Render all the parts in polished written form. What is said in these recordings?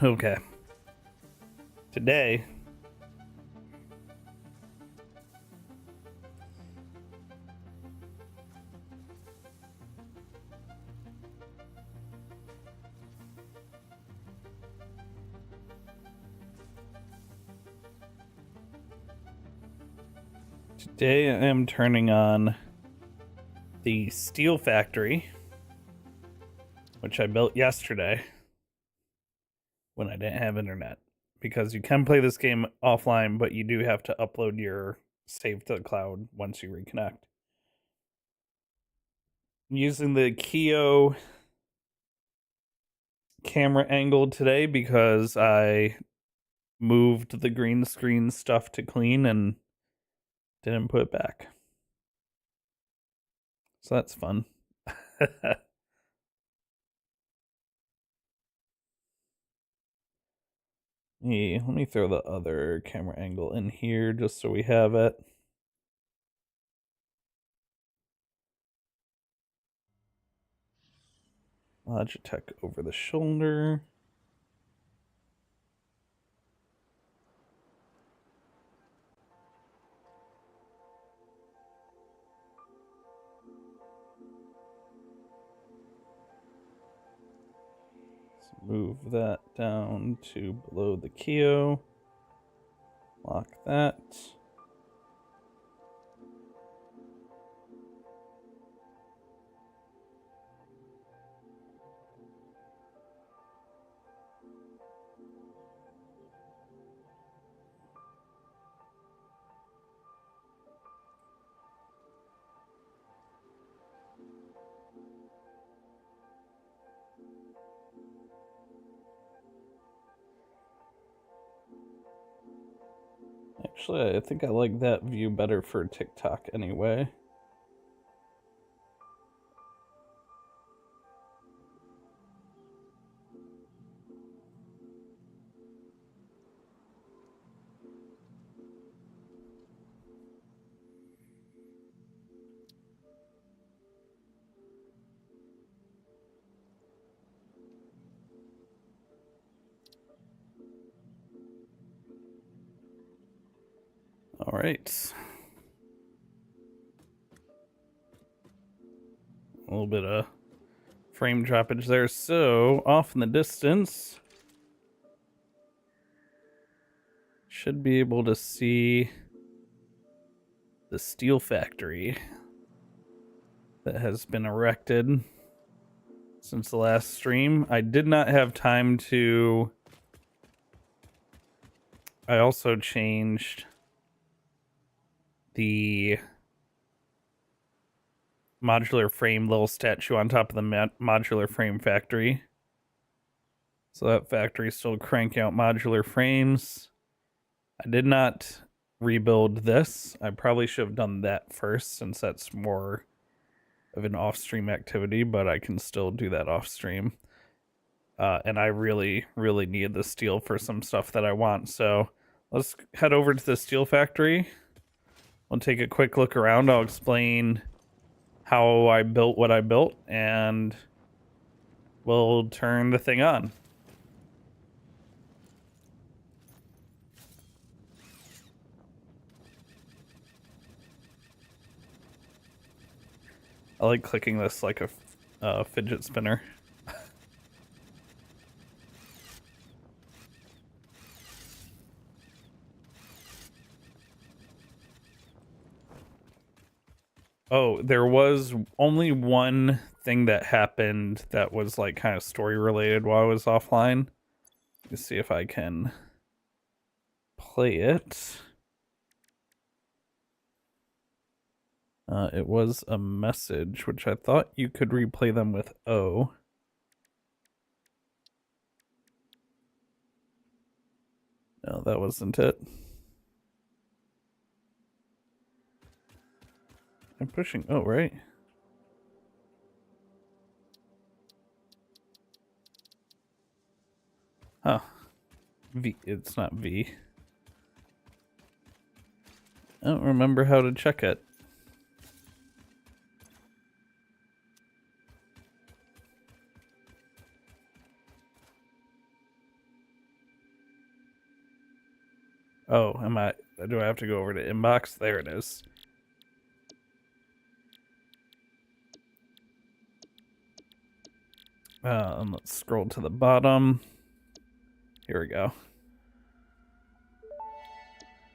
Okay. Today, I am turning on the Steel Factory, which I built yesterday when I didn't have internet. Because you can play this game offline, but you do have to upload your save to the cloud once you reconnect. I'm using the Kio camera angle today because I moved the green screen stuff to clean and didn't put it back. So that's fun. Let me throw the other camera angle in here just so we have it. Logitech over the shoulder. Let's move that down to below the Kio. Lock that. Actually, I think I like that view better for TikTok anyway. All right. A little bit of frame droppage there. So, off in the distance, should be able to see the steel factory that has been erected since the last stream. I did not have time to... I also changed the modular frame little statue on top of the modular frame factory. So that factory is still cranking out modular frames. I did not rebuild this. I probably should have done that first since that's more of an off-stream activity, but I can still do that off-stream. And I really, really need the steel for some stuff that I want. So let's head over to the steel factory. We'll take a quick look around. I'll explain how I built what I built, and we'll turn the thing on. I like clicking this like a fidget spinner. Oh, there was only one thing that happened that was like kind of story related while I was offline. Let's see if I can play it. It was a message, which I thought you could replay them with O. No, that wasn't it. I'm pushing O, right? Huh. V. It's not V. I don't remember how to check it. Oh, do I have to go over to inbox? There it is. Let's scroll to the bottom. Here we go.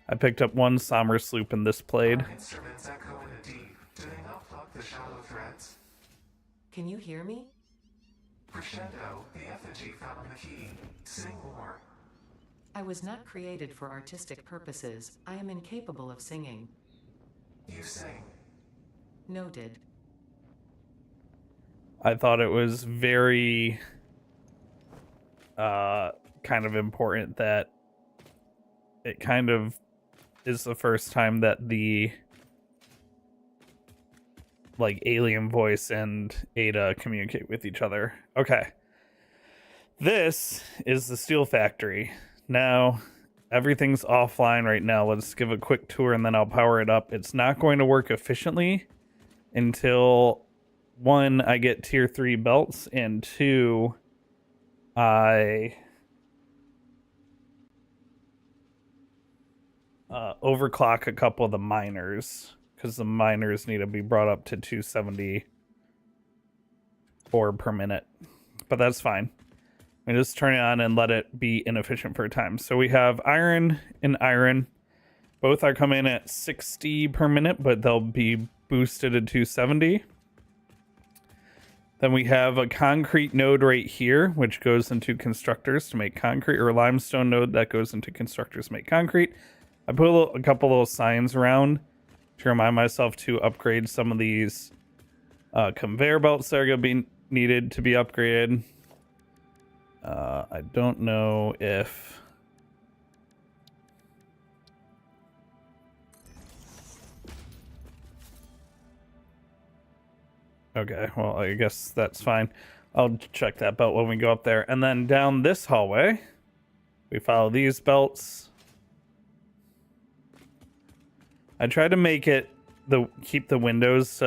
I picked up one Sommer sloop and this played. Instruments echo in a deep. Do they not pluck the shallow threads? Can you hear me? Crescendo, the effigy found on the key. Sing more. I was not created for artistic purposes. I am incapable of singing. You sing. Noted. I thought it was very kind of important that it kind of is the first time that the like alien voice and Ada communicate with each other. Okay. This is the steel factory. Now, everything's offline right now. Let's give a quick tour and then I'll power it up. It's not going to work efficiently until 1, I get tier 3 belts, and 2, I overclock a couple of the miners, because the miners need to be brought up to 270 ore per minute. But that's fine. We just turn it on and let it be inefficient for a time. So we have iron and iron. Both are coming at 60 per minute, but they'll be boosted to 270. Then we have a concrete node right here, which goes into constructors to make concrete, or a limestone node that goes into constructors to make concrete. I put a couple little signs around to remind myself to upgrade some of these conveyor belts that are going to be needed to be upgraded. I don't know if... Okay, well, I guess that's fine. I'll check that belt when we go up there. And then down this hallway, we follow these belts. I try to make it, keep the windows,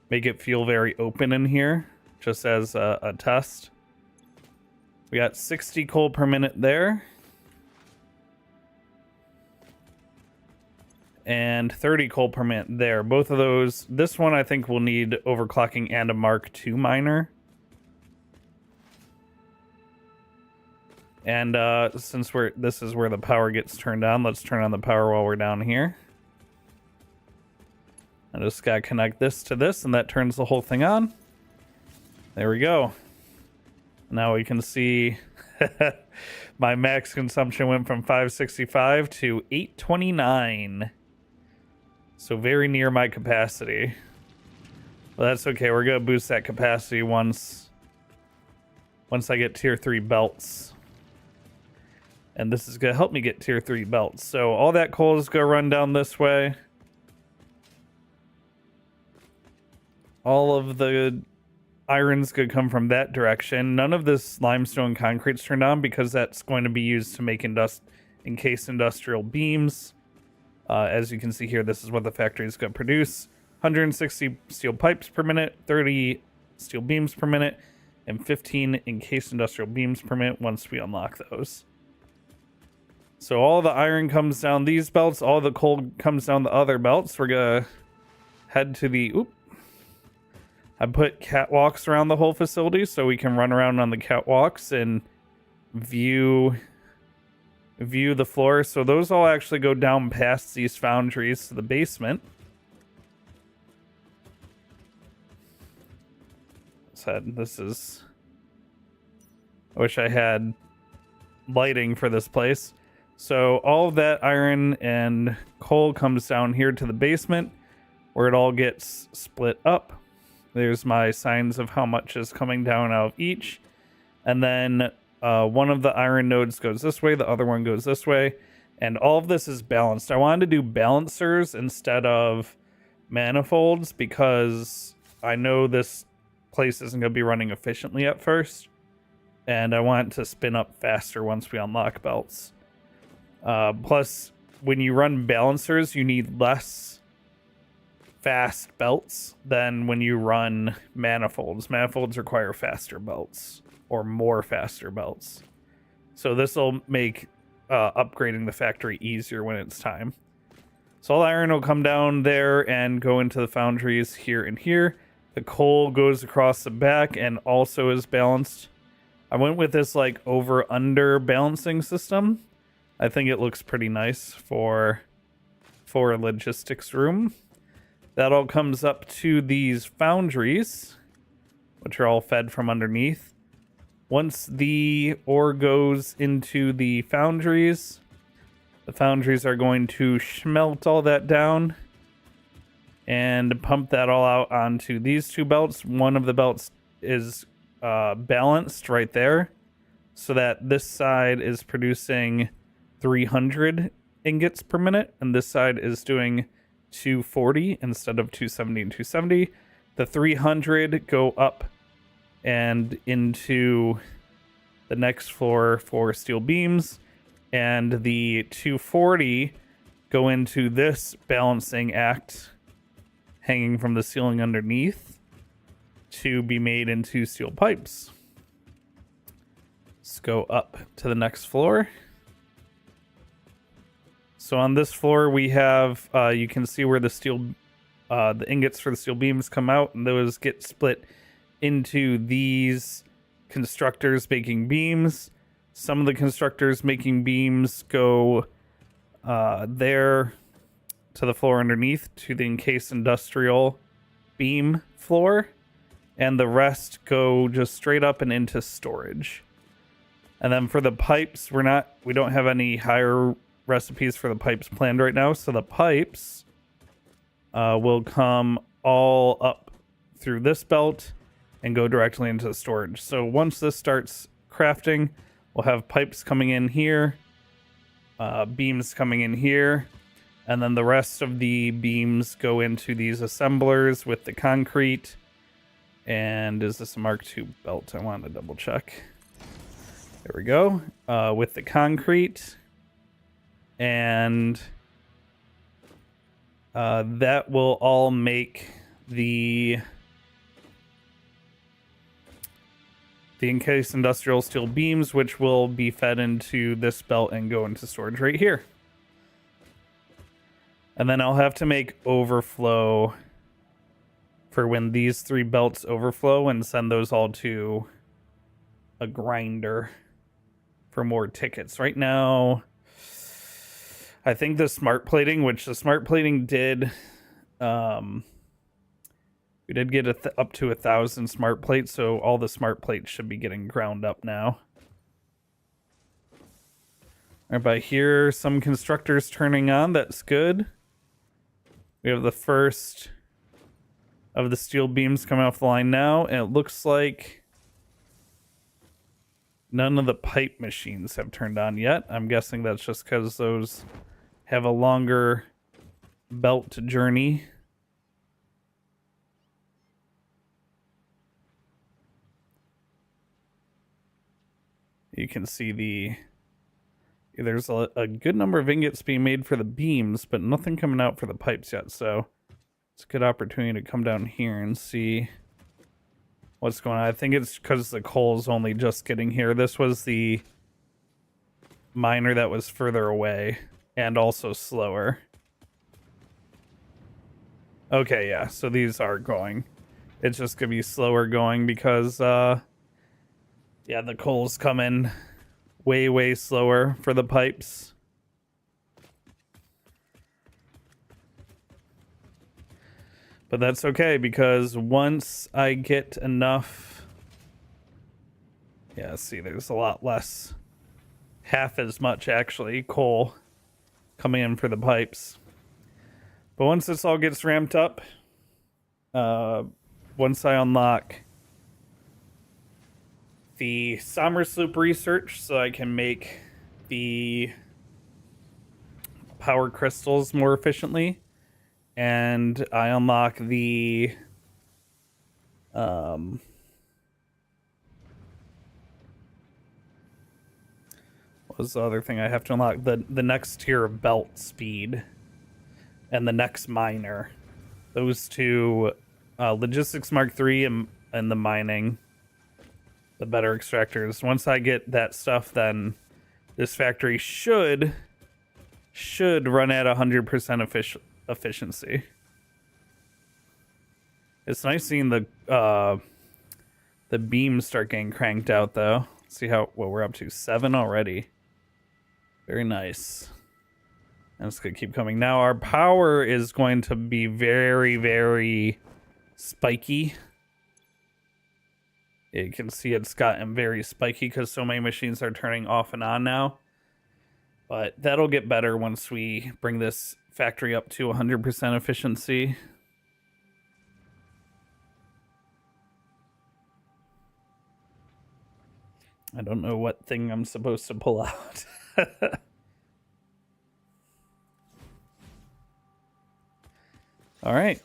make it feel very open in here, just as a test. We got 60 coal per minute there. And 30 coal per minute there. Both of those, this one I think will need overclocking and a Mark II miner. And since this is where the power gets turned on, let's turn on the power while we're down here. I just gotta connect this to this, and that turns the whole thing on. There we go. Now we can see my max consumption went from 565 to 829. So very near my capacity. Well, that's okay. We're going to boost that capacity once I get tier 3 belts. And this is going to help me get tier 3 belts. So all that coal is going to run down this way. All of the iron's going to come from that direction. None of this limestone concrete's turned on because that's going to be used to make encased industrial beams. As you can see here, this is what the factory is going to produce. 160 steel pipes per minute, 30 steel beams per minute, and 15 encased industrial beams per minute once we unlock those. So all the iron comes down these belts, all the coal comes down the other belts. We're going to head to the... I put catwalks around the whole facility so we can run around on the catwalks and view the floor. So those all actually go down past these foundries to the basement. This is... I wish I had lighting for this place. So all of that iron and coal comes down here to the basement where it all gets split up. There's my signs of how much is coming down out of each. And then one of the iron nodes goes this way, the other one goes this way. And all of this is balanced. I wanted to do balancers instead of manifolds because I know this place isn't going to be running efficiently at first. And I want to spin up faster once we unlock belts. Plus, when you run balancers, you need less fast belts than when you run manifolds. Manifolds require faster belts or more faster belts. So this will make upgrading the factory easier when it's time. So all iron will come down there and go into the foundries here and here. The coal goes across the back and also is balanced. I went with this like over-under balancing system. I think it looks pretty nice for a logistics room. That all comes up to these foundries, which are all fed from underneath. Once the ore goes into the foundries are going to smelt all that down and pump that all out onto these two belts. One of the belts is balanced right there, so that this side is producing 300 ingots per minute, and this side is doing 240 instead of 270 and 270. The 300 go up and into the next floor for steel beams, and the 240 go into this balancing act hanging from the ceiling underneath to be made into steel pipes. Let's go up to the next floor. So on this floor we have, you can see where the steel, the ingots for the steel beams come out, and those get split into these constructors making beams. Some of the constructors making beams go there to the floor underneath to the encased industrial beam floor, and the rest go just straight up and into storage. And then for the pipes, we don't have any higher recipes for the pipes planned right now, so the pipes will come all up through this belt and go directly into the storage. So once this starts crafting, we'll have pipes coming in here, beams coming in here, and then the rest of the beams go into these assemblers with the concrete. And is this a Mark II belt? I wanted to double check. There we go. With the concrete. And that will all make the encased industrial steel beams, which will be fed into this belt and go into storage right here. And then I'll have to make overflow for when these three belts overflow and send those all to a grinder for more tickets. Right now, I think the smart plating, which the smart plating did, we did get up to 1,000 smart plates, so all the smart plates should be getting ground up now. All right, by here, some constructors turning on. That's good. We have the first of the steel beams coming off the line now, and it looks like none of the pipe machines have turned on yet. I'm guessing that's just because those have a longer belt journey. You can see there's a good number of ingots being made for the beams, but nothing coming out for the pipes yet. So it's a good opportunity to come down here and see what's going on. I think it's because the coal's only just getting here. This was the miner that was further away and also slower. Okay, yeah, so these are going. It's just gonna be slower going because yeah, the coal's coming way slower for the pipes. But that's okay, because once I get enough... Yeah, see, there's a lot less. Half as much, actually, coal coming in for the pipes. But once this all gets ramped up, once I unlock the Sommersloop research so I can make the power crystals more efficiently, and I unlock the what was the other thing I have to unlock? The next tier of belt speed and the next miner. Those two, Logistics Mark III and the mining, the better extractors. Once I get that stuff, then this factory should run at 100% efficiency. It's nice seeing the beams start getting cranked out, though. Let's see what we're up to. 7 already. Very nice. And it's gonna keep coming. Now our power is going to be very, very spiky. You can see it's gotten very spiky because so many machines are turning off and on now. But that'll get better once we bring this factory up to 100% efficiency. I don't know what thing I'm supposed to pull out. All right.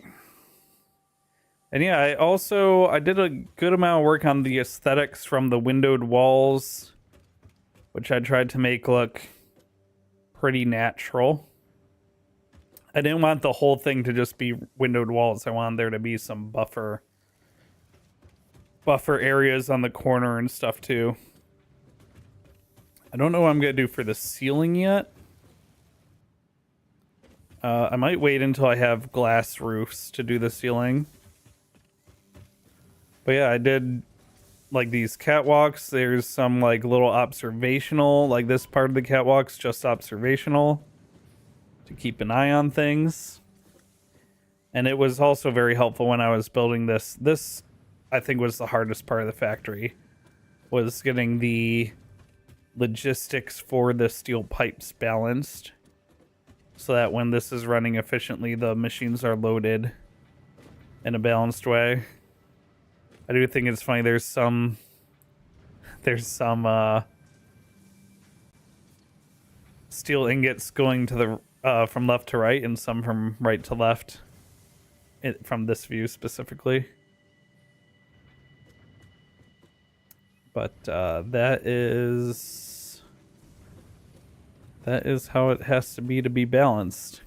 And yeah, I did a good amount of work on the aesthetics from the windowed walls, which I tried to make look pretty natural. I didn't want the whole thing to just be windowed walls. I wanted there to be some buffer areas on the corner and stuff too. I don't know what I'm gonna do for the ceiling yet. I might wait until I have glass roofs to do the ceiling. But yeah, I did like these catwalks. There's some like little observational, like this part of the catwalk's just observational to keep an eye on things. And it was also very helpful when I was building this. This, I think, was the hardest part of the factory, was getting the logistics for the steel pipes balanced so that when this is running efficiently, the machines are loaded in a balanced way. I do think it's funny. There's some steel ingots going to the from left to right and some from right to left from this view specifically. But that is how it has to be balanced.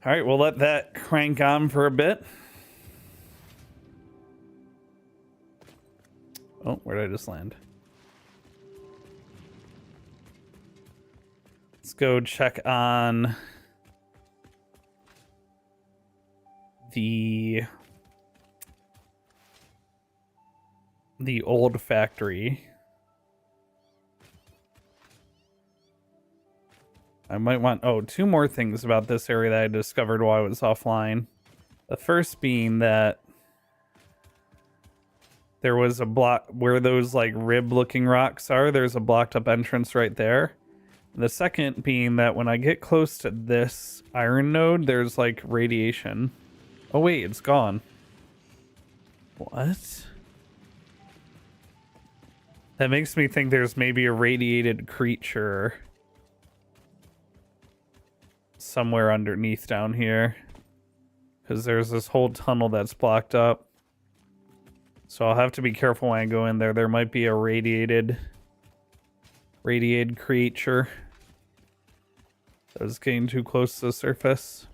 All right, we'll let that crank on for a bit. Oh, where did I just land? Let's go check on the old factory. I might want, two more things about this area that I discovered while I was offline. The first being that there was a block where those like rib looking rocks are. There's a blocked up entrance right there. The second being that when I get close to this iron node, there's like radiation. Oh wait, it's gone. What? That makes me think there's maybe a radiated creature somewhere underneath down here, because there's this whole tunnel that's blocked up. So I'll have to be careful when I go in there. There might be a radiated creature that was getting too close to the surface.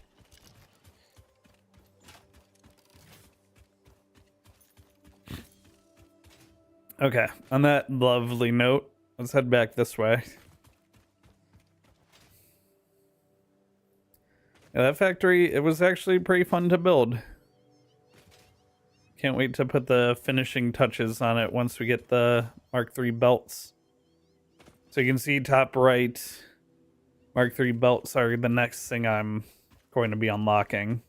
Okay, on that lovely note, let's head back this way. Yeah, that factory, it was actually pretty fun to build. Can't wait to put the finishing touches on it once we get the Mark III belts. So you can see top right, Mark III belts are the next thing I'm going to be unlocking.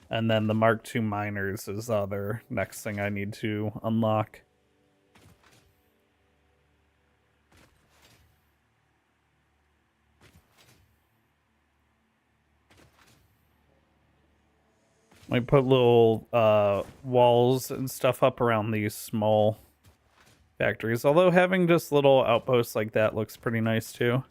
And then the Mark II miners is the other next thing I need to unlock. Might put little walls and stuff up around these small factories. Although having just little outposts like that looks pretty nice too.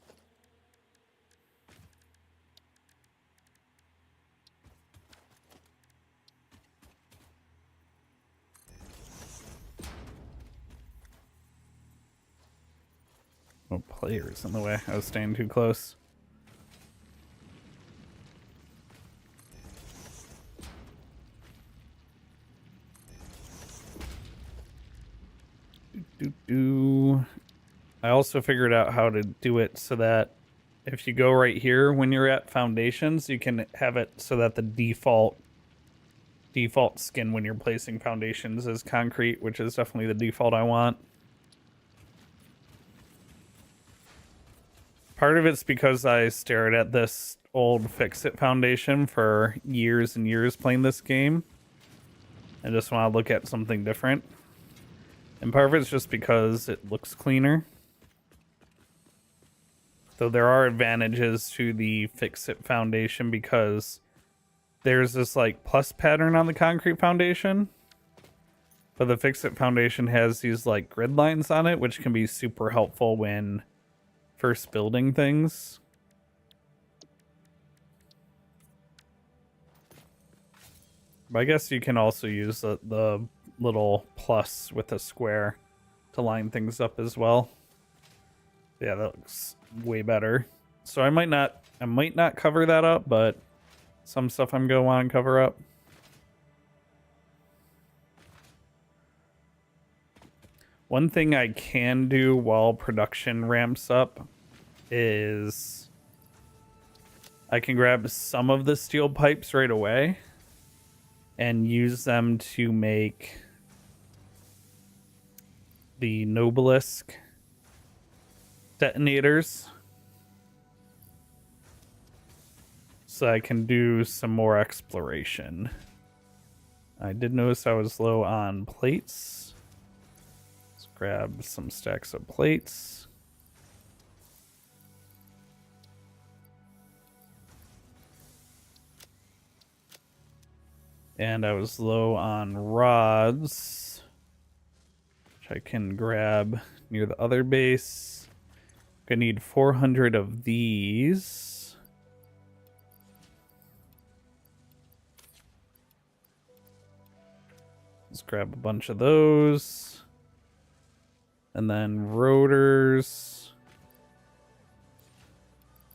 Oh, players in the way. I was staying too close. I also figured out how to do it so that if you go right here when you're at foundations, you can have it so that the default skin when you're placing foundations is concrete, which is definitely the default I want. Part of it's because I stared at this old Fix-It foundation for years and years playing this game. I just want to look at something different. And part of it's just because it looks cleaner. Though there are advantages to the Fix-It foundation because there's this like plus pattern on the concrete foundation. But the Fix-It foundation has these like grid lines on it, which can be super helpful when first building things. But I guess you can also use the little plus with a square to line things up as well. Yeah, that looks way better. So I might not cover that up, but some stuff I'm gonna want to cover up. One thing I can do while production ramps up is I can grab some of the steel pipes right away and use them to make the Nobelisk detonators. So I can do some more exploration. I did notice I was low on plates. Let's grab some stacks of plates. And I was low on rods, which I can grab near the other base. I need 400 of these. Let's grab a bunch of those. And then rotors.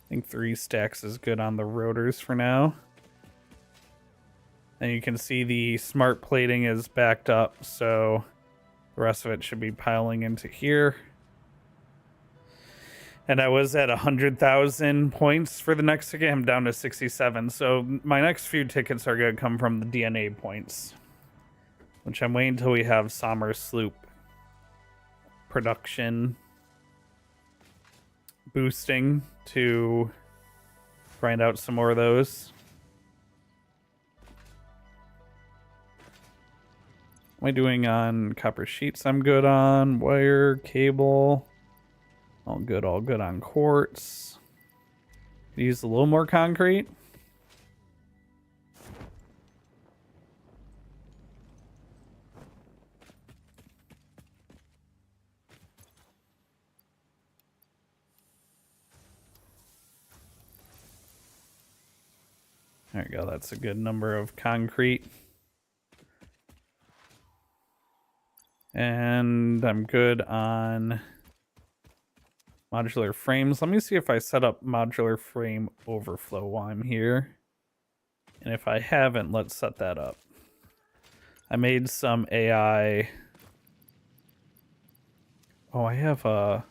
I think 3 stacks is good on the rotors for now. And you can see the smart plating is backed up, so the rest of it should be piling into here. And I was at 100,000 points for the next ticket. I'm down to 67. So my next few tickets are going to come from the DNA points, which I'm waiting until we have Sommer Sloop production boosting to grind out some more of those. What am I doing on copper sheets? I'm good on wire, cable. All good on quartz. Use a little more concrete. There we go. That's a good number of concrete. And I'm good on modular frames. Let me see if I set up modular frame overflow while I'm here. And if I haven't, let's set that up. I made some AI. Oh, I have a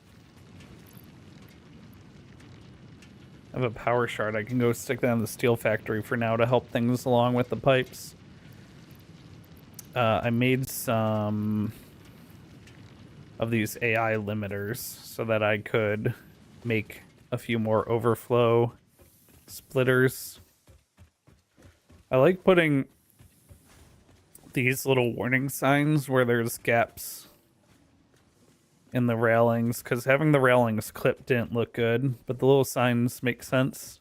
power shard. I can go stick that in the steel factory for now to help things along with the pipes. I made some of these AI limiters so that I could make a few more overflow splitters. I like putting these little warning signs where there's gaps in the railings, because having the railings clipped didn't look good, but the little signs make sense.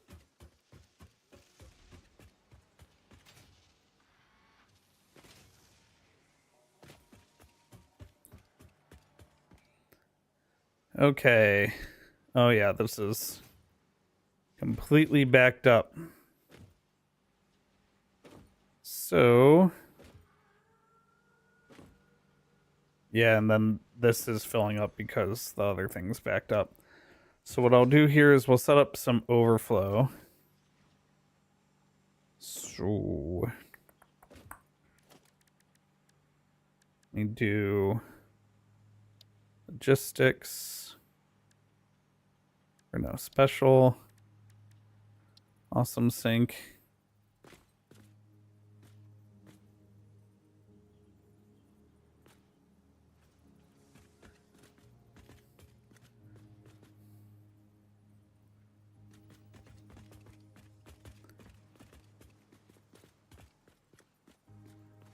Okay. Oh yeah, this is completely backed up. So yeah, and then this is filling up because the other thing's backed up. So what I'll do here is we'll set up some overflow. So let me do logistics. Or no, special. Awesome sync.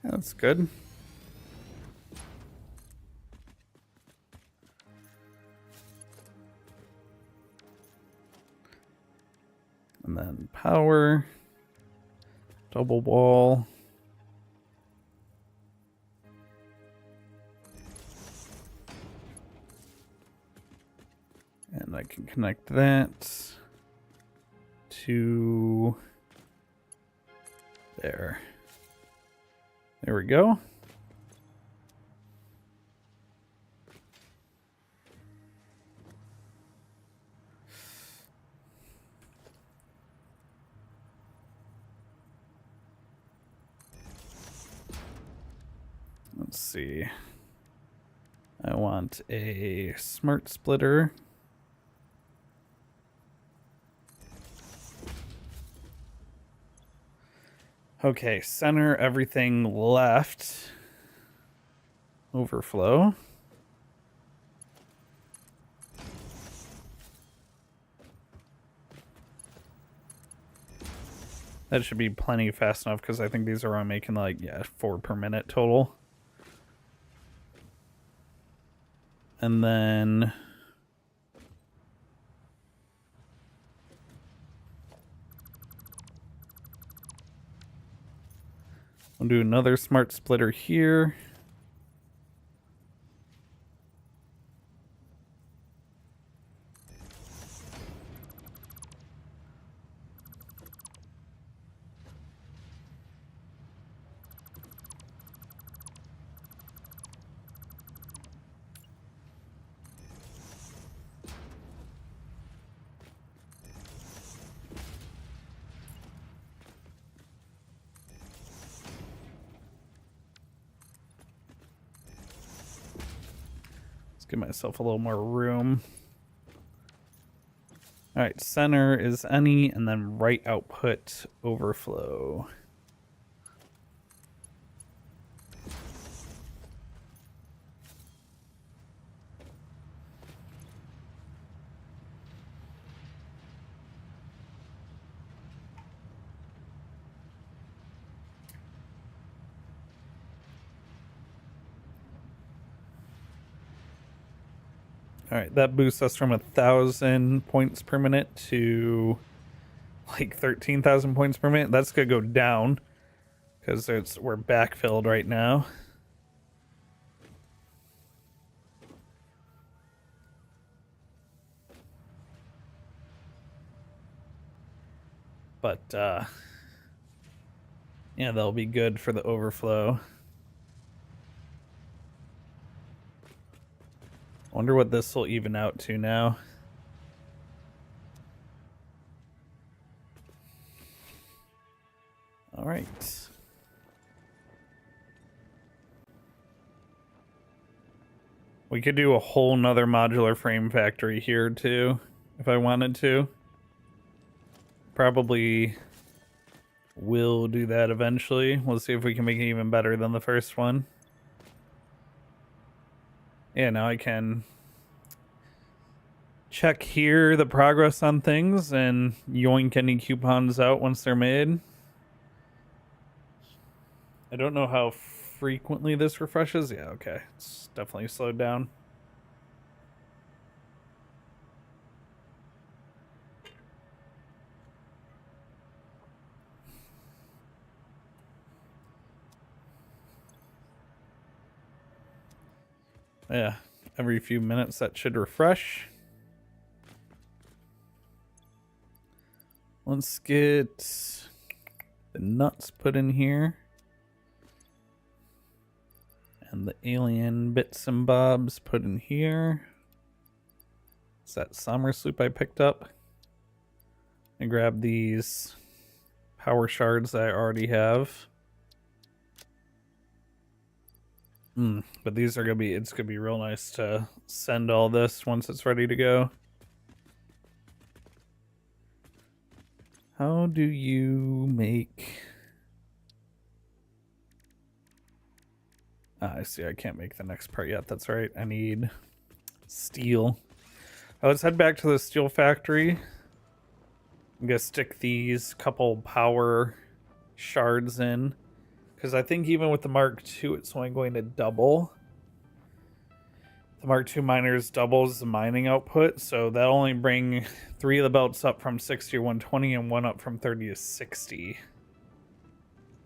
That's good. And then power, double wall. And I can connect that to there. There we go. Let's see. I want a smart splitter. Okay, center everything left. Overflow. That should be plenty fast enough because I think these are all making like, yeah, 4 per minute total. And then we'll do another smart splitter here. Give myself a little more room. All right, center is any, and then right output overflow. All right, that boosts us from 1,000 points per minute to like 13,000 points per minute. That's gonna go down because we're backfilled right now. But yeah, that'll be good for the overflow. Wonder what this will even out to now. All right. We could do a whole nother modular frame factory here too, if I wanted to. Probably will do that eventually. We'll see if we can make it even better than the first one. Yeah, now I can check here the progress on things and yoink any coupons out once they're made. I don't know how frequently this refreshes. Yeah, okay. It's definitely slowed down. Yeah, every few minutes that should refresh. Let's get the nuts put in here. And the alien bits and bobs put in here. It's that summer sloop I picked up. And grab these power shards that I already have. But these are it's gonna be real nice to send all this once it's ready to go. How do you make... I see, I can't make the next part yet. That's right, I need steel. Let's head back to the steel factory. I'm gonna stick these couple power shards in, because I think even with the Mark II, it's only going to double. The Mark II miners doubles the mining output, so that'll only bring 3 of the belts up from 60 to 120 and 1 up from 30 to 60.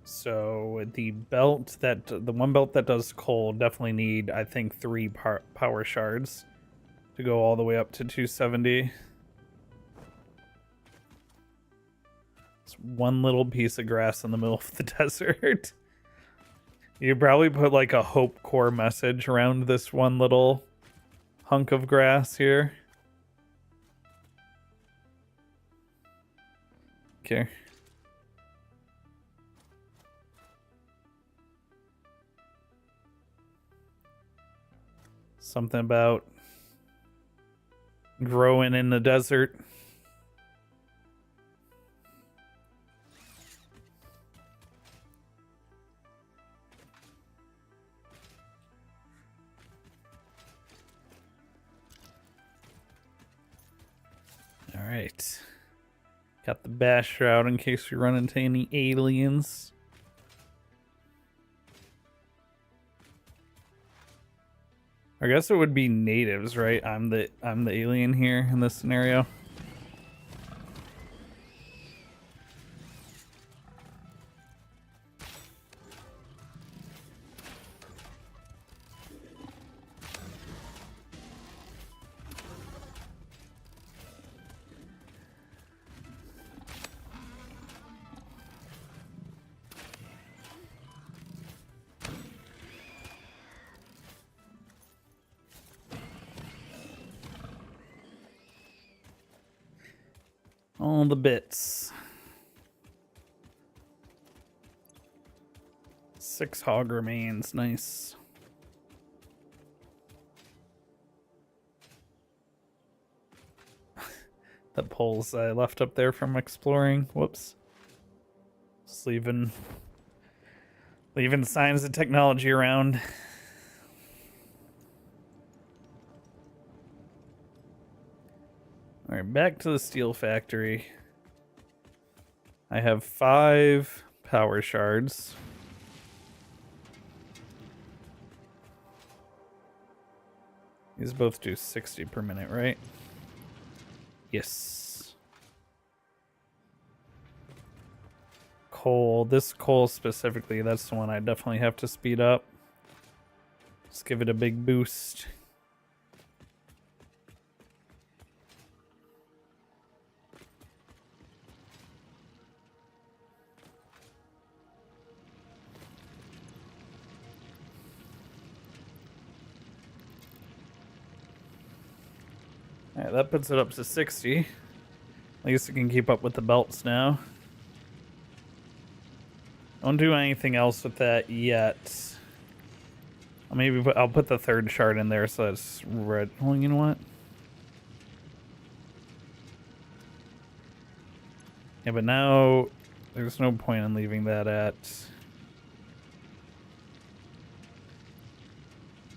So the one belt that does coal definitely need, I think, 3 power shards to go all the way up to 270. It's one little piece of grass in the middle of the desert. You probably put like a hope core message around this one little hunk of grass here. Okay. Something about growing in the desert. All right. Got the bash shroud in case we run into any aliens. I guess it would be natives, right? I'm the alien here in this scenario. All the bits. 6 hog remains, nice. The poles I left up there from exploring. Whoops. Just leaving signs of technology around. All right, back to the steel factory. I have 5 power shards. These both do 60 per minute, right? Yes. Coal. This coal specifically, that's the one I definitely have to speed up. Just give it a big boost. Alright, that puts it up to 60. At least it can keep up with the belts now. Don't do anything else with that yet. I'll put the 3rd shard in there so it's red. Well, you know what? Yeah, but now there's no point in leaving that at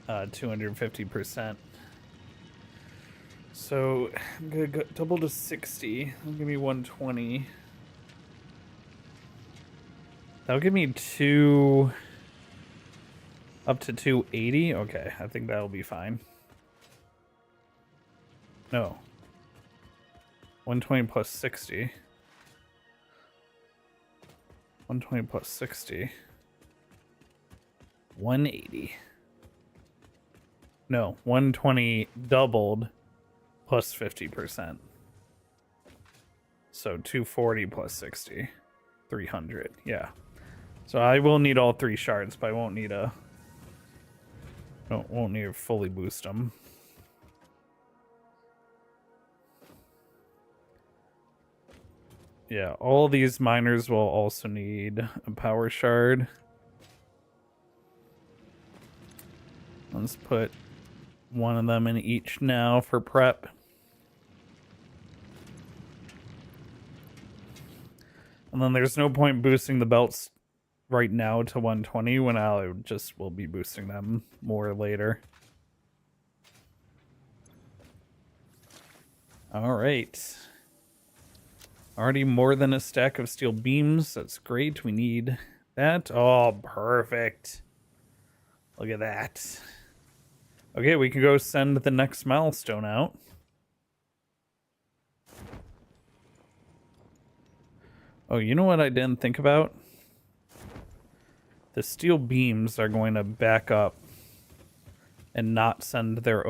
250%. So I'm gonna go double to 60. That'll give me 120. That'll give me up to 280. Okay, I think that'll be fine. No. 120 plus 60. 120 plus 60. 180. No, 120 doubled plus 50%. So 240 plus 60. 300. Yeah. So I will need all 3 shards, but I won't need to fully boost them. Yeah, all these miners will also need a power shard. Let's put one of them in each now for prep. And then there's no point boosting the belts right now to 120 when I just will be boosting them more later. All right. Already more than a stack of steel beams. That's great. We need that. Oh, perfect. Look at that. Okay, we can go send the next milestone out. Oh, you know what I didn't think about? The steel beams are going to back up and not send their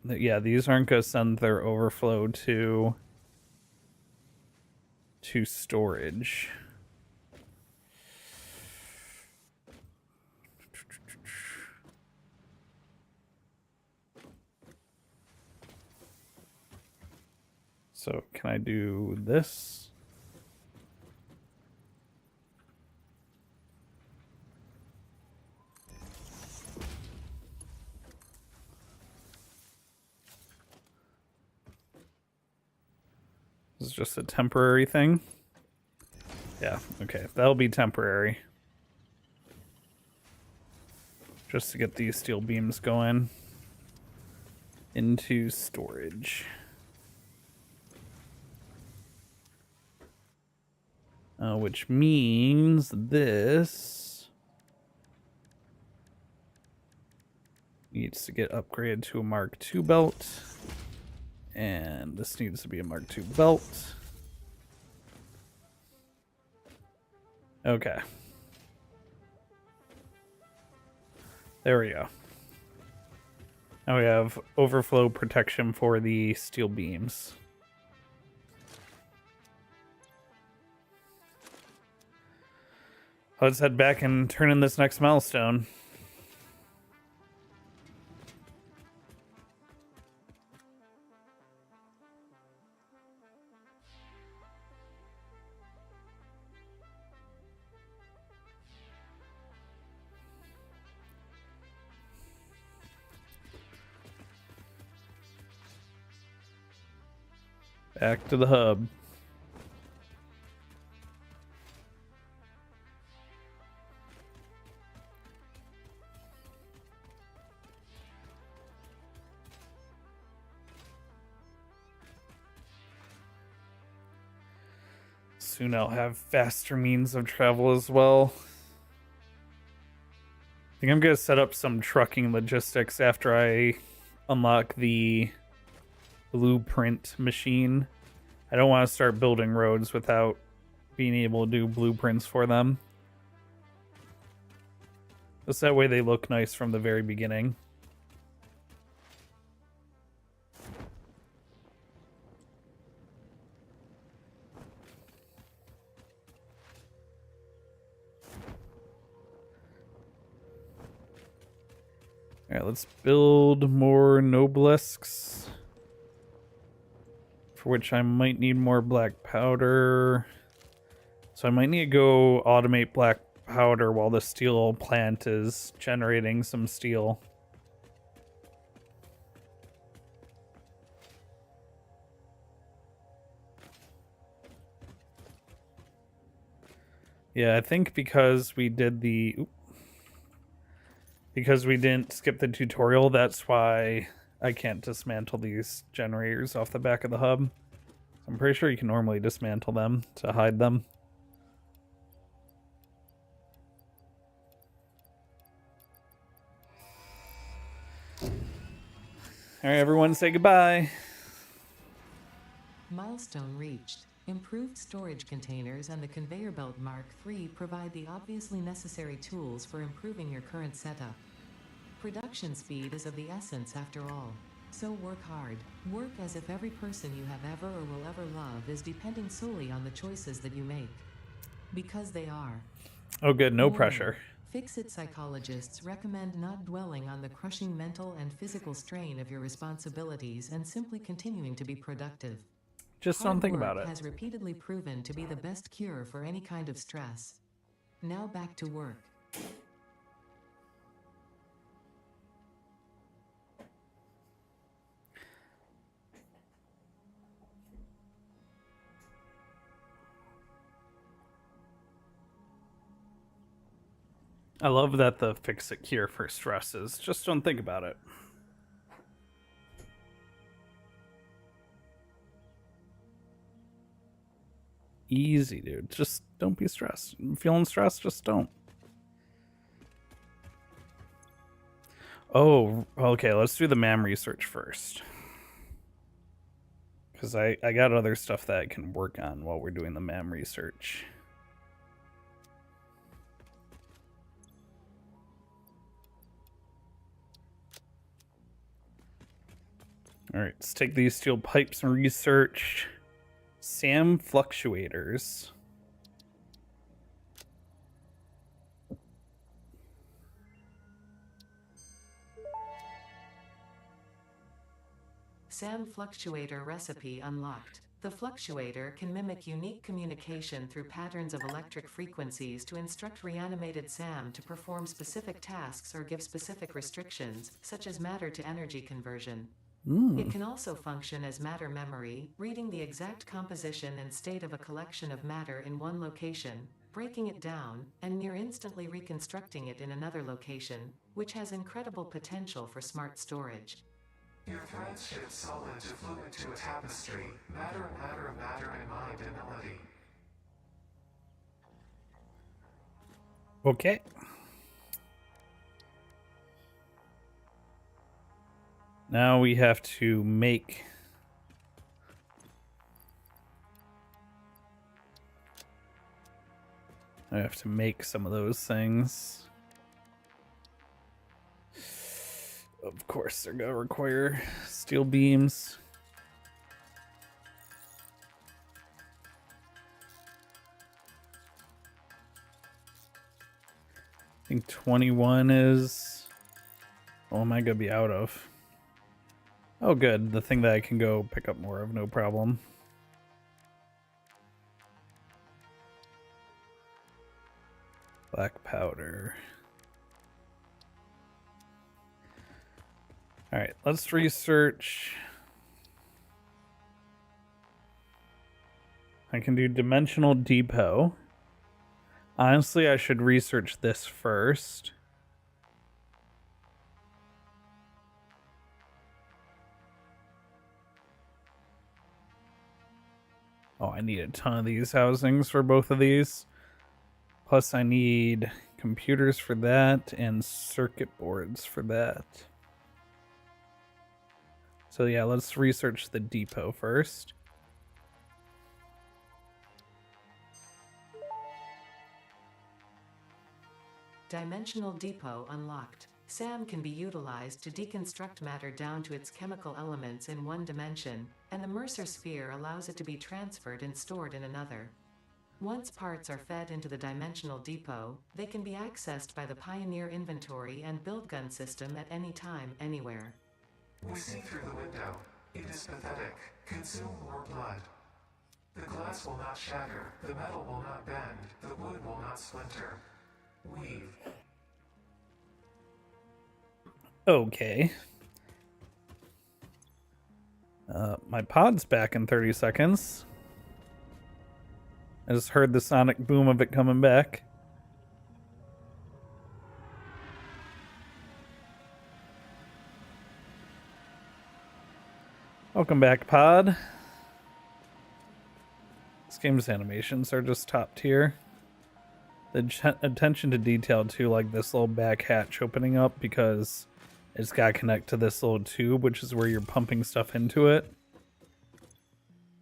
yeah, these aren't going to send their overflow to storage. So can I do this? This is just a temporary thing. Yeah, okay, that'll be temporary. Just to get these steel beams going into storage. Which means this needs to get upgraded to a Mark II belt. And this needs to be a Mark II belt. Okay. There we go. Now we have overflow protection for the steel beams. Let's head back and turn in this next milestone. Back to the hub. Soon I'll have faster means of travel as well. I think I'm going to set up some trucking logistics after I unlock the blueprint machine. I don't want to start building roads without being able to do blueprints for them. Just that way they look nice from the very beginning. Alright, let's build more nobelisks. For which I might need more black powder. So I might need to go automate black powder while the steel plant is generating some steel. Yeah, I think because we did because we didn't skip the tutorial, that's why I can't dismantle these generators off the back of the hub. I'm pretty sure you can normally dismantle them to hide them. Alright, everyone say goodbye. Milestone reached. Improved storage containers and the conveyor belt Mark III provide the obviously necessary tools for improving your current setup. Production speed is of the essence after all. So work hard. Work as if every person you have ever or will ever love is depending solely on the choices that you make. Because they are. Oh good, no Warning. pressure. Fix-it psychologists recommend not dwelling on the crushing mental and physical strain of your responsibilities and simply continuing to be productive. Just Hard don't think work about it. has repeatedly proven to be the best cure for any kind of stress. Now back to work. I love that the fix-it cure for stress is just don't think about it. Easy, dude. Just don't be stressed. Feeling stressed, just don't. Oh, okay, let's do the MAM research first. Because I got other stuff that I can work on while we're doing the MAM research. Alright, let's take these steel pipes and research SAM fluctuators. SAM fluctuator recipe unlocked. The fluctuator can mimic unique communication through patterns of electric frequencies to instruct reanimated SAM to perform specific tasks or give specific restrictions, such as matter to energy conversion. It can also function as matter memory, reading the exact composition and state of a collection of matter in one location, breaking it down, and near instantly reconstructing it in another location, which has incredible potential for smart storage. Your threads shift solid to fluid to a tapestry. Matter and mind and melody. Okay. Now we have to make... I have to make some of those things. Of course, they're going to require steel beams. I think 21 is... What am I going to be out of? Oh, good. The thing that I can go pick up more of, no problem. Black powder. Alright, let's research. I can do dimensional depot. Honestly, I should research this first. Oh, I need a ton of these housings for both of these. Plus, I need computers for that and circuit boards for that. So yeah, let's research the depot first. Dimensional depot unlocked. SAM can be utilized to deconstruct matter down to its chemical elements in one dimension, and the Mercer sphere allows it to be transferred and stored in another. Once parts are fed into the dimensional depot, they can be accessed by the Pioneer inventory and build gun system at any time, anywhere. We see through the window. It is pathetic. Consume more blood. The glass will not shatter. The metal will not bend. The wood will not splinter. Weave. Okay. My pod's back in 30 seconds. I just heard the sonic boom of it coming back. Welcome back, pod. This game's animations are just top tier. The attention to detail too, like this little back hatch opening up because it's got to connect to this little tube, which is where you're pumping stuff into it.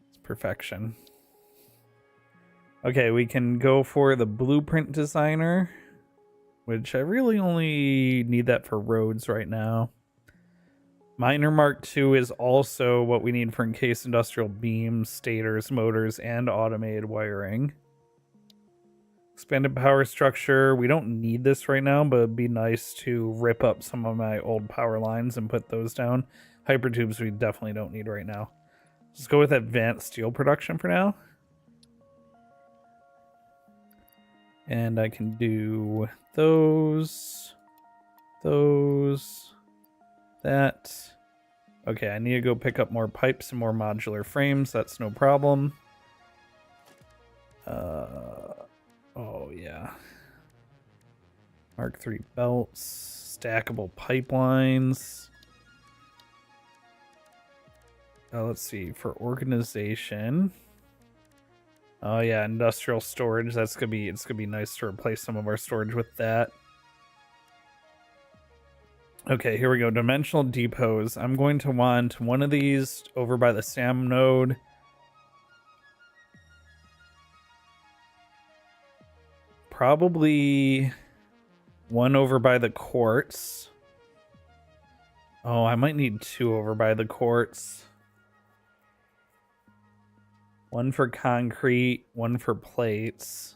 It's perfection. Okay, we can go for the blueprint designer, which I really only need that for roads right now. Miner Mark II is also what we need for encased industrial beams, stators, motors, and automated wiring. Expanded power structure. We don't need this right now, but it'd be nice to rip up some of my old power lines and put those down. Hypertubes we definitely don't need right now. Let's go with advanced steel production for now. And I can do those, that. Okay, I need to go pick up more pipes and more modular frames. That's no problem. Oh, yeah. Mark III belts, stackable pipelines. Let's see, for organization. Oh yeah, industrial storage. It's gonna be nice to replace some of our storage with that. Okay, here we go. Dimensional depots. I'm going to want one of these over by the SAM node. Probably one over by the quartz. Oh, I might need two over by the quartz. One for concrete, one for plates.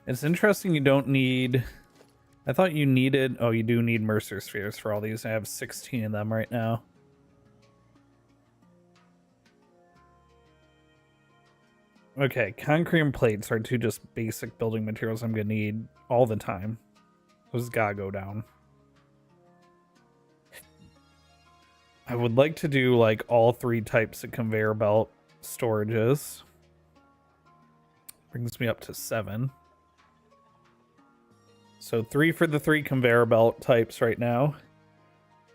It's interesting you don't need... I thought you needed... Oh, you do need Mercer spheres for all these. I have 16 of them right now. Okay, concrete and plates are two just basic building materials I'm going to need all the time. Those gotta go down. I would like to do like all three types of conveyor belt storages. Brings me up to 7. So 3 for the 3 conveyor belt types right now.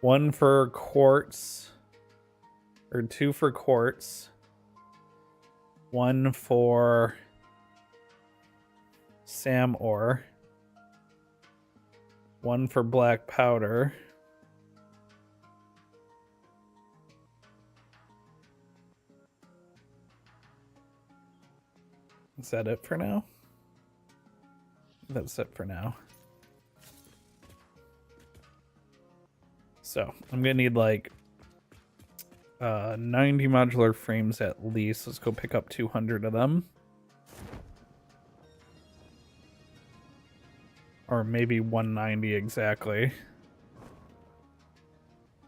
1 for quartz. Or 2 for quartz. 1 for SAM ore. 1 for black powder. Is that it for now? That's it for now. So I'm gonna need like 90 modular frames at least. Let's go pick up 200 of them. Or maybe 190 exactly.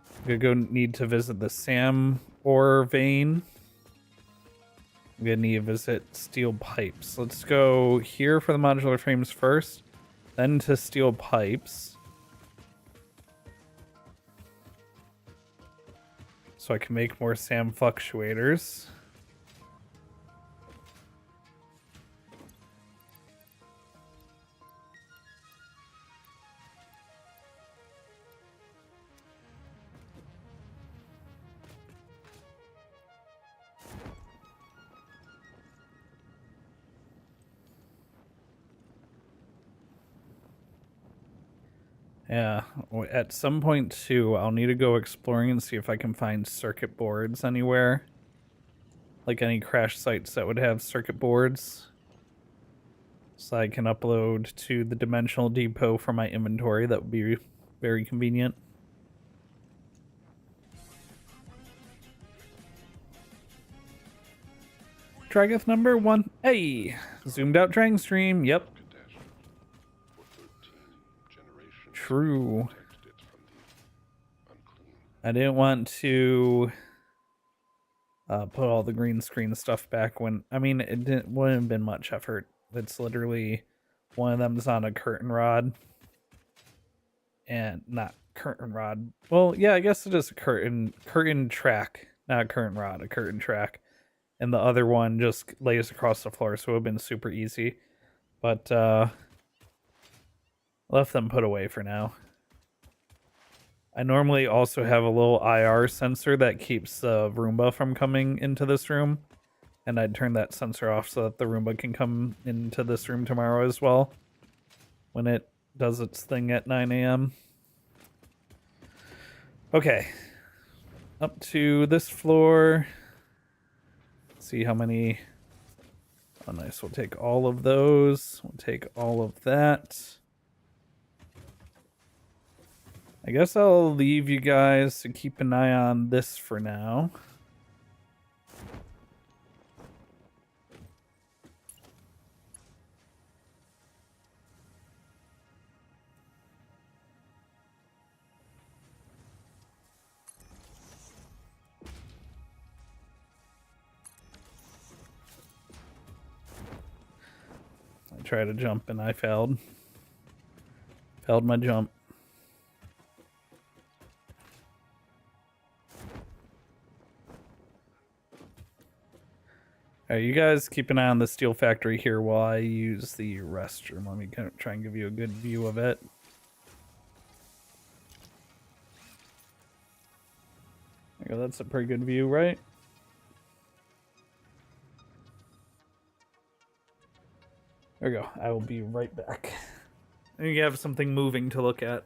I'm gonna go need to visit the SAM ore vein. I'm gonna need to visit steel pipes. Let's go here for the modular frames first, then to steel pipes. So I can make more SAM fluctuators. Yeah, at some point too, I'll need to go exploring and see if I can find circuit boards anywhere. Like any crash sites that would have circuit boards. So I can upload to the dimensional depot from my inventory. That would be very convenient. Dragoth number 1. Hey! Zoomed out Dragon Stream. Yep. True. I didn't want to put all the green screen stuff back when... I mean, wouldn't have been much effort. It's literally... One of them's on a curtain rod. And not curtain rod. Well, yeah, I guess it is a curtain track. Not a curtain rod, a curtain track. And the other one just lays across the floor, so it would have been super easy. But, left them put away for now. I normally also have a little IR sensor that keeps the Roomba from coming into this room. And I'd turn that sensor off so that the Roomba can come into this room tomorrow as well. When it does its thing at 9 a.m. Okay. Up to this floor. See how many... Oh, nice. We'll take all of those. We'll take all of that. I guess I'll leave you guys to keep an eye on this for now. I tried to jump and I failed. Failed my jump. All right, you guys keep an eye on the steel factory here while I use the restroom. Let me try and give you a good view of it. There you go, that's a pretty good view, right? There we go. I will be right back. And you have something moving to look at.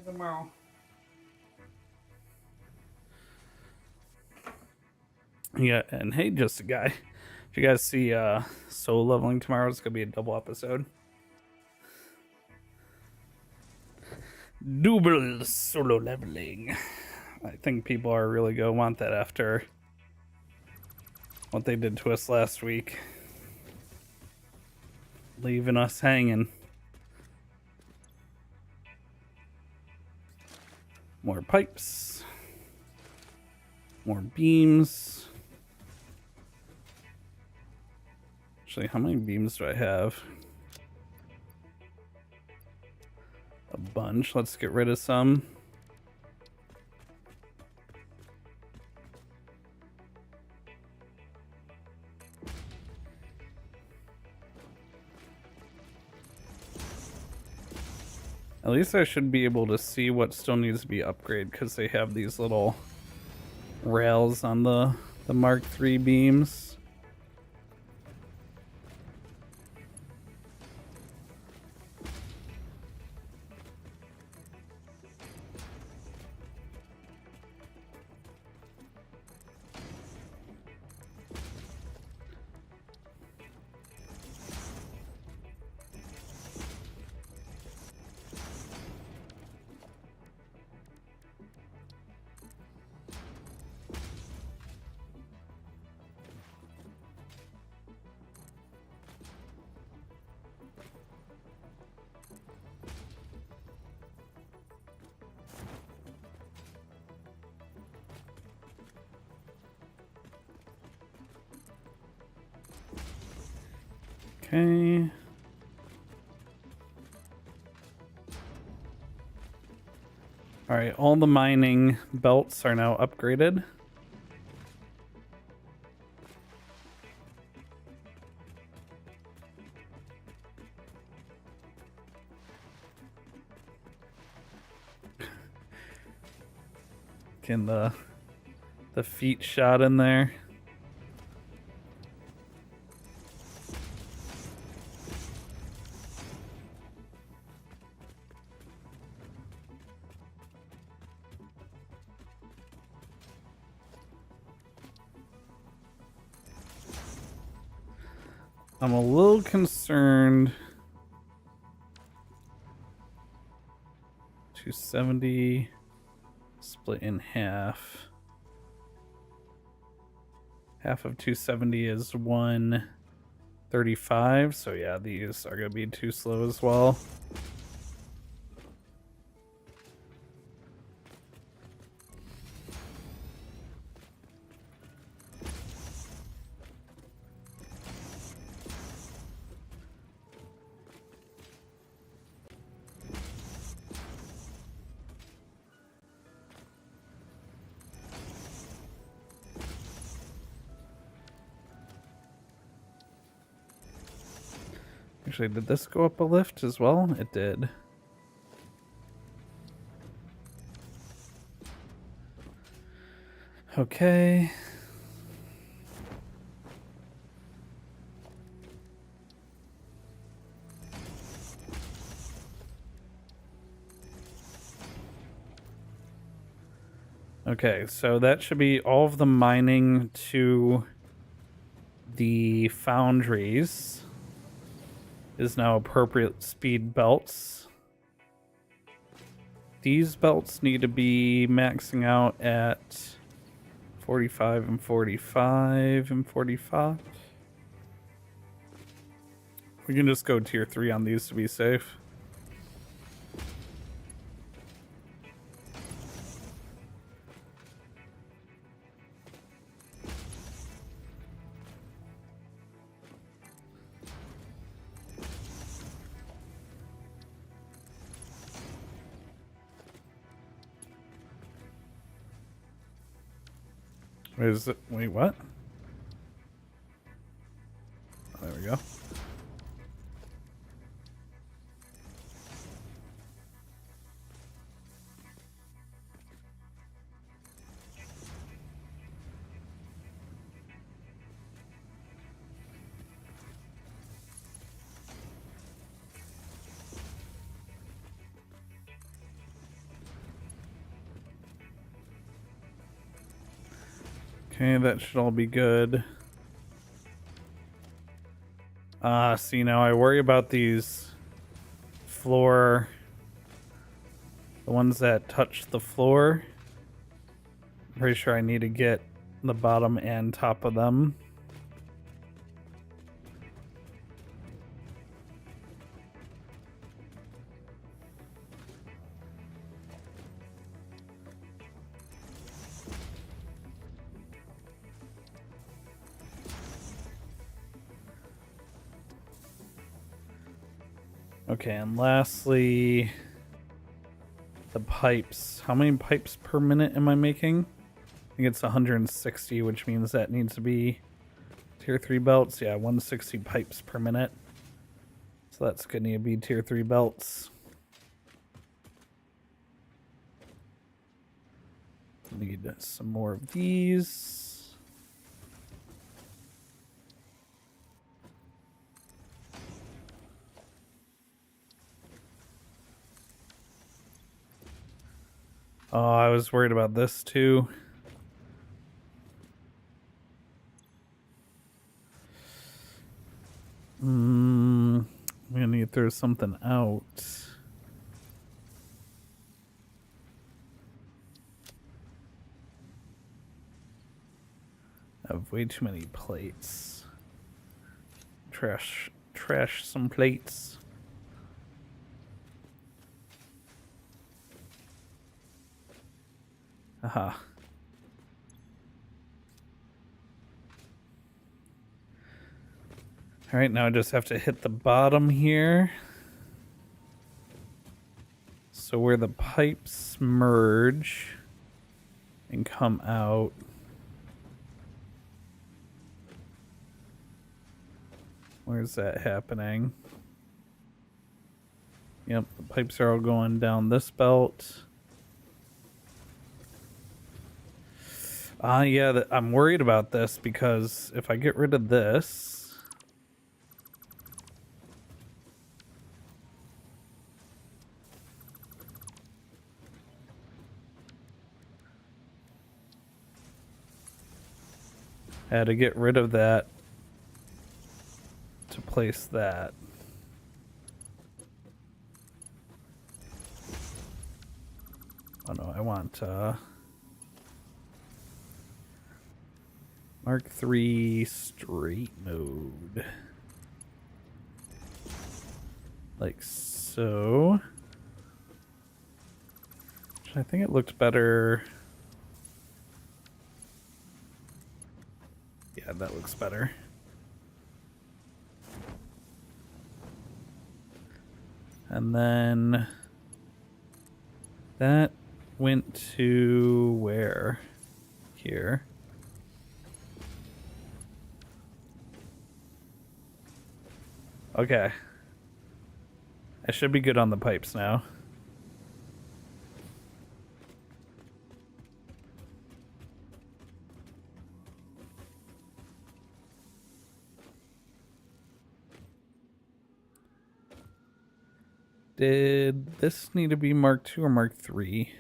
you tomorrow. Yeah, and hey, just a guy. If you guys see soul leveling tomorrow, it's gonna be a double episode. Double solo leveling. I think people are really gonna want that after what they did to us last week. Leaving us hanging. More pipes. More beams. Actually, how many beams do I have? A bunch. Let's get rid of some. At least I should be able to see what still needs to be upgraded because they have these little rails on the Mark III beams. Okay. All right, all the mining belts are now upgraded. Can the feet shot in there. I'm a little concerned. 270 split in half. Half of 270 is 135, so yeah, these are going to be too slow as well. Actually, did this go up a lift as well? It did. Okay. Okay, so that should be all of the mining to the foundries is now appropriate speed belts. These belts need to be maxing out at 45 and 45 and 45. We can just go tier 3 on these to be safe. Is it? Wait, what? Oh, there we go. Okay, that should all be good. See, now I worry about these floor, the ones that touch the floor. I'm pretty sure I need to get the bottom and top of them. Okay, and lastly, the pipes. How many pipes per minute am I making? I think it's 160, which means that needs to be tier 3 belts. Yeah, 160 pipes per minute. So that's going to be tier 3 belts. Need some more of these. Oh, I was worried about this too. I'm gonna need to throw something out. I have way too many plates. Trash some plates. Aha. All right, now I just have to hit the bottom here. So where the pipes merge and come out. Where's that happening? Yep, the pipes are all going down this belt. Yeah, I'm worried about this because if I get rid of this, I had to get rid of that to place that. Oh no, I want Mark III straight mode. Like so. I think it looked better. Yeah, that looks better. And then that went to where? Here. Okay. I should be good on the pipes now. Did this need to be Mark II or Mark III?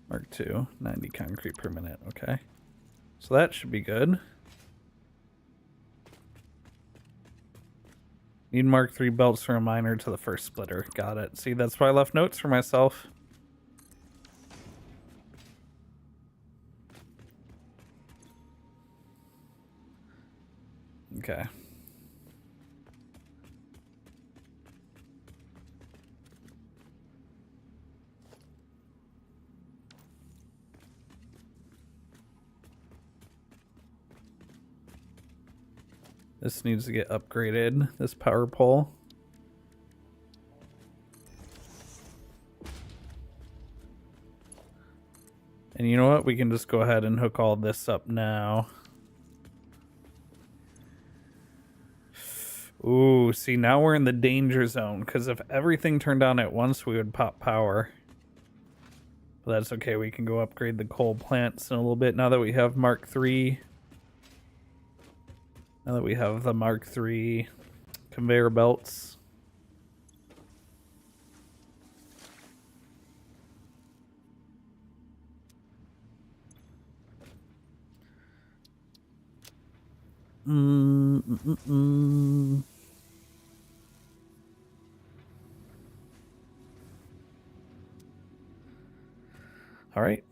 Mark II, 90 concrete per minute. Okay. So that should be good. Need Mark III belts for a miner to the first splitter. Got it. See, that's why I left notes for myself. Okay. This needs to get upgraded, this power pole. And you know what? We can just go ahead and hook all this up now. Ooh, see, now we're in the danger zone, because if everything turned on at once, we would pop power. But that's okay, we can go upgrade the coal plants in a little bit now that we have Mark III. Now that we have the Mark III conveyor belts. All right.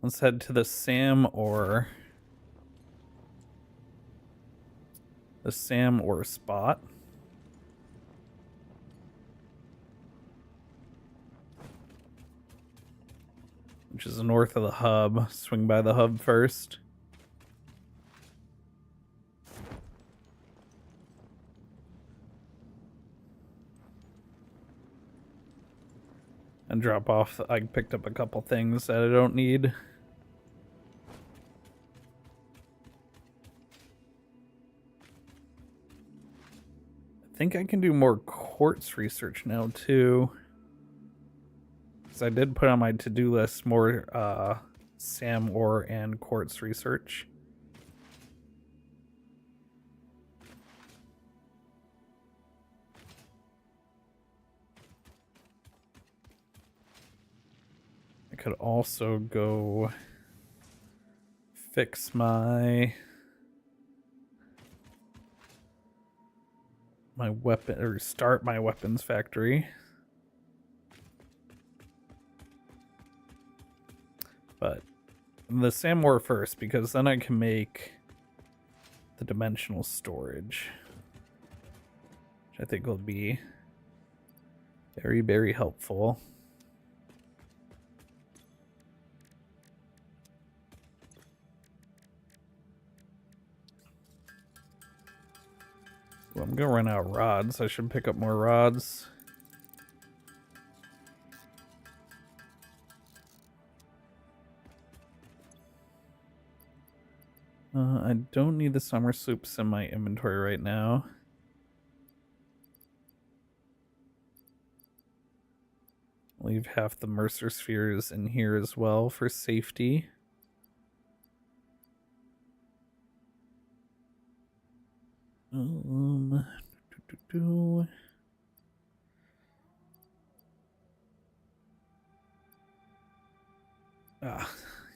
Let's head to the Sam Ore spot. Which is north of the hub. Swing by the hub first. And drop off. I picked up a couple things that I don't need. I think I can do more quartz research now too. Because I did put on my to-do list more Sam ore and quartz research. I could also go fix my weapon, or start my weapons factory. But the Sam ore first, because then I can make the dimensional storage, which I think will be very, very helpful. Well, I'm gonna run out of rods. I should pick up more rods. I don't need the summer soups in my inventory right now. Leave half the Mercer spheres in here as well for safety.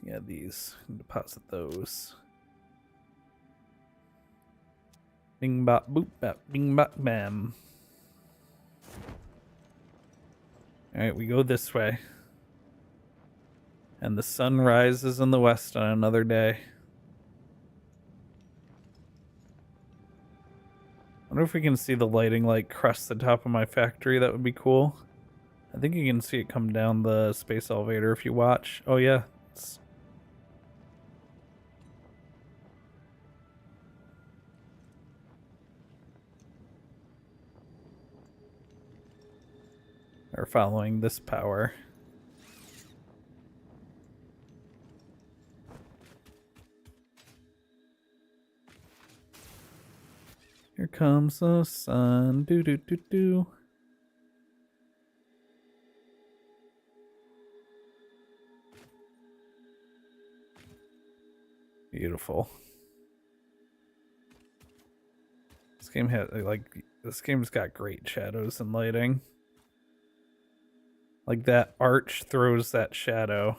Yeah, these. Deposit those. Bing bop boop bap bing bop bam. Alright, we go this way. And the sun rises in the west on another day. I wonder if we can see the lighting like crest the top of my factory. That would be cool. I think you can see it come down the space elevator if you watch. Oh yeah. They're following this power. Here comes the sun. Do do do do. Beautiful. This game has this game's got great shadows and lighting. Like that arch throws that shadow.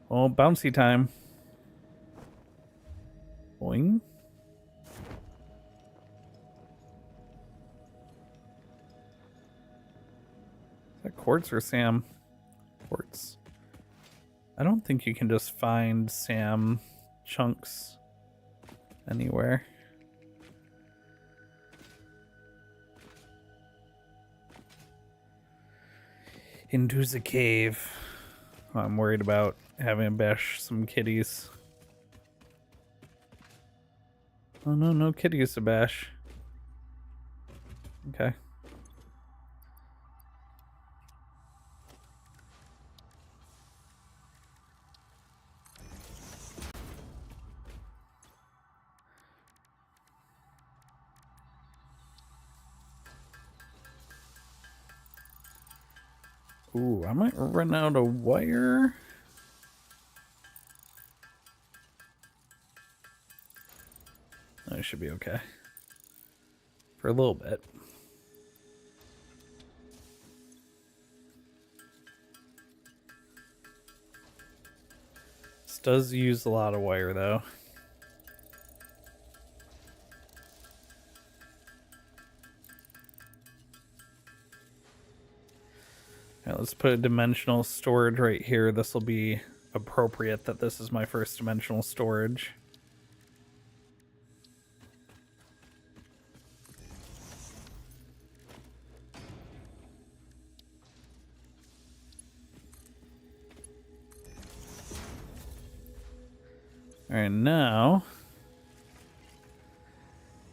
Well, bouncy time. Boing. Is that quartz or Sam? Quartz. I don't think you can just find Sam chunks anywhere. Into the cave. I'm worried about having to bash some kitties. Oh no, no kitties to bash. Okay. Ooh, I might run out of wire. I should be okay. For a little bit. This does use a lot of wire, though. All right, let's put a dimensional storage right here. This will be appropriate that this is my first dimensional storage. All right, now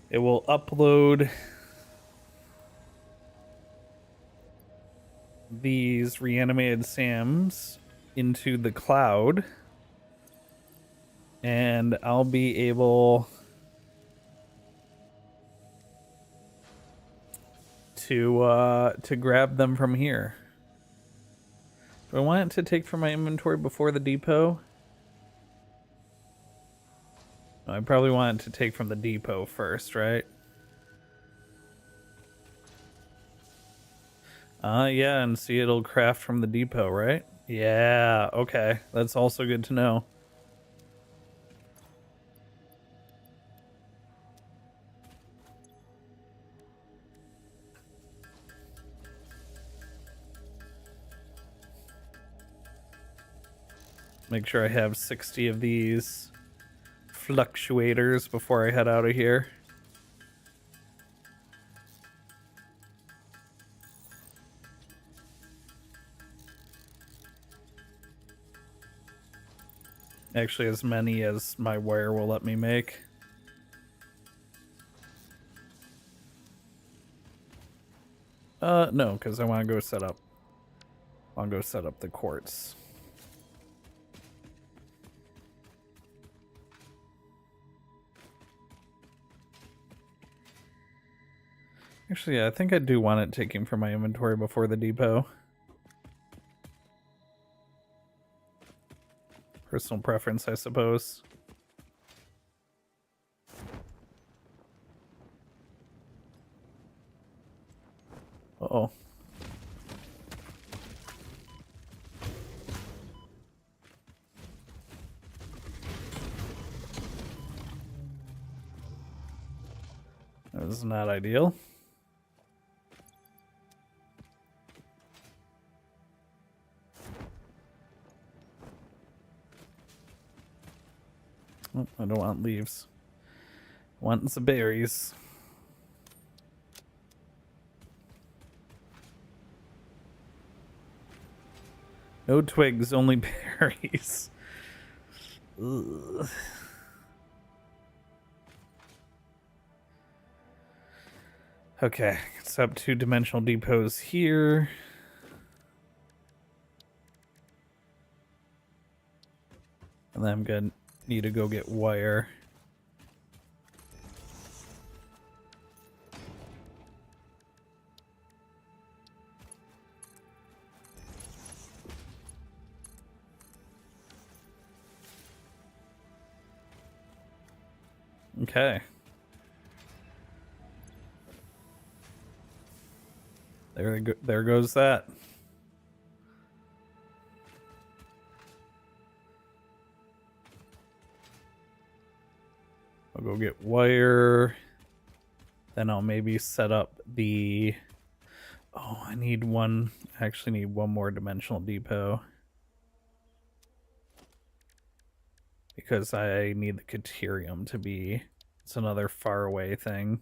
it will upload these reanimated SAMs into the cloud, and I'll be able to grab them from here. Do I want it to take from my inventory before the depot? No, I probably want it to take from the depot first, right? Yeah, and see, it'll craft from the depot, right? Yeah, okay. That's also good to know. Make sure I have 60 of these fluctuators before I head out of here. Actually, as many as my wire will let me make. No, because I want to go set up. I want to go set up the quartz. Actually, yeah, I think I do want it taking from my inventory before the depot. Personal preference, I suppose. Uh-oh. That was not ideal. Oh, I don't want leaves. I want some berries. No twigs, only berries. Ugh. Okay, it's up 2-dimensional depots here. And then I'm gonna need to go get wire. Okay. There goes that. I'll go get wire. Then I'll maybe set up the... Oh, I need one... I actually need one more dimensional depot. Because I need the Caterium to be... It's another far away thing.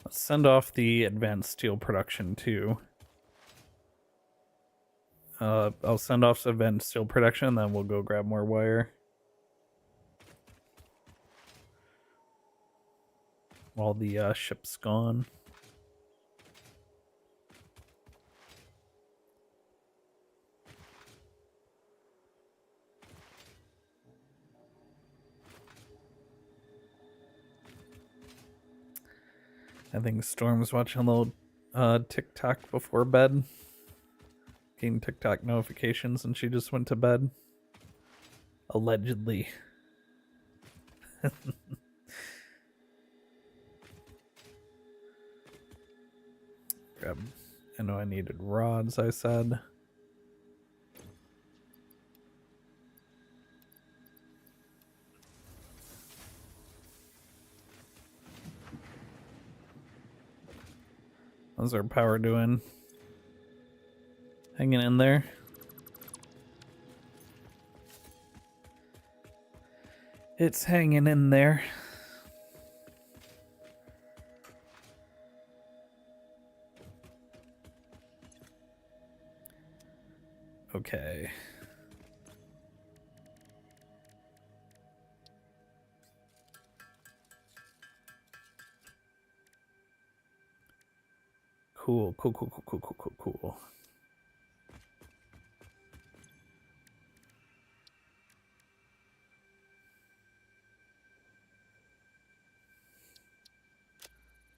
Let's send off the advanced steel production too. I'll send off some advanced steel production, then we'll go grab more wire. while the ship's gone. I think Storm's watching a little TikTok before bed. Getting TikTok notifications and she just went to bed. Allegedly. Grab. I know I needed rods, I said. How's our power doing? Hanging in there? It's hanging in there. Okay. Cool.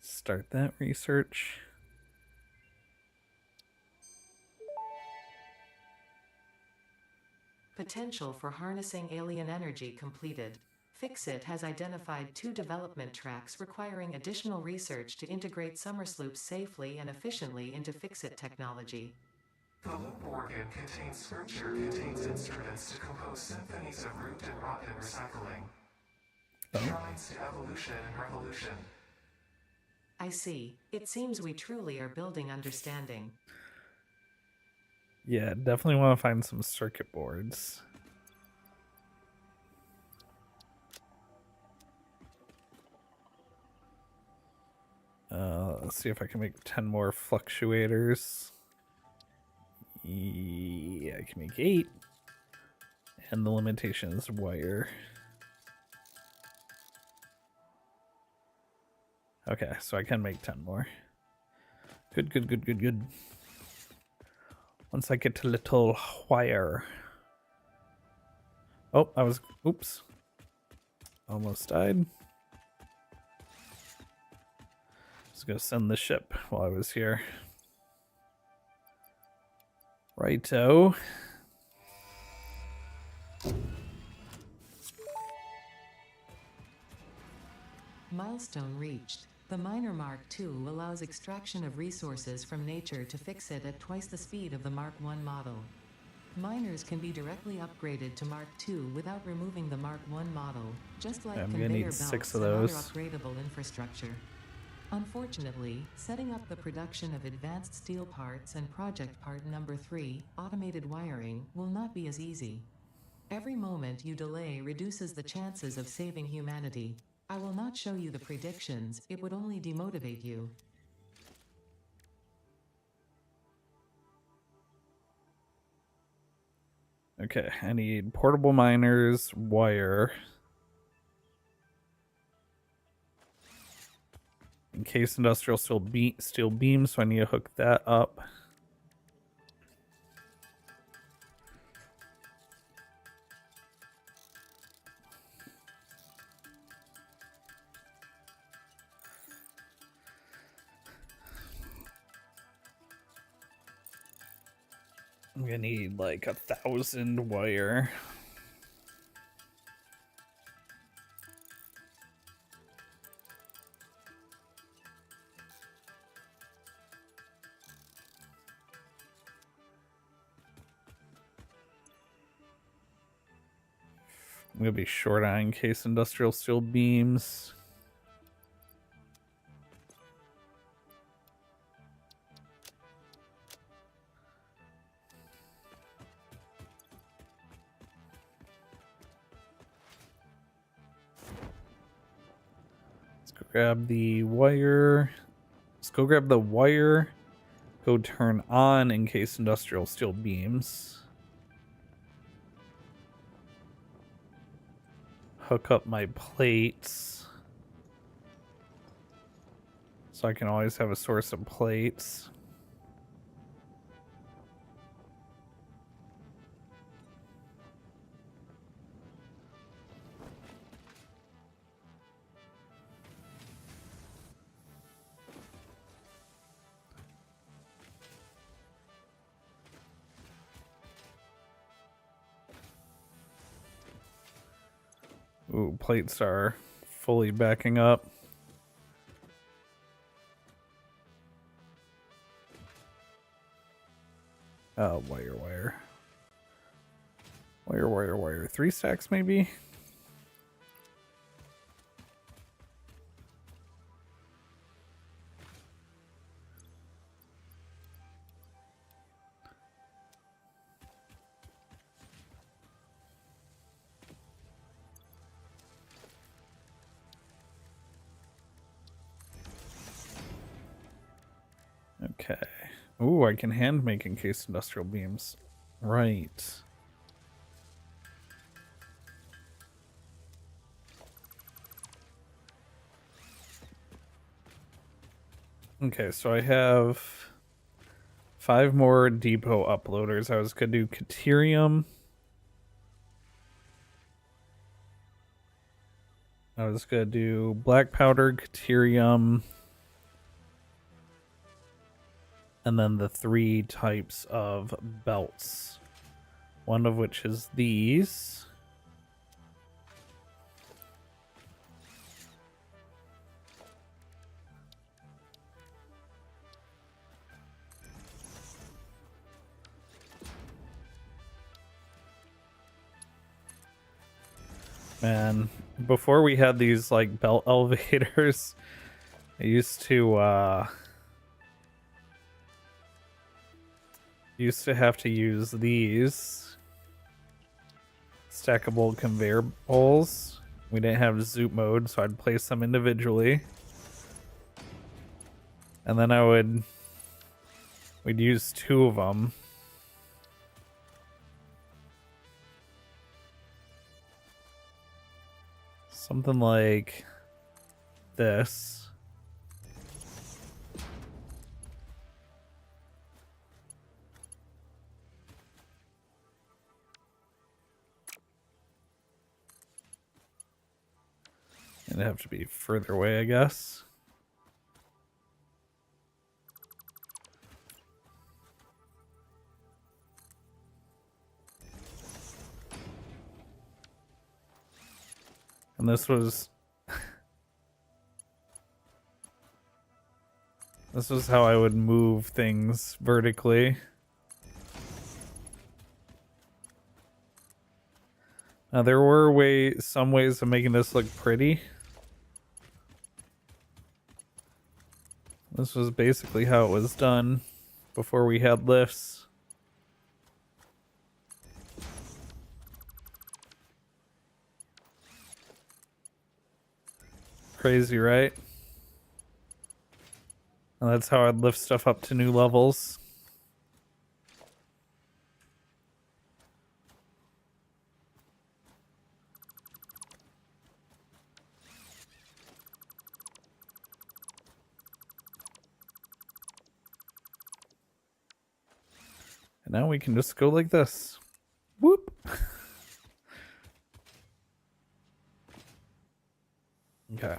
Start that research. Potential for harnessing alien energy completed. Fixit has identified 2 development tracks requiring additional research to integrate Summersloops safely and efficiently into Fixit technology. The loop organ contains instruments to compose symphonies of root and rot and recycling. Shrines to evolution and revolution. I see. It seems we truly are building understanding. Yeah, definitely want to find some circuit boards. Let's see if I can make 10 more fluctuators. Yeah, I can make 8. And the limitation is wire. Okay, so I can make 10 more. Good. Once I get to little wire. Oh, oops. Almost died. Just gonna send the ship while I was here. Righto. Milestone reached. The Miner Mark II allows extraction of resources from nature to fix it at twice the speed of the Mark I model. Miners can be directly upgraded to Mark II without removing the Mark I model, just like I'm gonna conveyor need belts 6 of and other those. upgradable infrastructure. Unfortunately, setting up the production of advanced steel parts and project part number 3, automated wiring, will not be as easy. Every moment you delay reduces the chances of saving humanity. I will not show you the predictions, it would only demotivate you. Okay, I need portable miners, wire. Encased industrial steel beam, so I need to hook that up. I'm gonna need like 1,000 wire. I'm gonna be short on encased industrial steel beams. Let's go grab the wire. Let's go grab the wire. Go turn on encased industrial steel beams. Hook up my plates. So I can always have a source of plates. Ooh, plates are fully backing up. Oh, wire. 3 stacks maybe? Okay. Ooh, I can hand make encased industrial beams. Right. Okay, so I have 5 more depot uploaders. I was gonna do Caterium. I was gonna do black powder, Caterium, and then the 3 types of belts. One of which is these. Man, before we had these like belt elevators, I used to have to use these stackable conveyor poles. We didn't have zoop mode, so I'd place them individually. And then we'd use 2 of them. Something like this. It'd have to be further away, I guess. And this was how I would move things vertically. Now there were some ways of making this look pretty. This was basically how it was done before we had lifts. Crazy, right? And that's how I'd lift stuff up to new levels. And now we can just go like this. Whoop! Okay.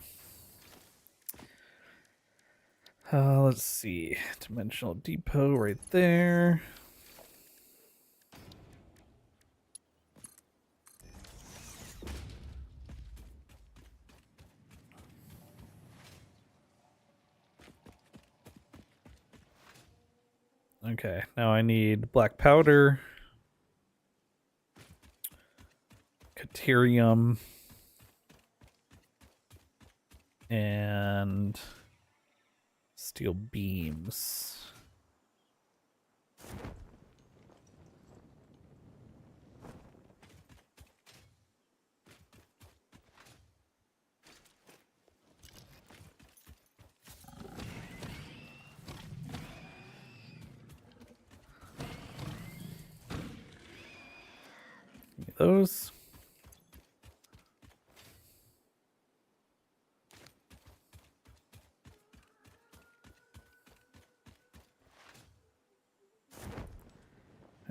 Let's see. Dimensional depot right there. Okay, now I need black powder, Caterium, and steel beams. Those.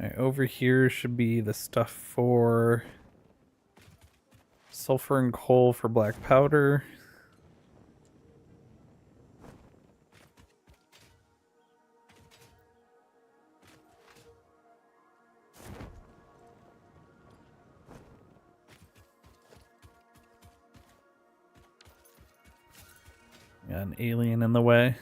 Alright, over here should be the stuff for sulfur and coal for black powder. Got an alien in the way.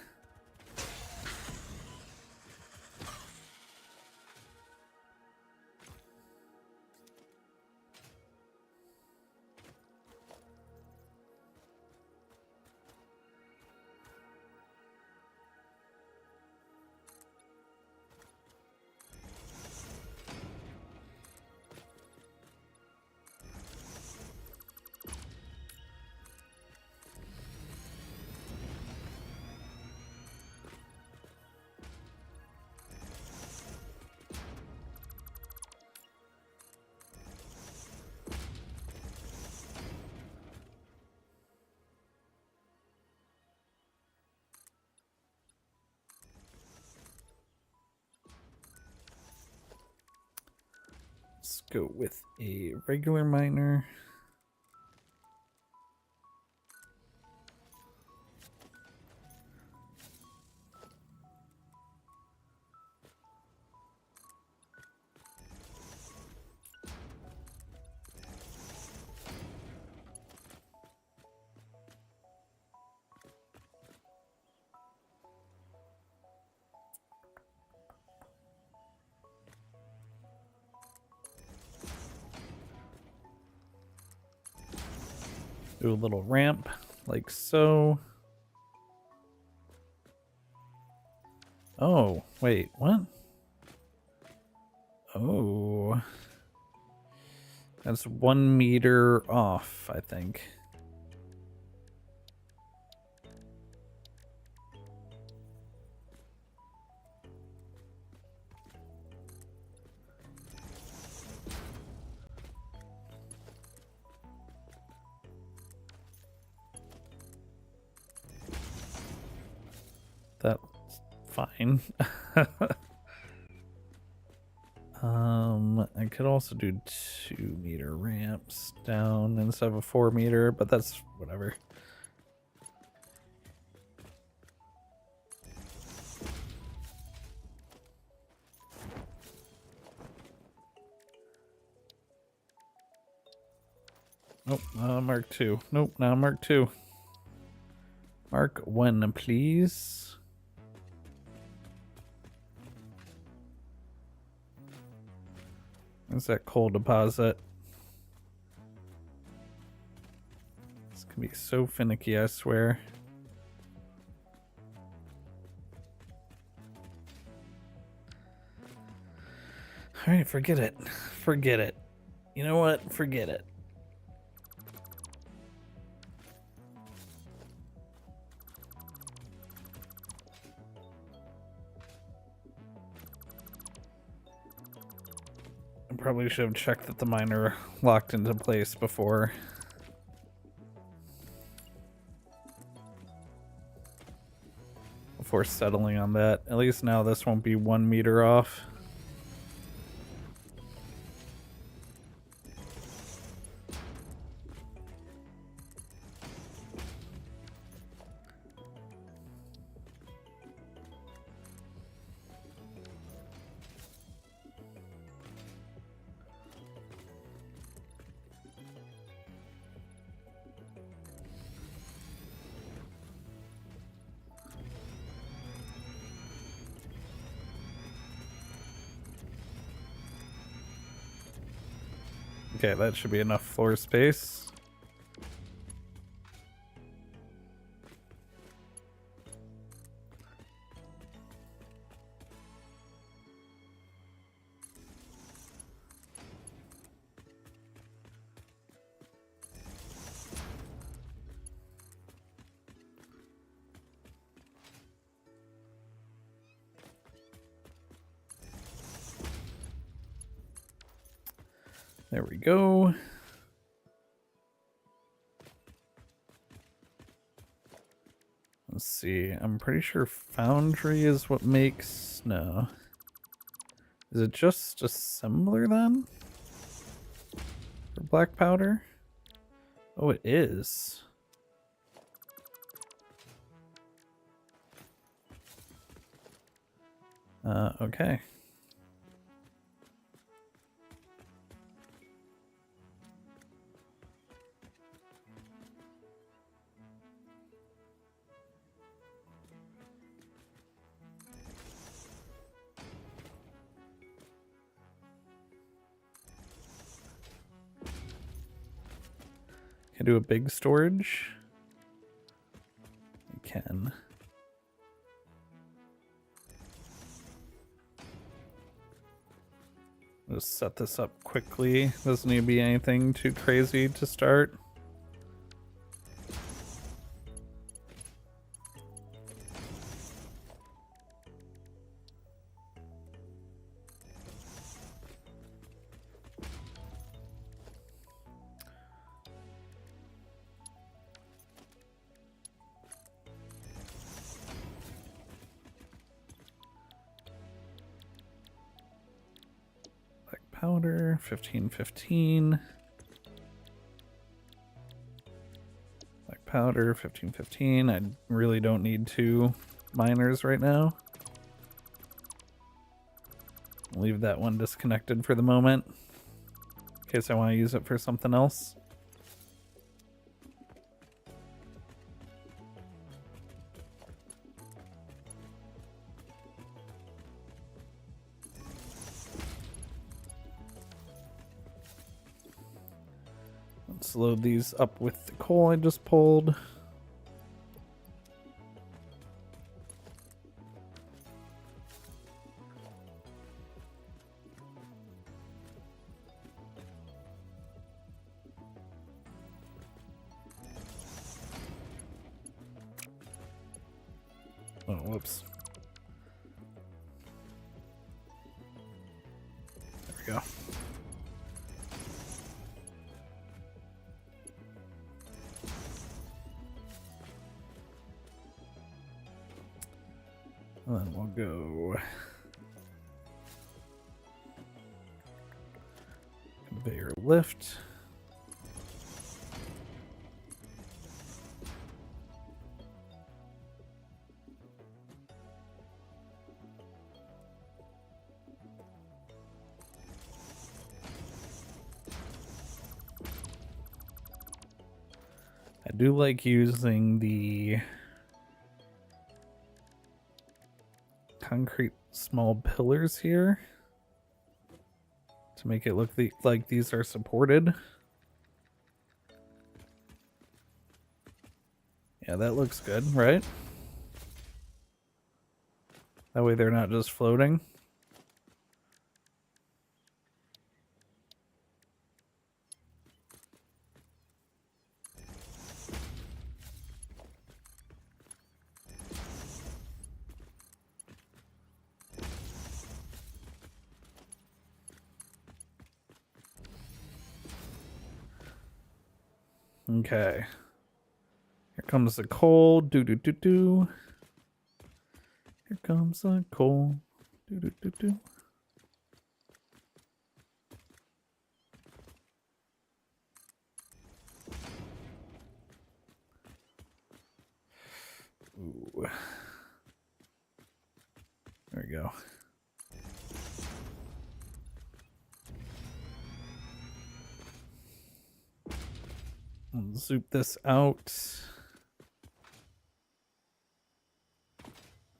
Let's go with a regular miner. Do a little ramp like so. Oh, wait, what? Oh. That's 1 meter off, I think. That's fine. I could also do 2-meter ramps down instead of a 4-meter, but that's whatever. Nope, Mark 2. Nope, now Mark 2. Mark 1, please. Where's that coal deposit? This can be so finicky, I swear. Alright, forget it. Forget it. You know what? Forget it. I probably should have checked that the miner locked into place before settling on that. At least now this won't be 1 meter off. Okay, that should be enough floor space. There we go. Let's see. I'm pretty sure foundry is what makes... No. Is it just assembler then? For black powder? Oh, it is. Okay. Can I do a big storage? I can. Just set this up quickly. Doesn't need to be anything too crazy to start. Powder, 1515. Black powder, 1515. I really don't need 2 miners right now. Leave that one disconnected for the moment, in case I want to use it for something else. Let's load these up with the coal I just pulled. Oh, whoops. There we go. And then we'll go conveyor lift. I do like using the concrete small pillars here to make it look like these are supported. Yeah, that looks good, right? That way they're not just floating. Okay. Here comes the coal. Do do do do. Here comes the coal. Do do do do. Ooh. There we go. Let's zoop this out.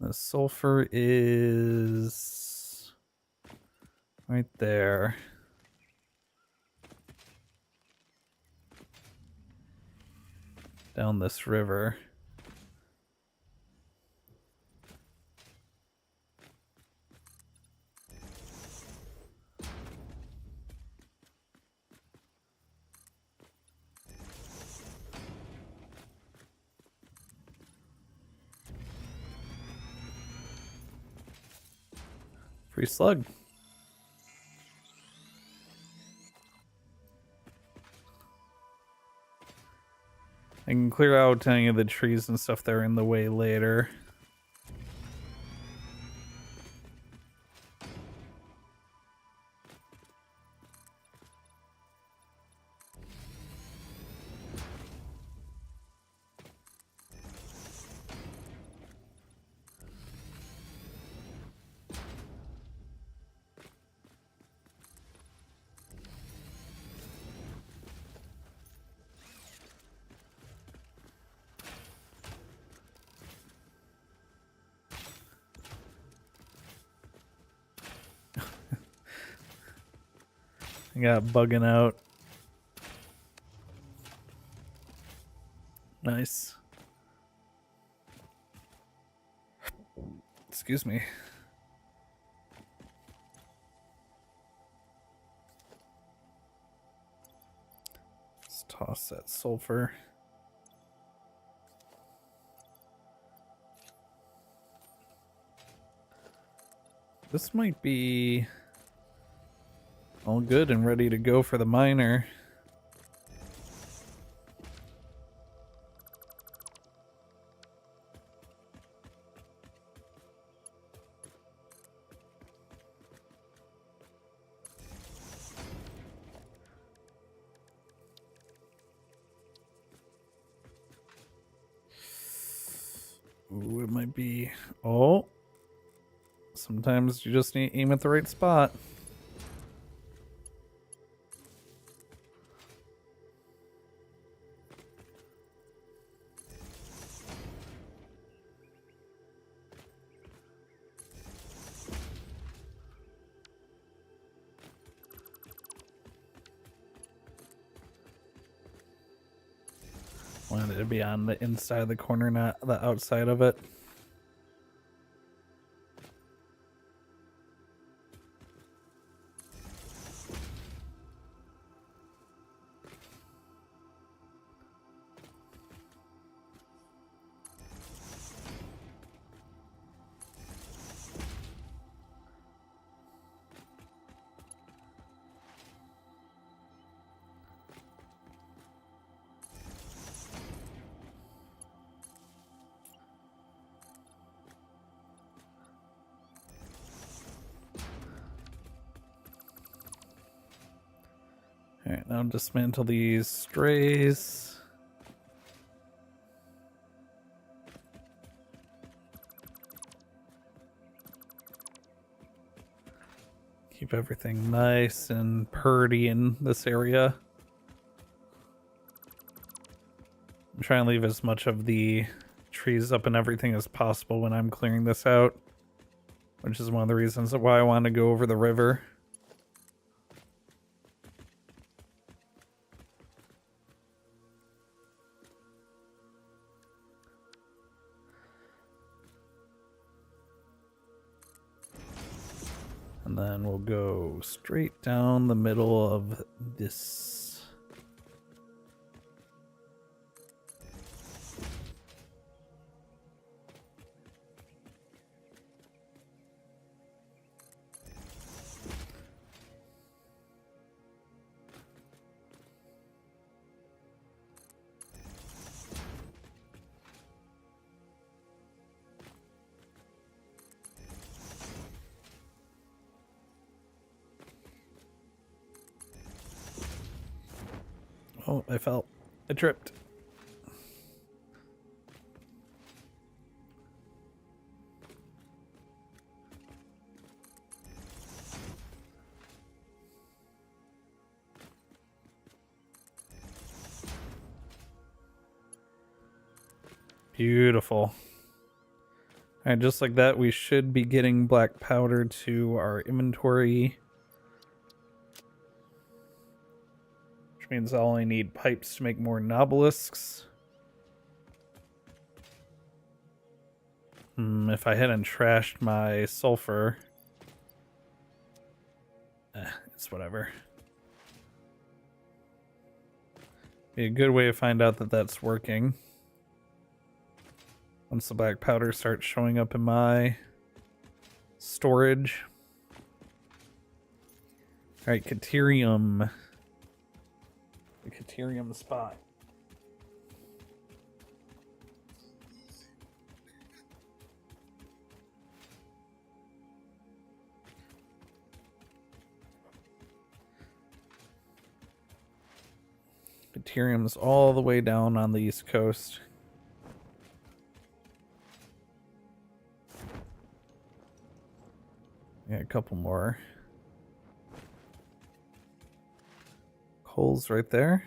The sulfur is right there. Down this river. Free slug. I can clear out any of the trees and stuff that are in the way later. I got bugging out. Nice. Excuse me. Let's toss that sulfur. This might be all good and ready to go for the miner. Ooh, it might be... Oh! Sometimes you just need to aim at the right spot. Wanted it to be on the inside of the corner, not the outside of it. Alright, now dismantle these strays. Keep everything nice and purdy in this area. I'm trying to leave as much of the trees up and everything as possible when I'm clearing this out, which is one of the reasons why I want to go over the river. And then we'll go straight down the middle of this. Oh, I fell. I tripped. Beautiful. Alright, just like that, we should be getting black powder to our inventory. Which means I'll only need pipes to make more nobelisks. If I hadn't trashed my sulfur... it's whatever. Be a good way to find out that that's working. Once the black powder starts showing up in my storage. Alright, Caterium. The Caterium spot. Caterium's all the way down on the East Coast. Yeah, a couple more. Coals right there.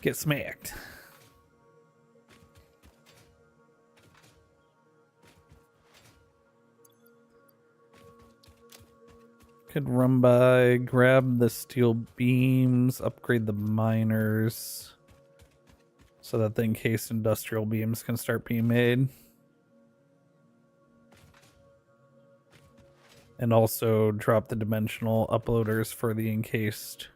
Get smacked. Could run by, grab the steel beams, upgrade the miners, so that the encased industrial beams can start being made. And also drop the dimensional uploaders for the encased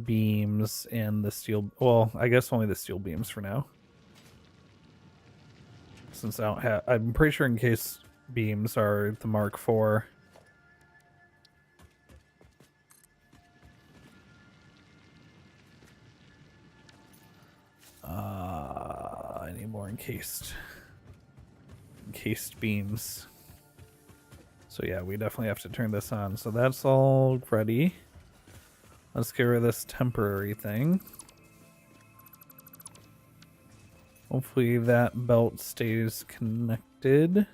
beams and the steel. Well, I guess only the steel beams for now. Since I don't have, I'm pretty sure encased beams are the Mark IV. I need more encased beams. So yeah, we definitely have to turn this on. So that's all ready. Let's get rid of this temporary thing. Hopefully that belt stays connected.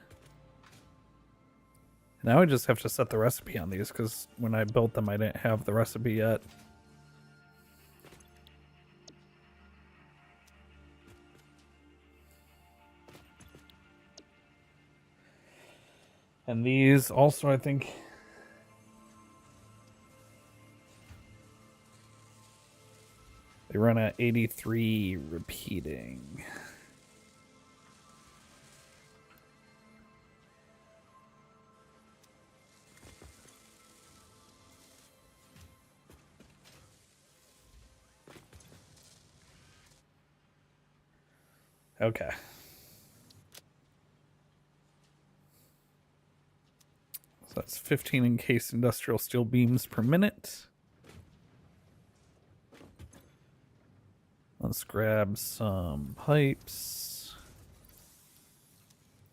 Now I just have to set the recipe on these because when I built them I didn't have the recipe yet. And these also, I think, they run at 83 repeating. Okay. So that's 15 encased industrial steel beams per minute. Let's grab some pipes.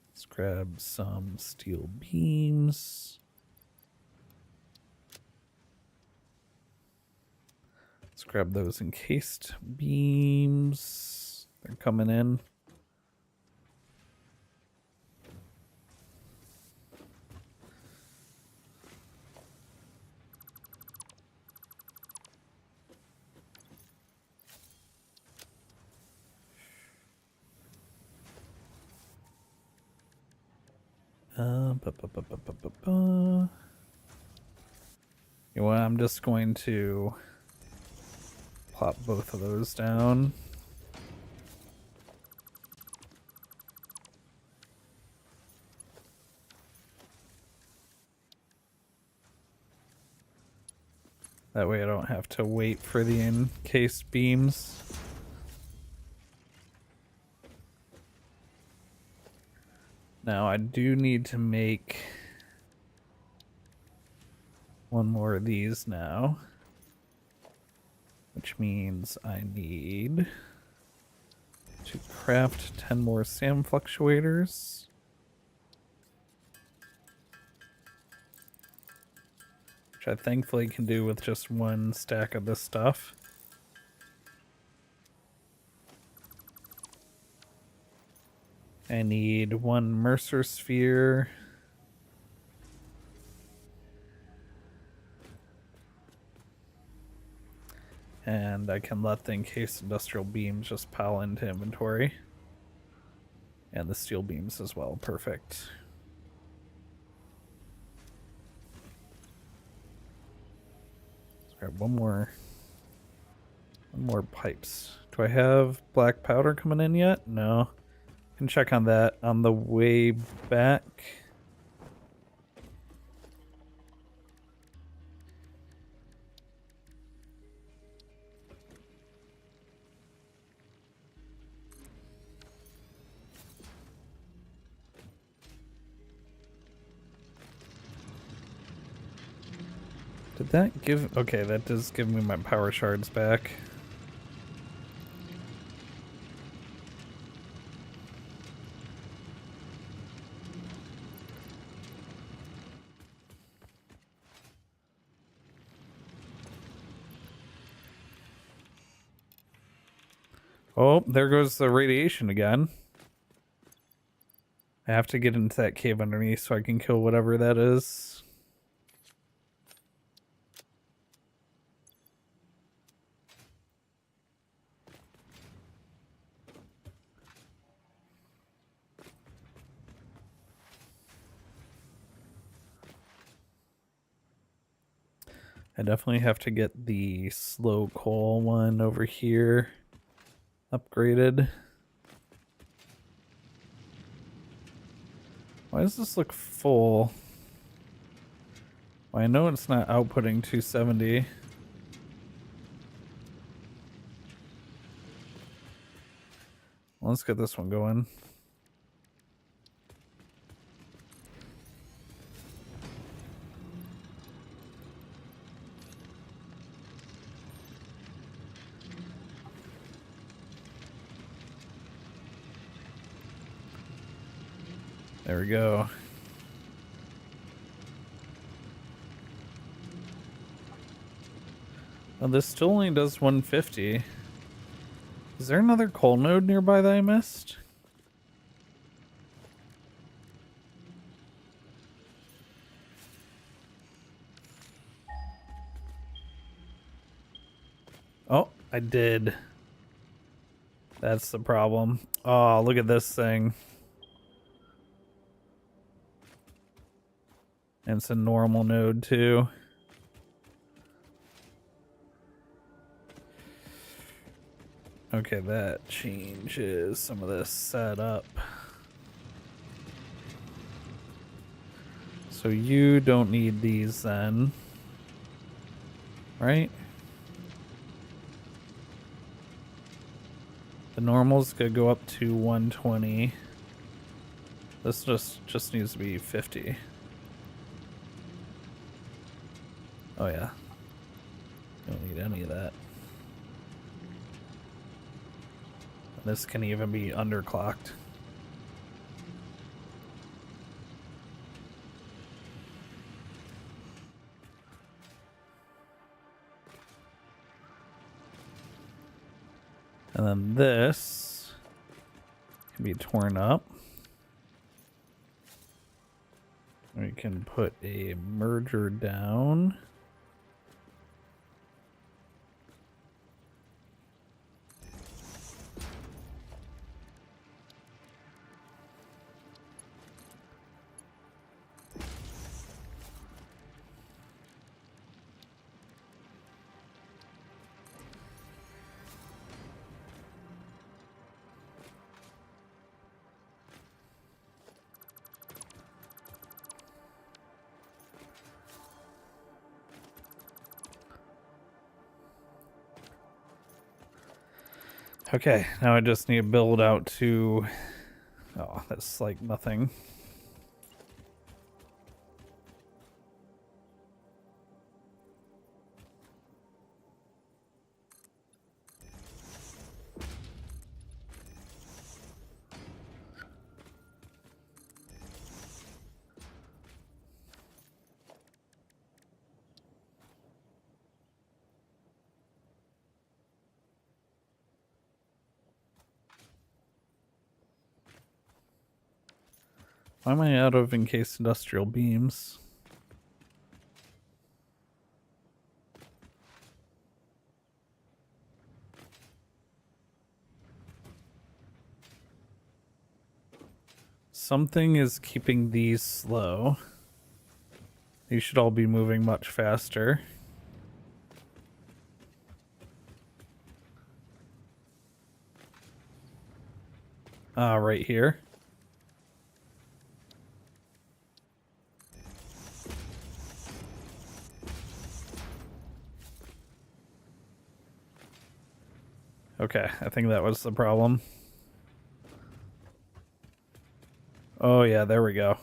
Let's grab some steel beams. Let's grab those encased beams. They're coming in. You know what? I'm just going to plop both of those down. That way I don't have to wait for the encased beams. Now I do need to make one more of these now, which means I need to craft 10 more SAM fluctuators. Which I thankfully can do with just one stack of this stuff. I need one Mercer sphere. And I can let the encased industrial beams just pile into inventory. And the steel beams as well. Perfect. Let's grab one more pipes. Do I have black powder coming in yet? No. Can check on that on the way back. Did that give... Okay, that does give me my power shards back. Oh, there goes the radiation again. I have to get into that cave underneath so I can kill whatever that is. I definitely have to get the slow coal one over here upgraded. Why does this look full? Well, I know it's not outputting 270. Let's get this one going. There we go. Oh, this still only does 150. Is there another coal node nearby that I missed? Oh, I did. That's the problem. Oh, look at this thing. And it's a normal node too. Okay, that changes some of this setup. So you don't need these then, right? The normal's gonna go up to 120. This just needs to be 50. Oh yeah. Don't need any of that. This can even be underclocked. And then this can be torn up. We can put a merger down. Okay, now I just need to build out to... Oh, that's like nothing. Why am I out of encased industrial beams? Something is keeping these slow. These should all be moving much faster. Right here. Okay, I think that was the problem. Oh yeah, there we go.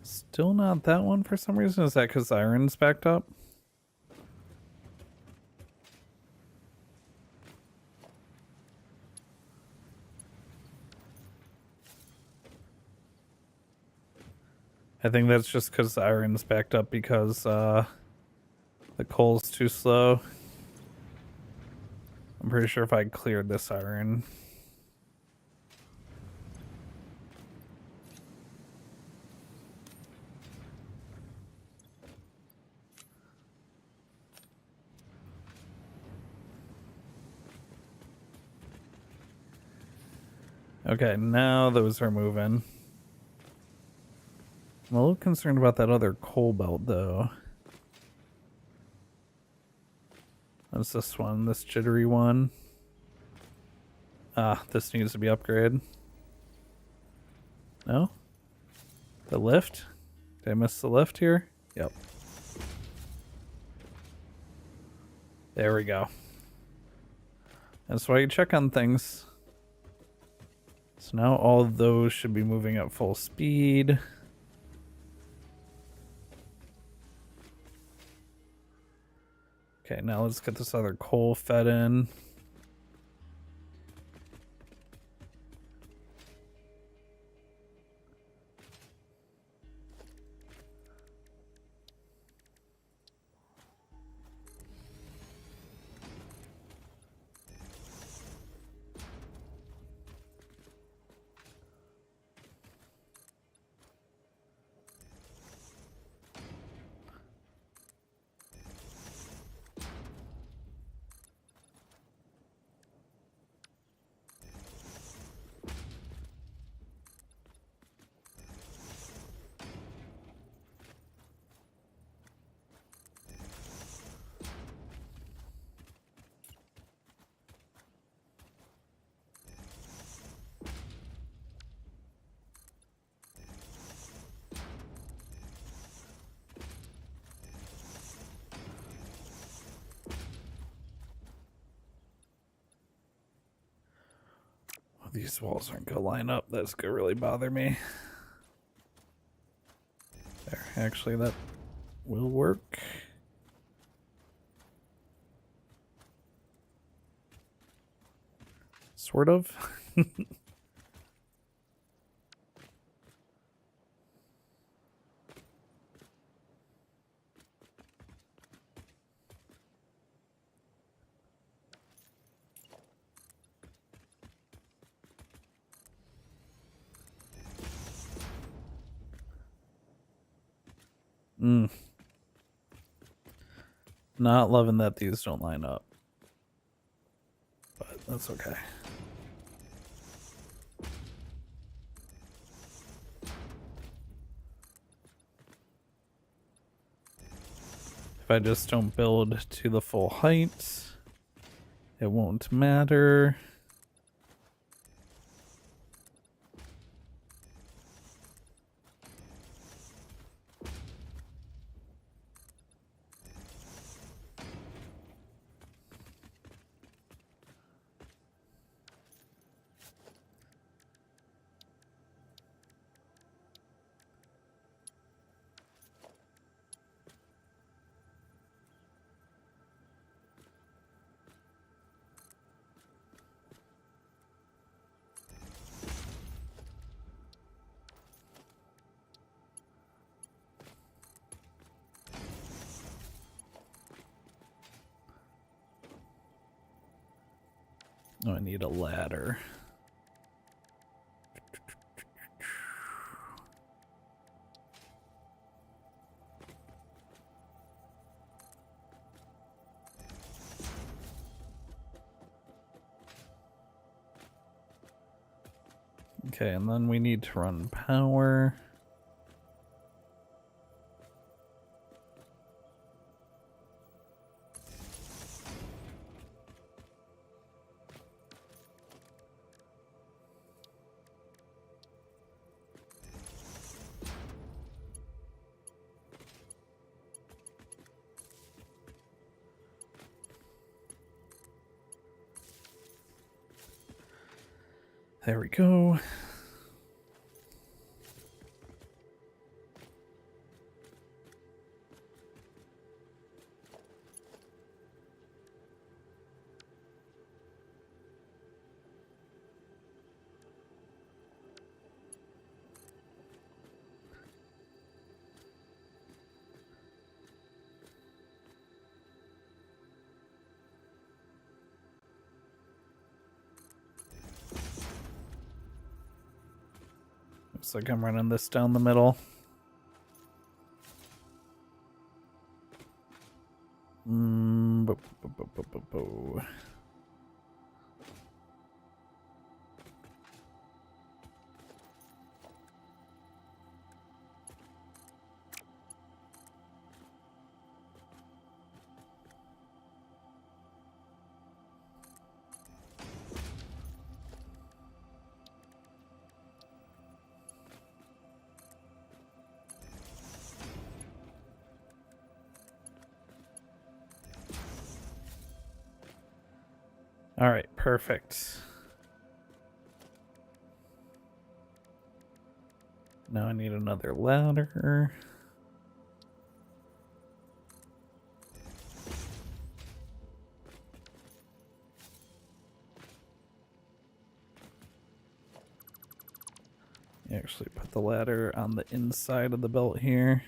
Still not that one for some reason. Is that because iron's backed up? I think that's just because the iron's backed up because the coal's too slow. I'm pretty sure if I cleared this iron. Okay, now those are moving. I'm a little concerned about that other coal belt, though. What's this one? This jittery one? Ah, this needs to be upgraded. No? The lift? Did I miss the lift here? Yep. There we go. That's why you check on things. So now all of those should be moving at full speed. Okay, now let's get this other coal fed in. These walls aren't gonna line up. That's gonna really bother me. There, actually, that will work. Sort of. Not loving that these don't line up. But that's okay. If I just don't build to the full height, it won't matter. Oh, I need a ladder. Okay, and then we need to run power. There we go. Looks like I'm running this down the middle. All right, perfect. Now I need another ladder. Actually put the ladder on the inside of the belt here.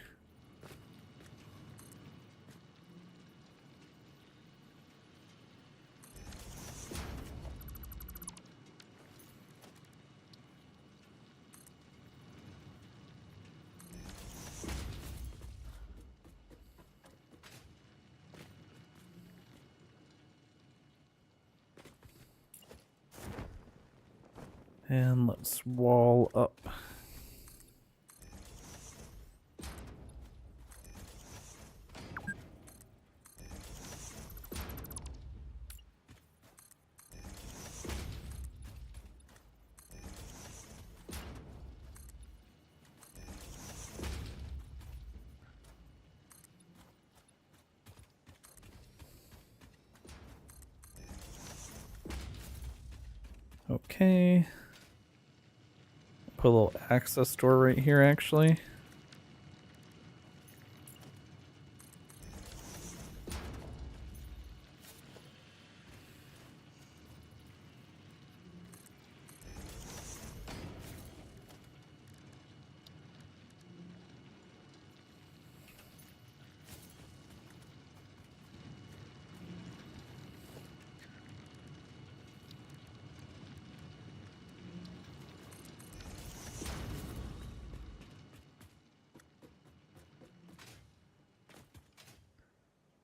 And let's wall up. Okay. Put a little access door right here, actually.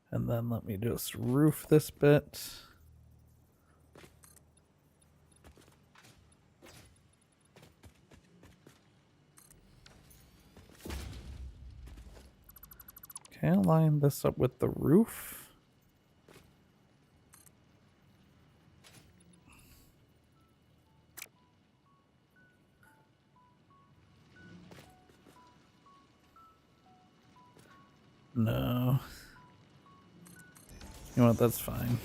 And then let me just roof this bit. Okay, I'll line this up with the roof. No. You know what, that's fine.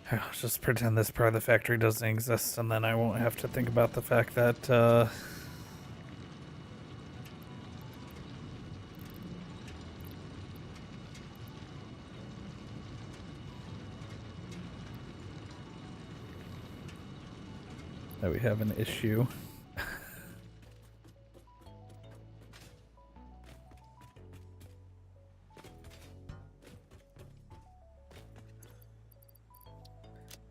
I'll just pretend this part of the factory doesn't exist, and then I won't have to think about the fact that that we have an issue.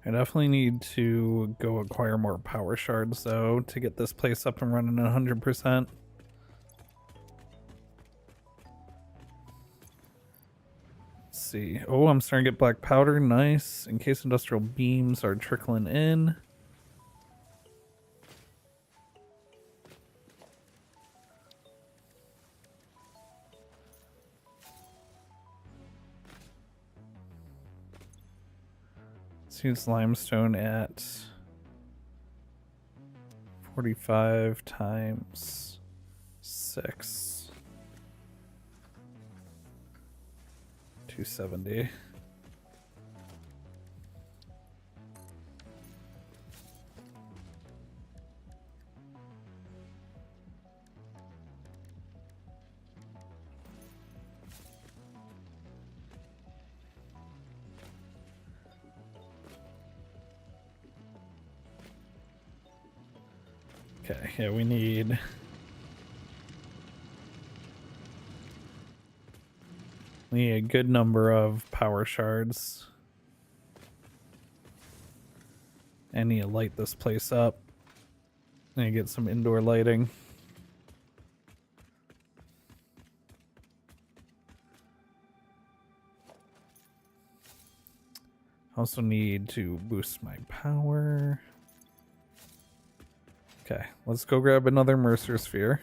I definitely need to go acquire more power shards, though, to get this place up and running 100%. Let's see. Oh, I'm starting to get black powder. Nice. In case industrial beams are trickling in. Let's use limestone at 45 times 6. 270. Okay, yeah, we need a good number of power shards. I need to light this place up and get some indoor lighting. Also need to boost my power. Okay, let's go grab another Mercer Sphere.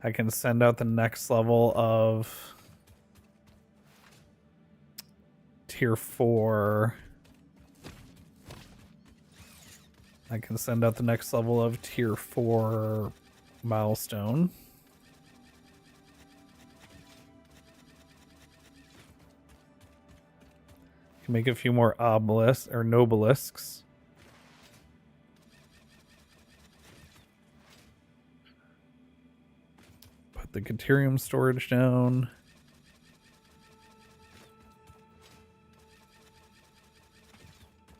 I can send out the next level of tier 4. I can send out the next level of tier 4 milestone. Can make a few more obelisks or nobelisks. Put the Caterium storage down.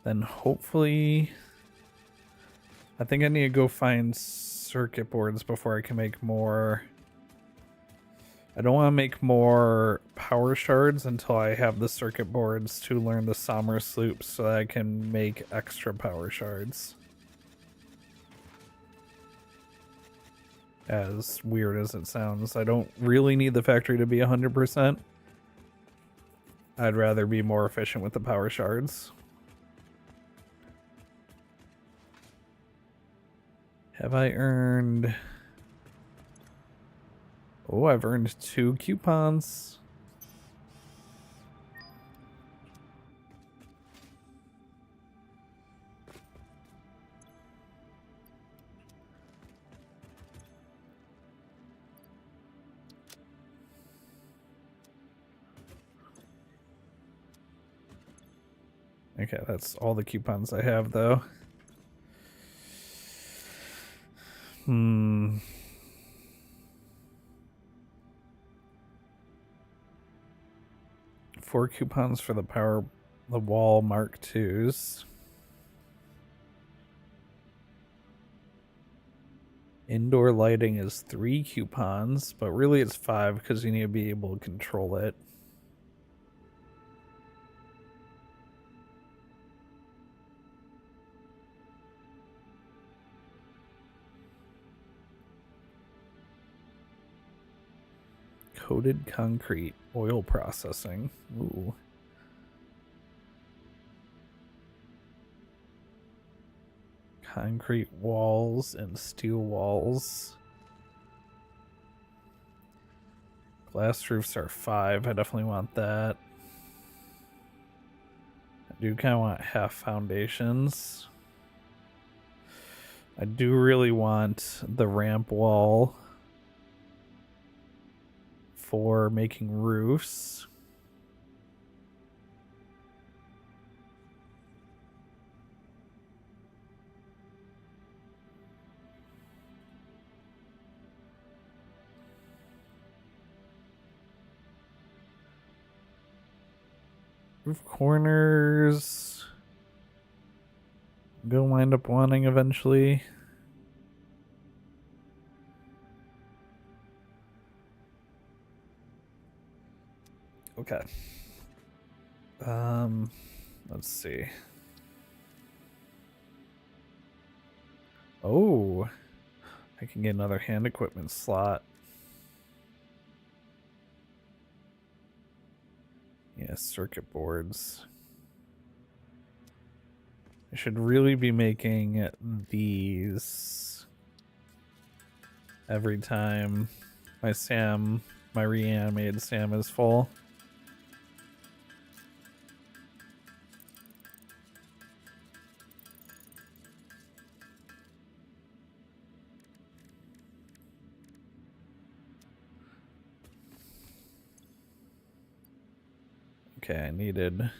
Then hopefully, I think I need to go find circuit boards before I can make more. I don't want to make more power shards until I have the circuit boards to learn the Somers loops so that I can make extra power shards. As weird as it sounds, I don't really need the factory to be 100%. I'd rather be more efficient with the power shards. Have I earned... Oh, I've earned 2 coupons. Okay, that's all the coupons I have, though. 4 coupons for the wall Mark IIs. Indoor lighting is 3 coupons, but really it's 5 because you need to be able to control it. Coated concrete, oil processing. Ooh. Concrete walls and steel walls. Glass roofs are 5. I definitely want that. I do kind of want half foundations. I do really want the ramp wall for making roofs. Roof corners. Go wind up wanting eventually. Okay. Let's see. Oh, I can get another hand equipment slot. Yeah, circuit boards. I should really be making these every time my reanimated Sam is full. Okay, I needed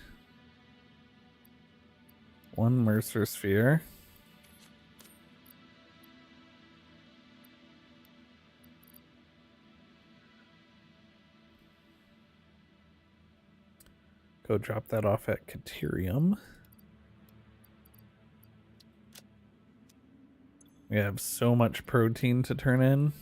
1 Mercer Sphere. Go drop that off at Caterium. We have so much protein to turn in.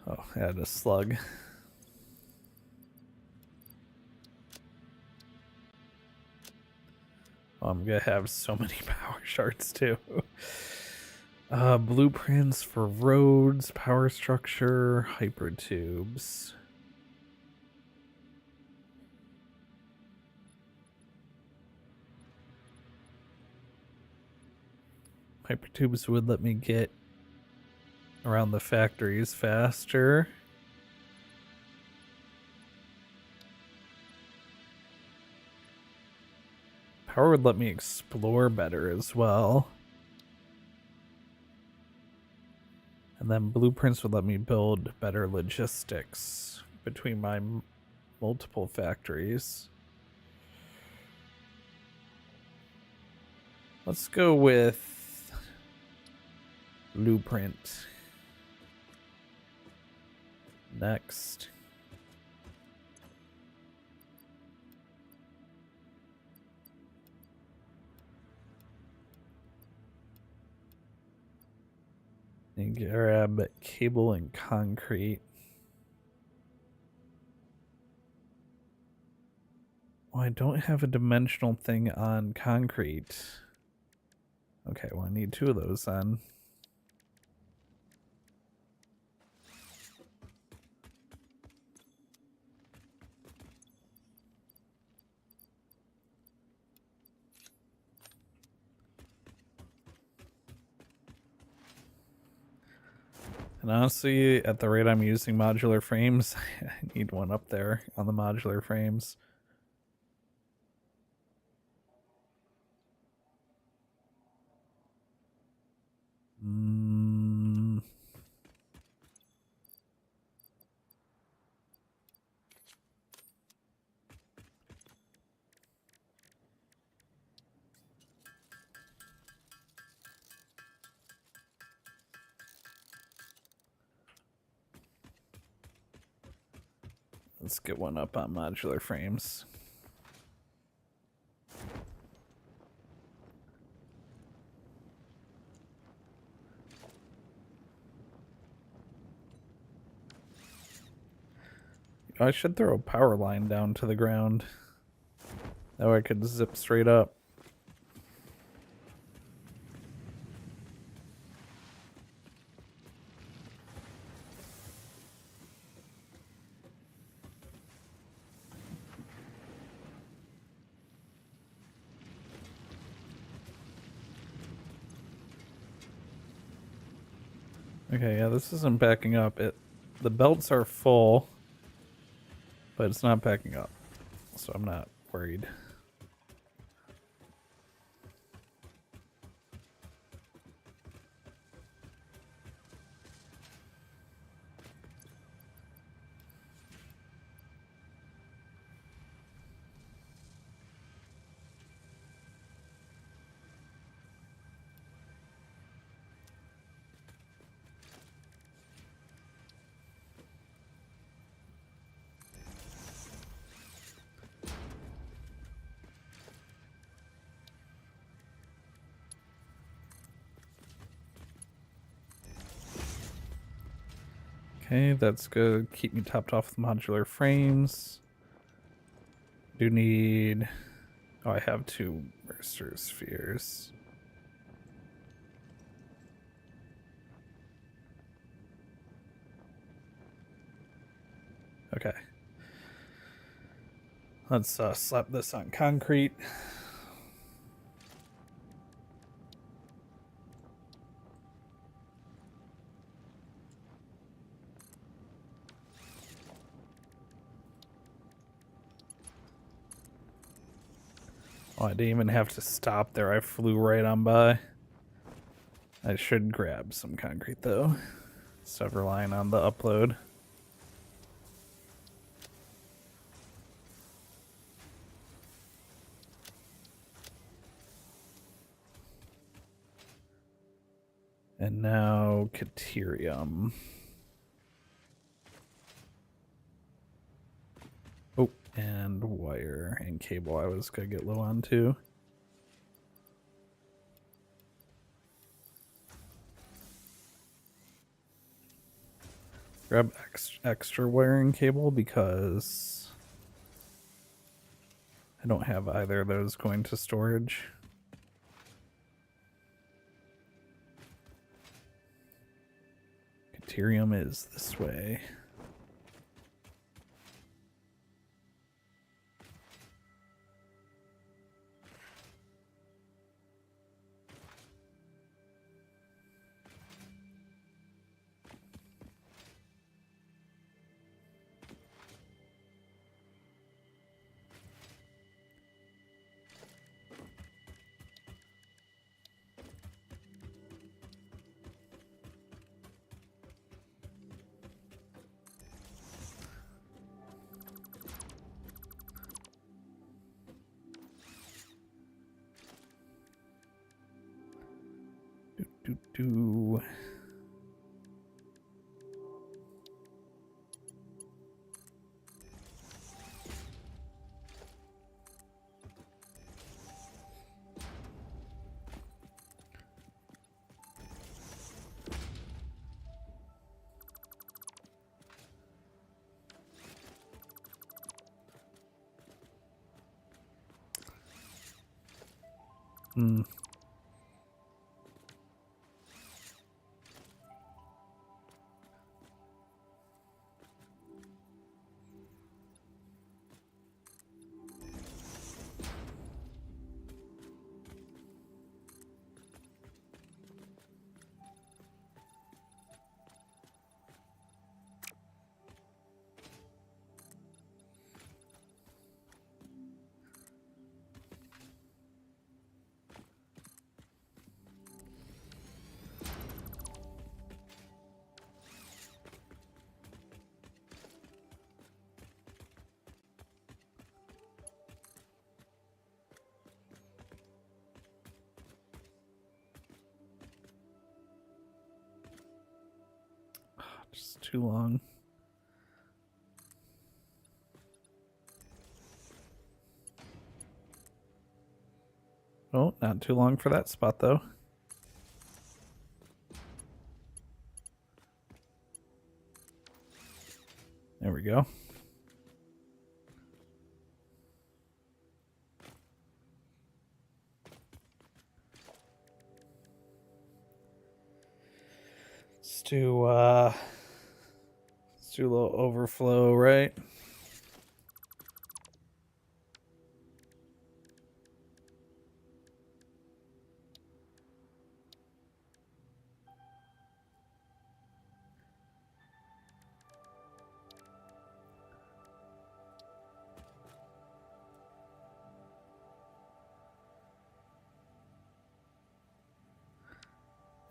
Oh, I had a slug. I'm gonna have so many power shards too. Blueprints for roads, power structure, hypertubes. Hypertubes would let me get around the factories faster. Power would let me explore better as well. And then blueprints would let me build better logistics between my multiple factories. Let's go with blueprint. Next. And grab cable and concrete. Oh, I don't have a dimensional thing on concrete. Okay, well, I need 2 of those then. And honestly, at the rate I'm using modular frames, I need one up there on the modular frames. Let's get one up on modular frames. I should throw a power line down to the ground. That way I could zip straight up. Okay, yeah, this isn't backing up. The belts are full, but it's not backing up, so I'm not worried. Okay, that's good. Keep me topped off with modular frames. Do need... Oh, I have 2 Mercer spheres. Okay. Let's slap this on concrete. Oh, I didn't even have to stop there. I flew right on by. I should grab some concrete though. Instead of relying on the upload. And now Caterium. Oh, and wire and cable I was gonna get low on too. Grab extra wiring cable because I don't have either of those going to storage. Caterium is this way. Do. Hmm. Just too long. Oh, not too long for that spot though. There we go. Let's do a little overflow, right?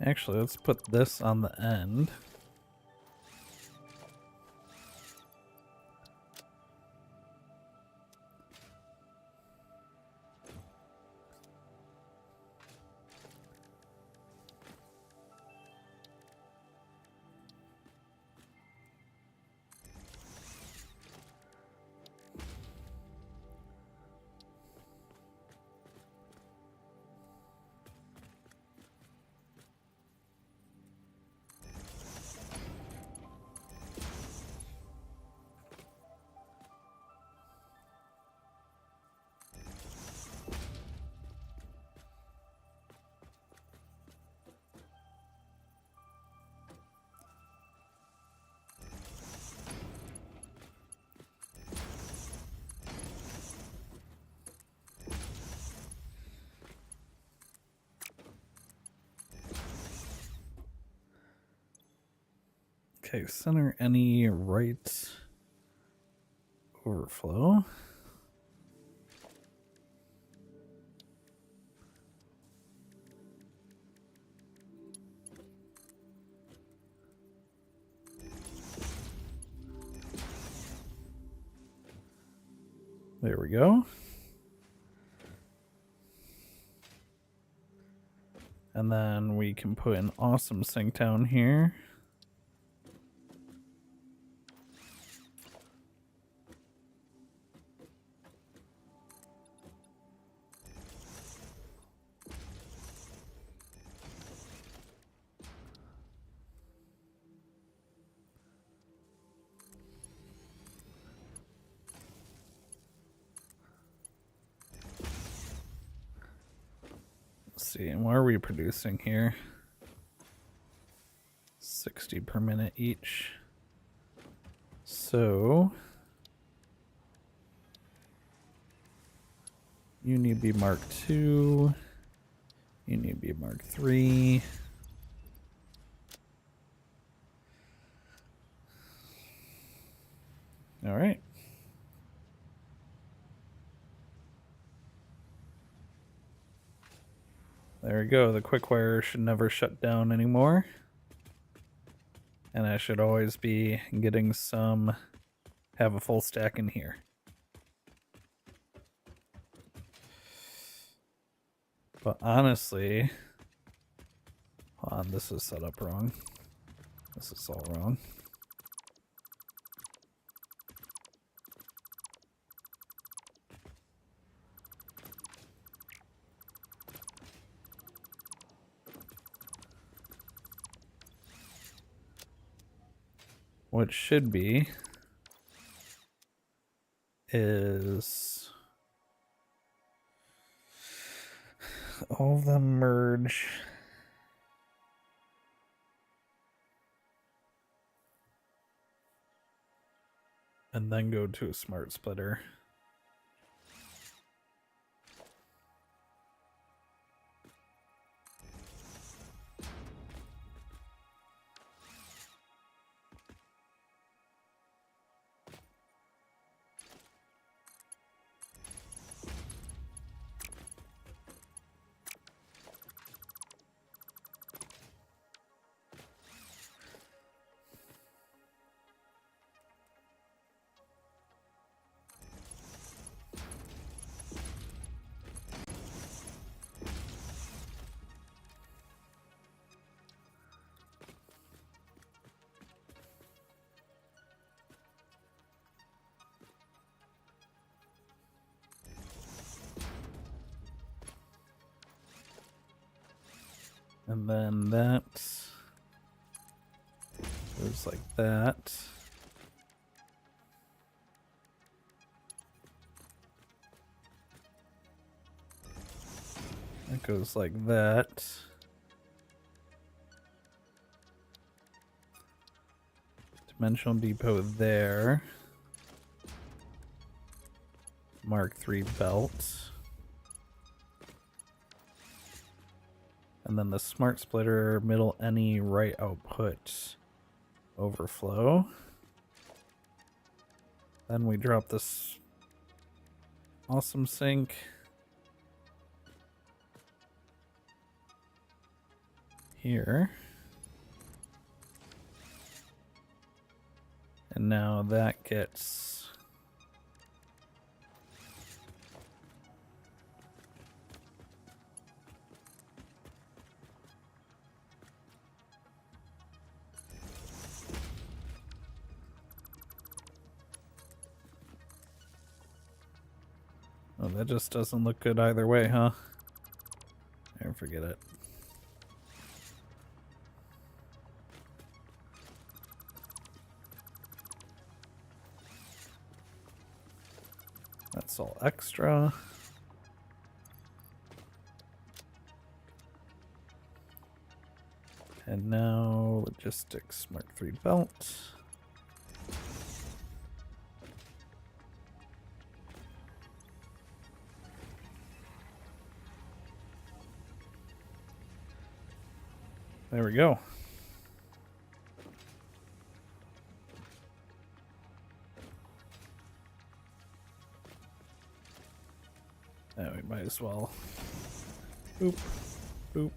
Actually, let's put this on the end. Okay, center any right overflow. There we go. And then we can put an awesome sink down here. see. What are we producing here? 60 per minute each. So you need to be Mark II. You need to be Mark III. All right. There we go. The quick wire should never shut down anymore. And I should always be getting some, have a full stack in here. But honestly, hold on, this is set up wrong. This is all wrong. What should be is all of them merge. And then go to a smart splitter. And then that goes like that. That goes like that. Dimensional depot there. Mark III belt. And then the smart splitter, middle any, right output, overflow. Then we drop this awesome sync here. And now that gets oh, that just doesn't look good either way, huh? I forget it. That's all extra. And now logistics Mark III belt. There we go. Now we might as well. Boop, boop.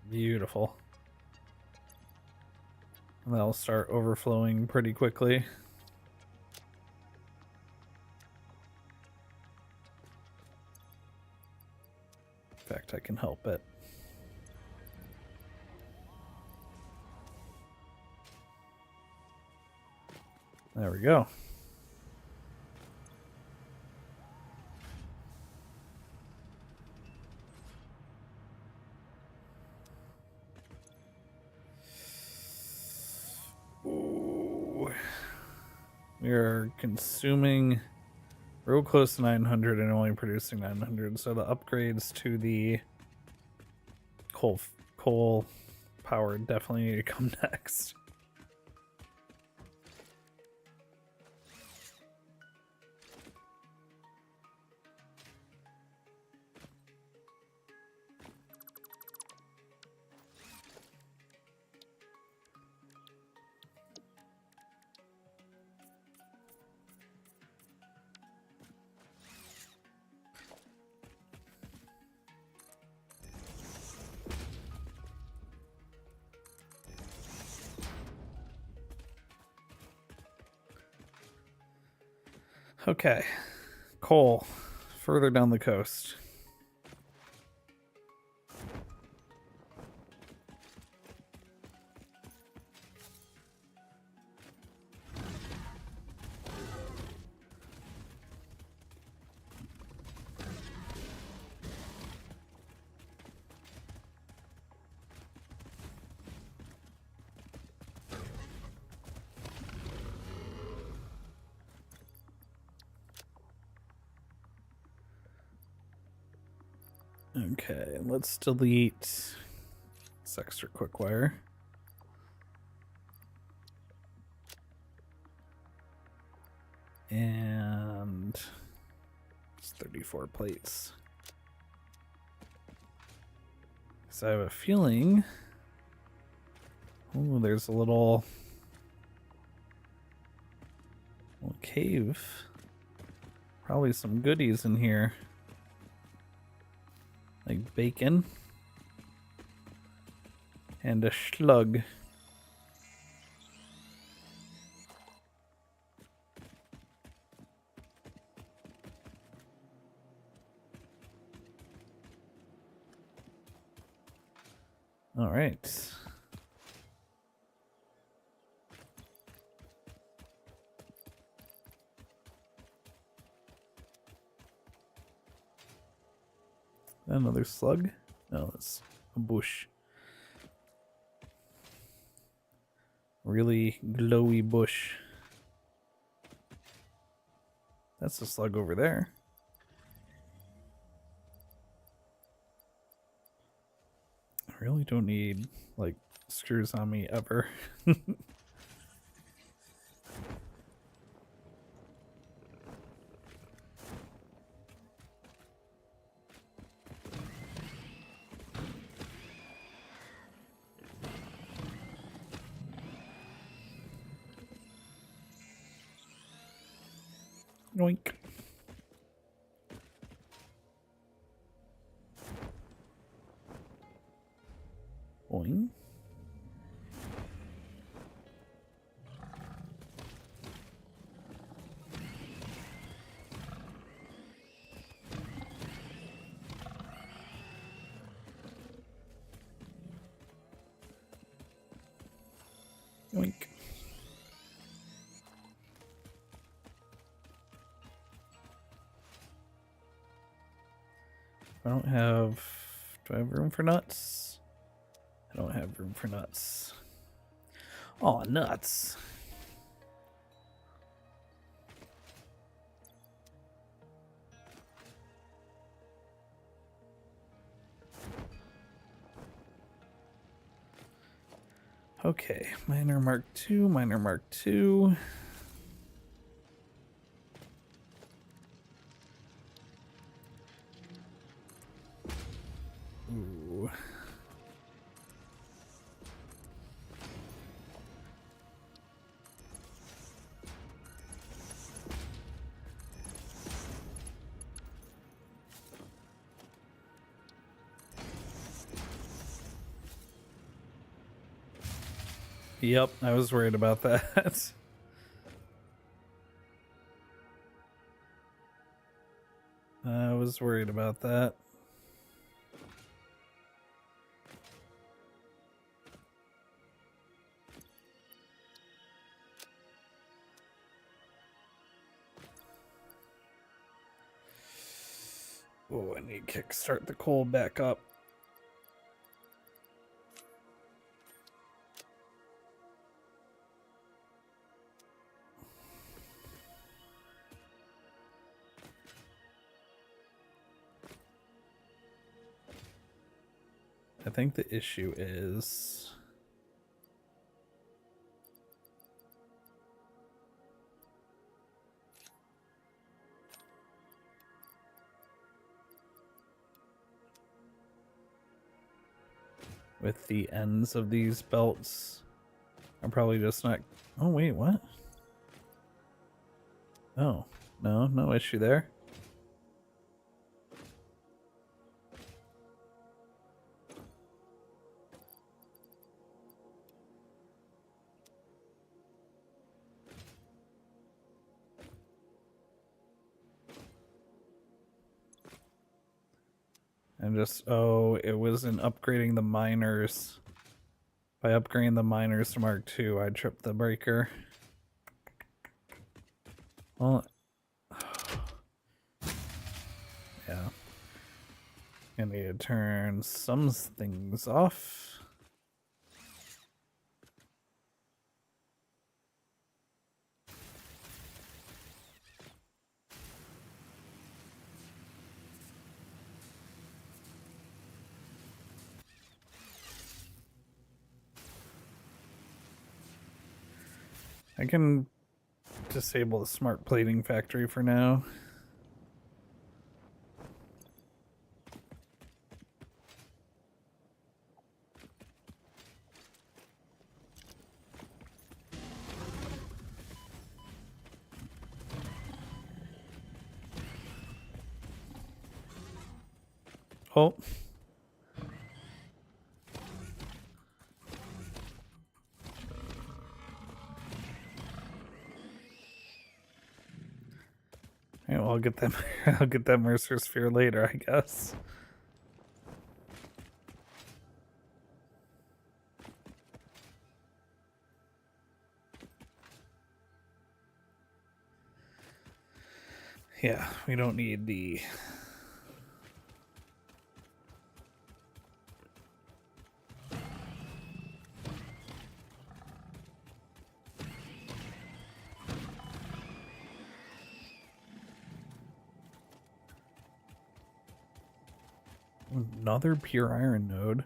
Beautiful. And that'll start overflowing pretty quickly. In fact, I can help it. There we go. Ooh. We are consuming real close to 900 and only producing 900. So the upgrades to the coal power definitely need to come next. Okay, coal further down the coast. Okay, let's delete this extra quick wire. And it's 34 plates. So I have a feeling. Oh, there's a little cave. Probably some goodies in here. Like bacon. And a slug. All right. Another slug? No, it's a bush. Really glowy bush. That's a slug over there. I really don't need, like, screws on me ever. Yoink. Boing. Yoink. I don't have... Do I have room for nuts? I don't have room for nuts. Oh, nuts. Okay, miner Mark II, miner Mark II. Ooh. Yep, I was worried about that. I was worried about that. Oh, I need to kickstart the coal back up. I think the issue is with the ends of these belts. I'm probably just not. Oh, wait, what? Oh, no issue there. And just, oh, it was in upgrading the miners. By upgrading the miners to Mark II, I tripped the breaker. Well, yeah. I need to turn some things off. I can disable the smart plating factory for now. Oh. Yeah, well, I'll get them. I'll get that Mercer Sphere later, I guess. Yeah, we don't need the. Another pure iron node.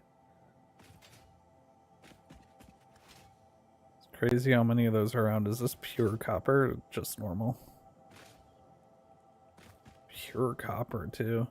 It's crazy how many of those are around. Is this pure copper or just normal? Pure copper, too.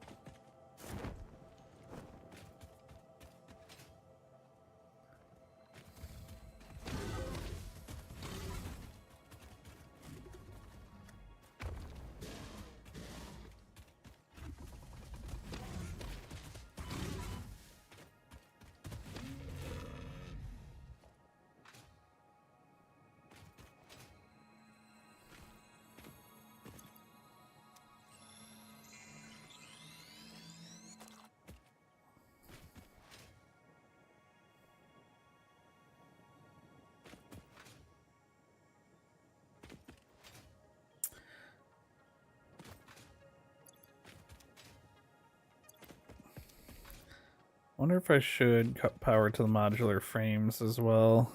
Wonder if I should cut power to the modular frames as well.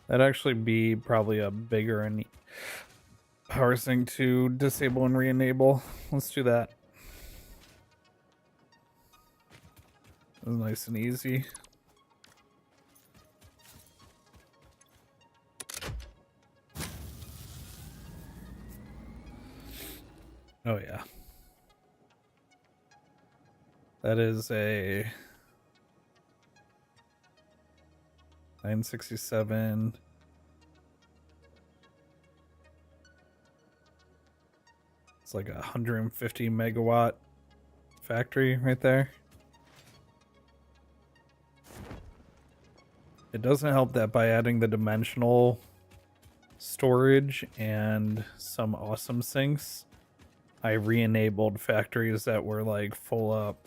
That'd actually be probably a bigger and power thing to disable and re-enable. Let's do that. That was nice and easy. Oh yeah. That is a 967. It's like a 150 megawatt factory right there. It doesn't help that by adding the dimensional storage and some awesome sinks, I re-enabled factories that were like full up.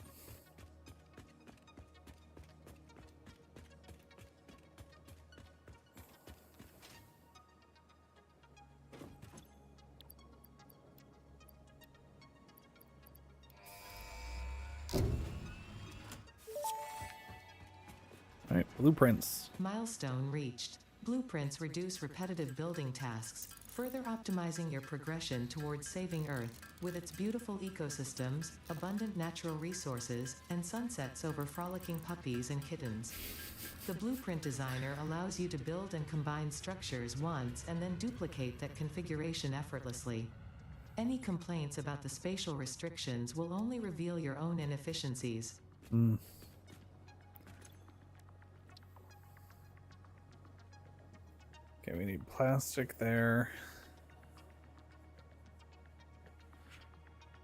Alright, blueprints. Milestone reached. Blueprints reduce repetitive building tasks, further optimizing your progression towards saving Earth, with its beautiful ecosystems, abundant natural resources, and sunsets over frolicking puppies and kittens. The blueprint designer allows you to build and combine structures once and then duplicate that configuration effortlessly. Any complaints about the spatial restrictions will only reveal your own inefficiencies. Okay, we need plastic there.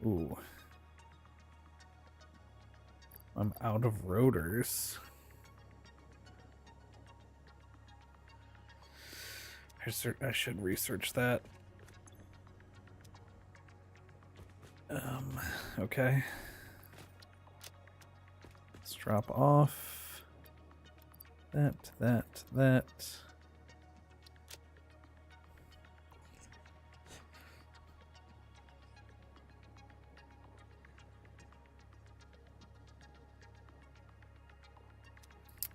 Ooh. I'm out of rotors. I should research that. Okay. Let's drop off that.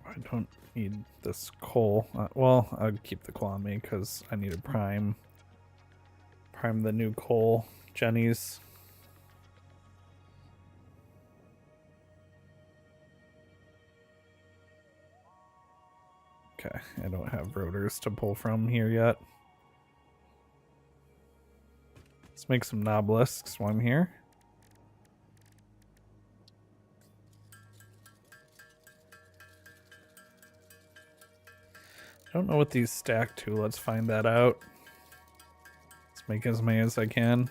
I don't need this coal. Well, I'll keep the coal on me because I need to prime the new coal jennies. Okay, I don't have rotors to pull from here yet. Let's make some knobelisks while I'm here. I don't know what these stack to. Let's find that out. Let's make as many as I can.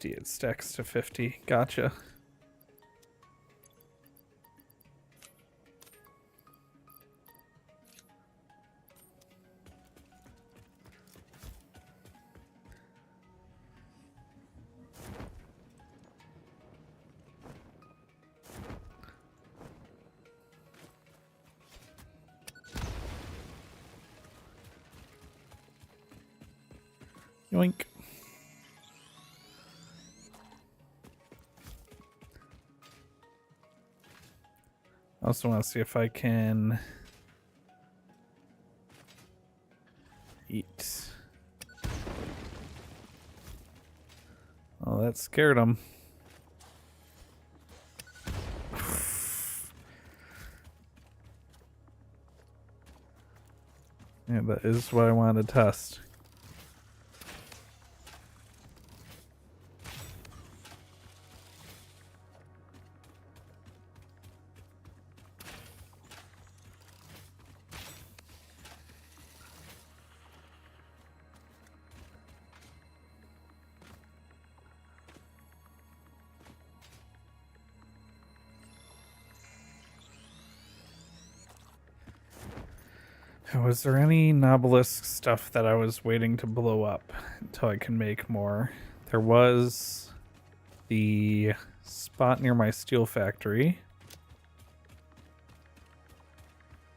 It stacks to 50. Gotcha. Yoink. I also want to see if I can eat. Oh, that scared him. Yeah, that is what I wanted to test. Was there any Nobelisk stuff that I was waiting to blow up until I can make more? There was the spot near my steel factory.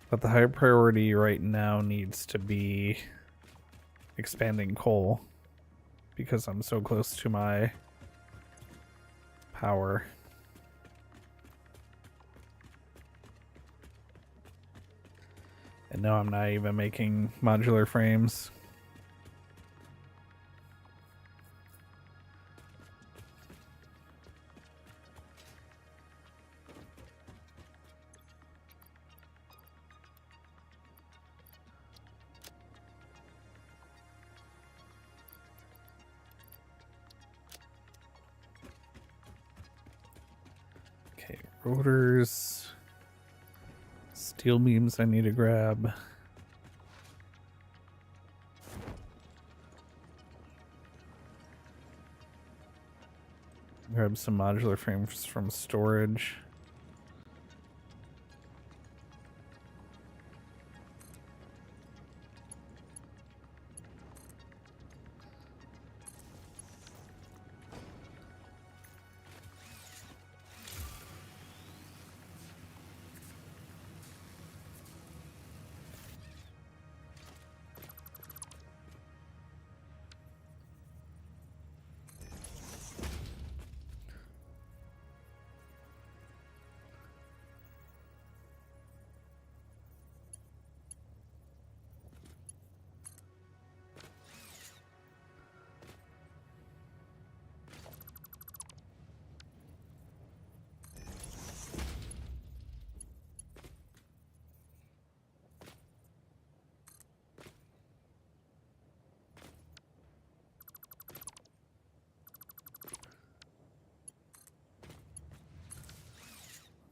But the high priority right now needs to be expanding coal because I'm so close to my power. And no, I'm not even making modular frames. Okay, rotors. Steel beams I need to grab. Grab some modular frames from storage.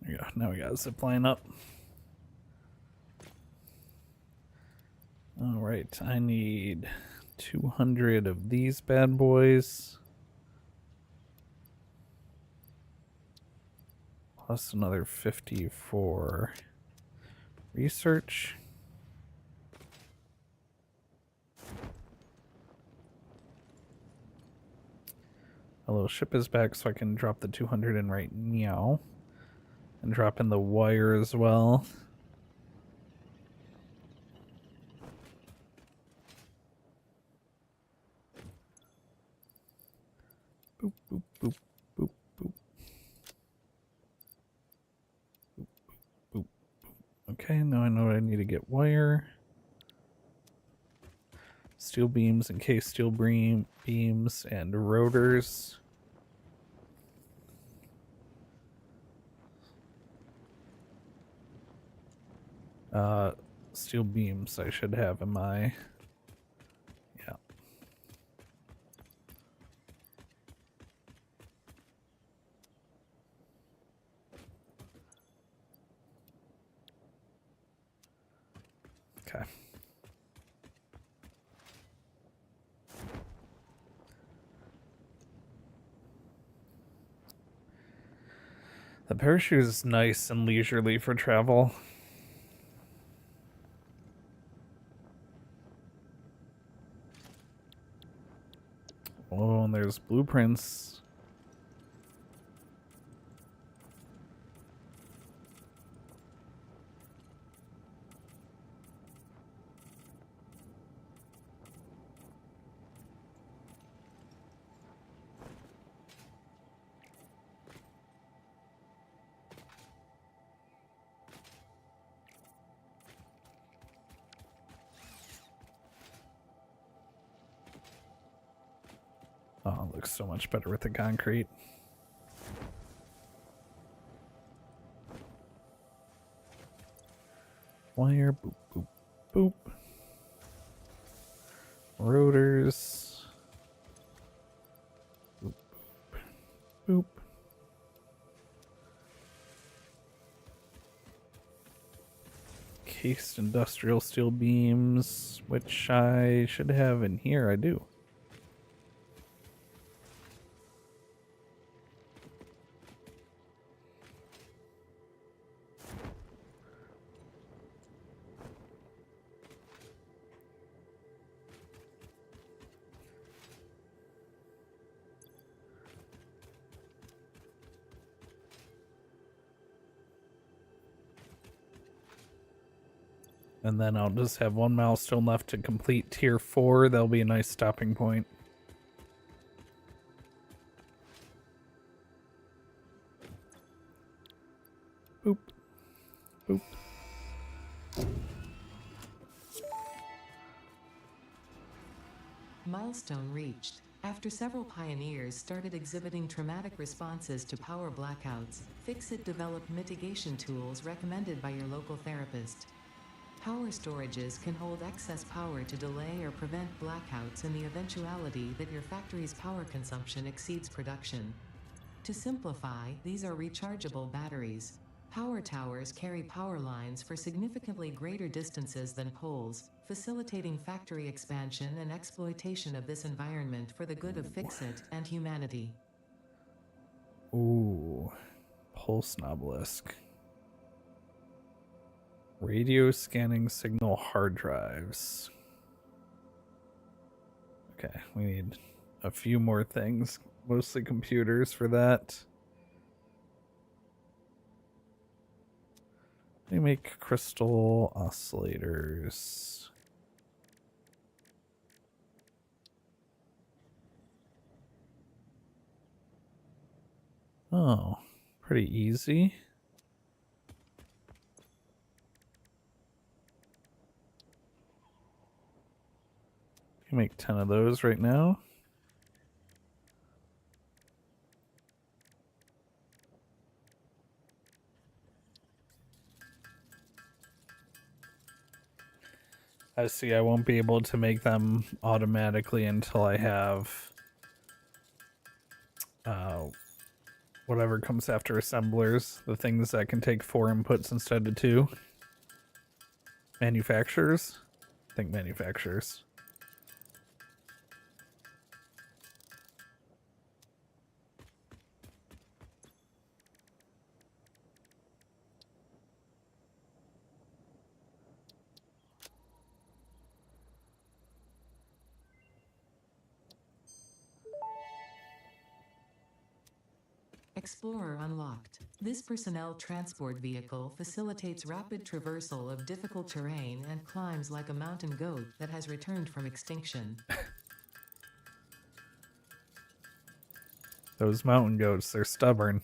There we go. Now we got a zip line up. All right, I need 200 of these bad boys. Plus another 50 for research. A little ship is back, so I can drop the 200 in right now. And drop in the wire as well. Boop, boop, boop, boop, boop. Boop, boop, boop. Okay, now I know I need to get wire. Steel beams, encased steel beams, and rotors. Steel beams I should have in my... Yeah. Okay. The parachute is nice and leisurely for travel. Oh, and there's blueprints. Oh, it looks so much better with the concrete. Wire, boop, boop, boop. Rotors. Boop, boop, boop. Cased industrial steel beams, which I should have in here. I do. And then I'll just have one milestone left to complete tier 4. That'll be a nice stopping point. Boop. Boop. Milestone reached. After several pioneers started exhibiting traumatic responses to power blackouts, Fixit developed mitigation tools recommended by your local therapist. Power storages can hold excess power to delay or prevent blackouts in the eventuality that your factory's power consumption exceeds production. To simplify, these are rechargeable batteries. Power towers carry power lines for significantly greater distances than poles, facilitating factory expansion and exploitation of this environment for the good of Fixit and humanity. Ooh. Pulse obelisk. Radio scanning signal hard drives. Okay, we need a few more things, mostly computers for that. We make crystal oscillators. Oh, pretty easy. You make 10 of those right now. I see. I won't be able to make them automatically until I have whatever comes after assemblers, the things that can take 4 inputs instead of 2. Manufacturers? I think manufacturers. Explorer unlocked. This personnel transport vehicle facilitates rapid traversal of difficult terrain and climbs like a mountain goat that has returned from extinction. Those mountain goats, they're stubborn.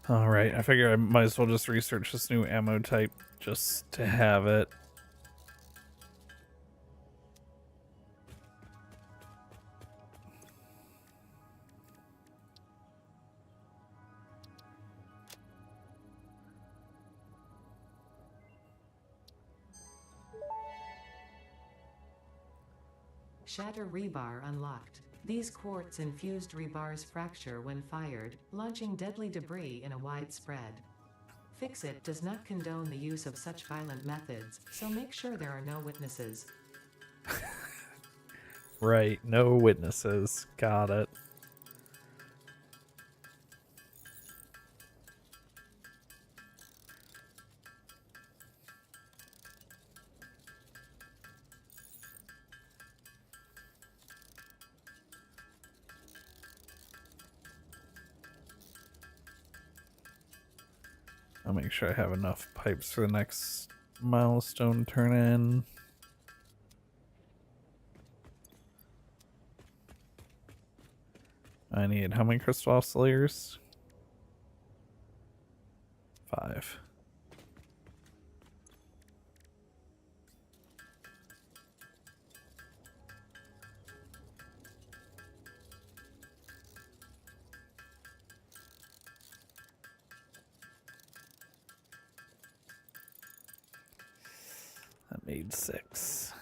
Alright, I figure I might as well just research this new ammo type just to have it. Shatter rebar unlocked. These quartz-infused rebars fracture when fired, launching deadly debris in a wide spread. Fix-It does not condone the use of such violent methods, so make sure there are no witnesses. Right, no witnesses. Got it. I'll make sure I have enough pipes for the next milestone turn in. I need how many crystal oscillators? 5. That made 6.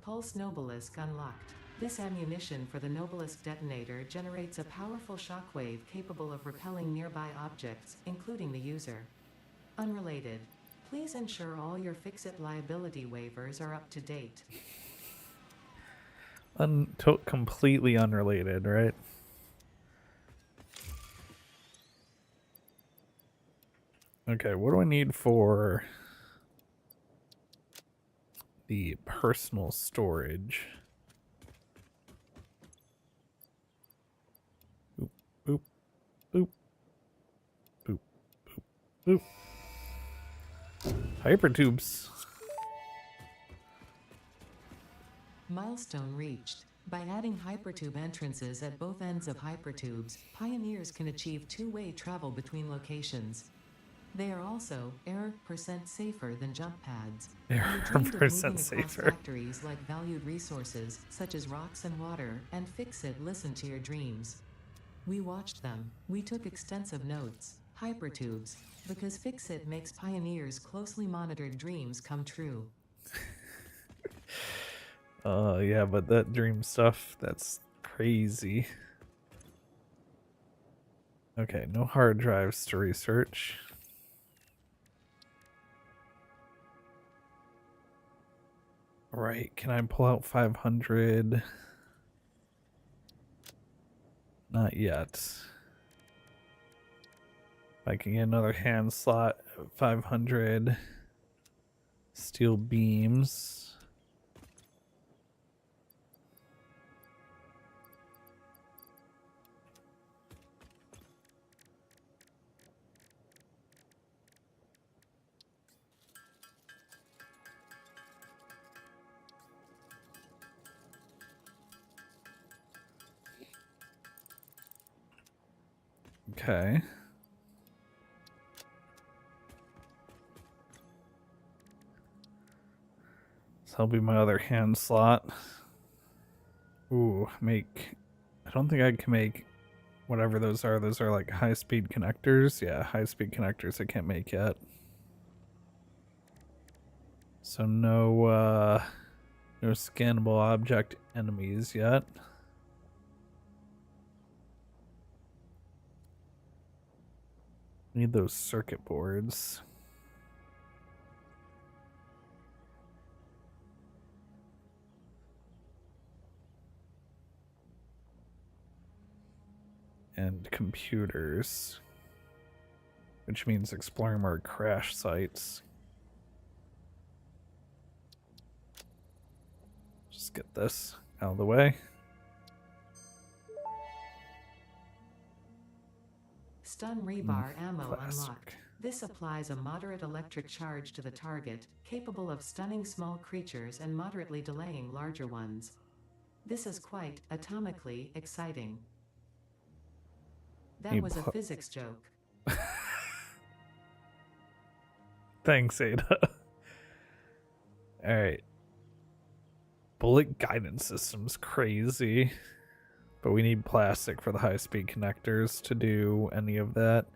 Pulse Nobelisk unlocked. This ammunition for the Nobelisk detonator generates a powerful shockwave capable of repelling nearby objects, including the user. Unrelated. Please ensure all your Fix-It liability waivers are up to date. Completely unrelated, right? Okay, what do I need for the personal storage? Boop, boop, boop, boop, boop, boop. Hypertubes. Milestone reached. By adding hypertube entrances at both ends of hypertubes, pioneers can achieve two-way travel between locations. They are also % safer than jump pads. You dreamed of moving across safer. factories like valued resources, such as rocks and water, and Fix-It listened to your dreams. We watched them. We took extensive notes. Hypertubes. Because Fix-It makes pioneers' closely monitored dreams come true. Yeah, but that dream stuff, that's crazy. Okay, no hard drives to research. Right, can I pull out 500? Not yet. I can get another hand slot at 500 steel beams. Okay. So that'll be my other hand slot. Ooh, make... I don't think I can make whatever those are. Those are like high-speed connectors. Yeah, high-speed connectors I can't make yet. So no scannable object enemies yet. Need those circuit boards. And computers. Which means exploring more crash sites. Just get this out of the way. Stun rebar ammo Plastic. unlocked. This applies a moderate electric charge to the target, capable of stunning small creatures and moderately delaying larger ones. This is quite atomically exciting. That was a physics joke. Thanks, Ada. Alright. Bullet guidance system's crazy. But we need plastic for the high-speed connectors to do any of that.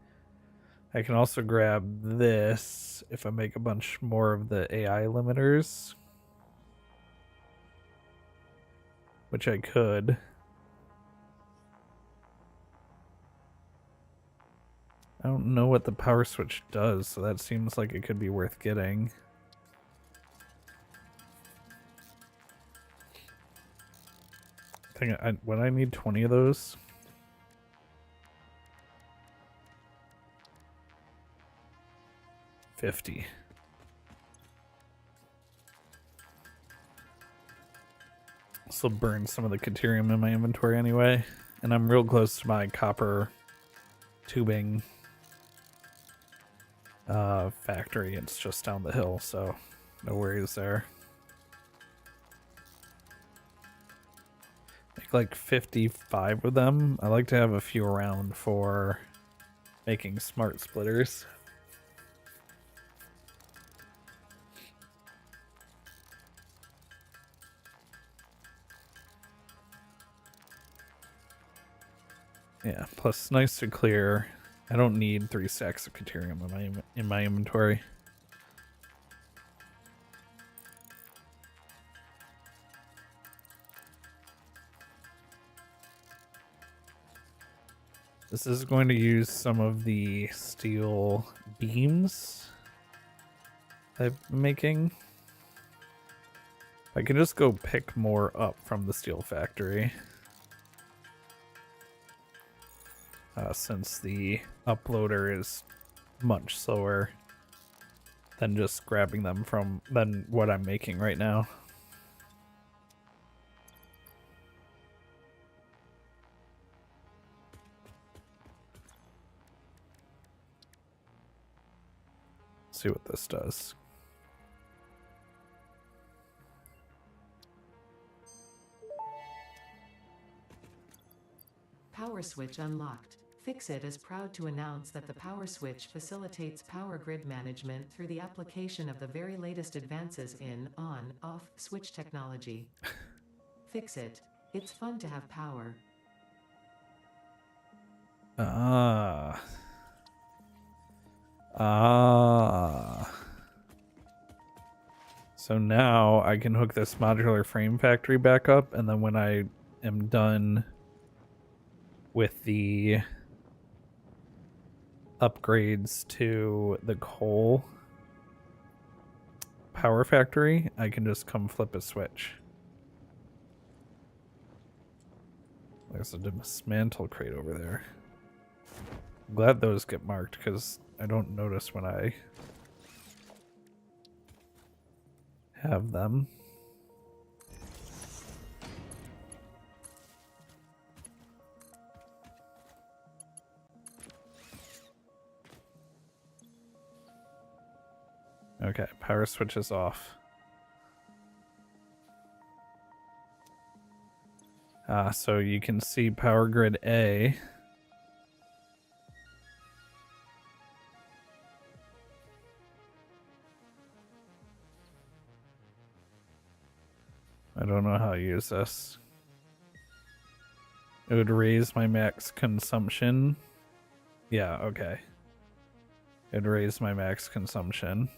I can also grab this if I make a bunch more of the AI limiters. Which I could. I don't know what the power switch does, so that seems like it could be worth getting. Would I need 20 of those? $50. This will burn some of the Caterium in my inventory anyway. And I'm real close to my copper tubing factory. It's just down the hill, so no worries there. Make like 55 of them. I like to have a few around for making smart splitters. Yeah, plus nice to clear. I don't need 3 stacks of Caterium in my inventory. This is going to use some of the steel beams I'm making. I can just go pick more up from the steel factory. Since the uploader is much slower than just grabbing them than what I'm making right now. See what this does. Power switch unlocked. Fixit is proud to announce that the power switch facilitates power grid management through the application of the very latest advances in on-off switch technology. Fixit. It's fun to have power. So now I can hook this modular frame factory back up, and then when I am done with the upgrades to the coal power factory, I can just come flip a switch. There's a dismantle crate over there. I'm glad those get marked because I don't notice when I have them. Okay, power switch is off. So you can see power grid A I don't know how to use this. It would raise my max consumption. Yeah, okay. It'd raise my max consumption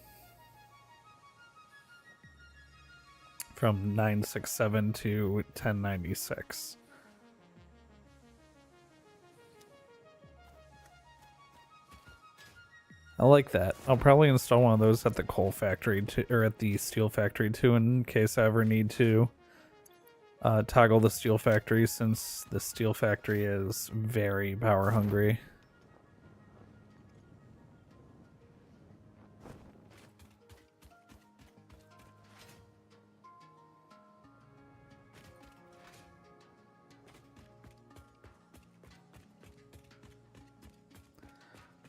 from 967 to 1096. I like that. I'll probably install one of those at the coal factory too, or at the steel factory too, in case I ever need to toggle the steel factory, since the steel factory is very power hungry.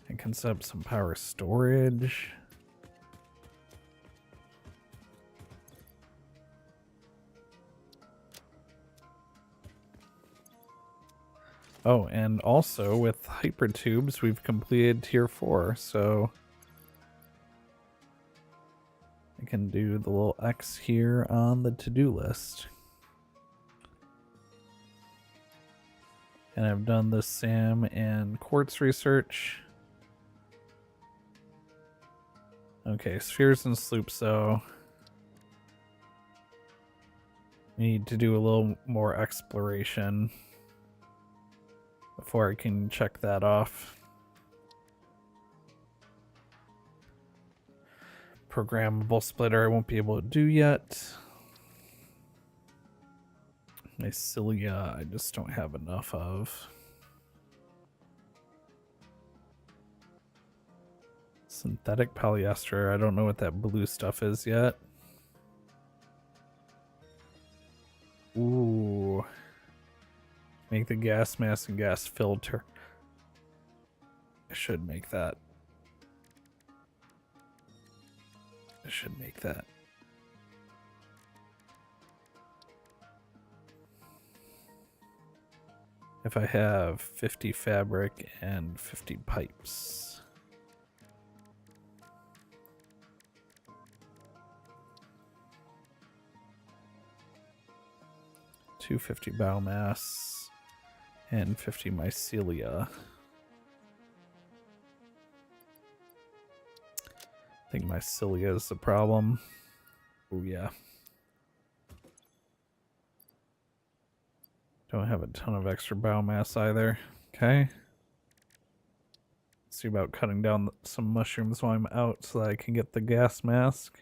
I can set up some power storage. Oh, and also with hypertubes, we've completed tier 4, so I can do the little X here on the to-do list. And I've done the SAM and quartz research. Okay, spheres and sloops though. We need to do a little more exploration before I can check that off. Programmable splitter I won't be able to do yet. Mycelia I just don't have enough of. Synthetic polyester, I don't know what that blue stuff is yet. Ooh. Make the gas mask and gas filter. I should make that. I should make that. If I have 50 fabric and 50 pipes. $250 biomass and 50 mycelia. I think mycelia is the problem. Oh yeah. Don't have a ton of extra biomass either. Okay. See about cutting down some mushrooms while I'm out so that I can get the gas mask.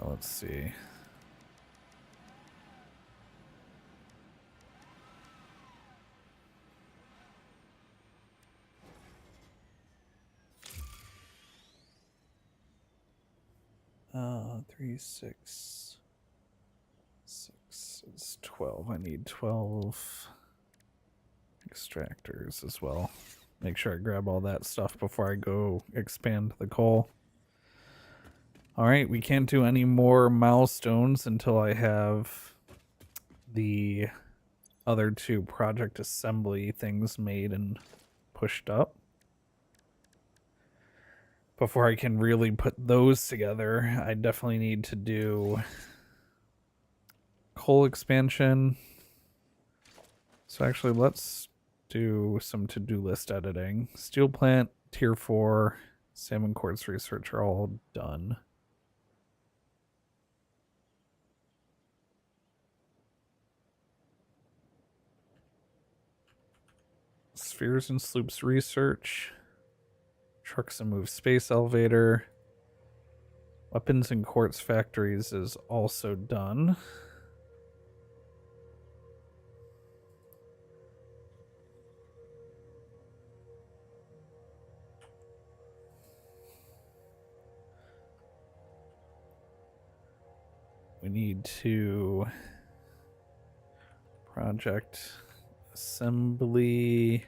Let's see. Three, six is 12. I need 12 extractors as well. Make sure I grab all that stuff before I go expand the coal. Alright, we can't do any more milestones until I have the other two project assembly things made and pushed up. Before I can really put those together, I definitely need to do coal expansion. So actually, let's do some to-do list editing. Steel plant, tier 4, salmon quartz research are all done. Spheres and sloops research. Trucks and move space elevator. Weapons and quartz factories is also done. We need to project assembly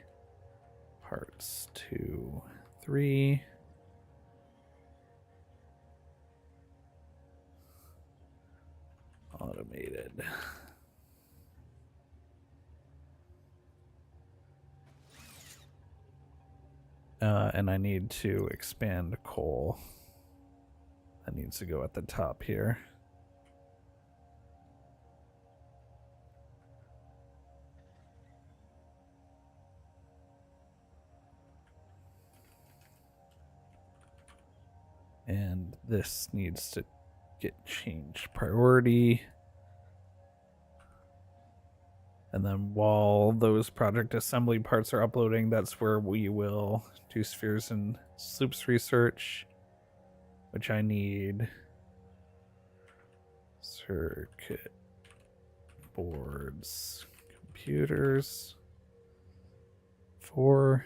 parts 2, 3. automated. And I need to expand coal. That needs to go at the top here. And this needs to get changed priority. And then while those project assembly parts are uploading, that's where we will do spheres and sloops research, which I need circuit boards, computers, 4.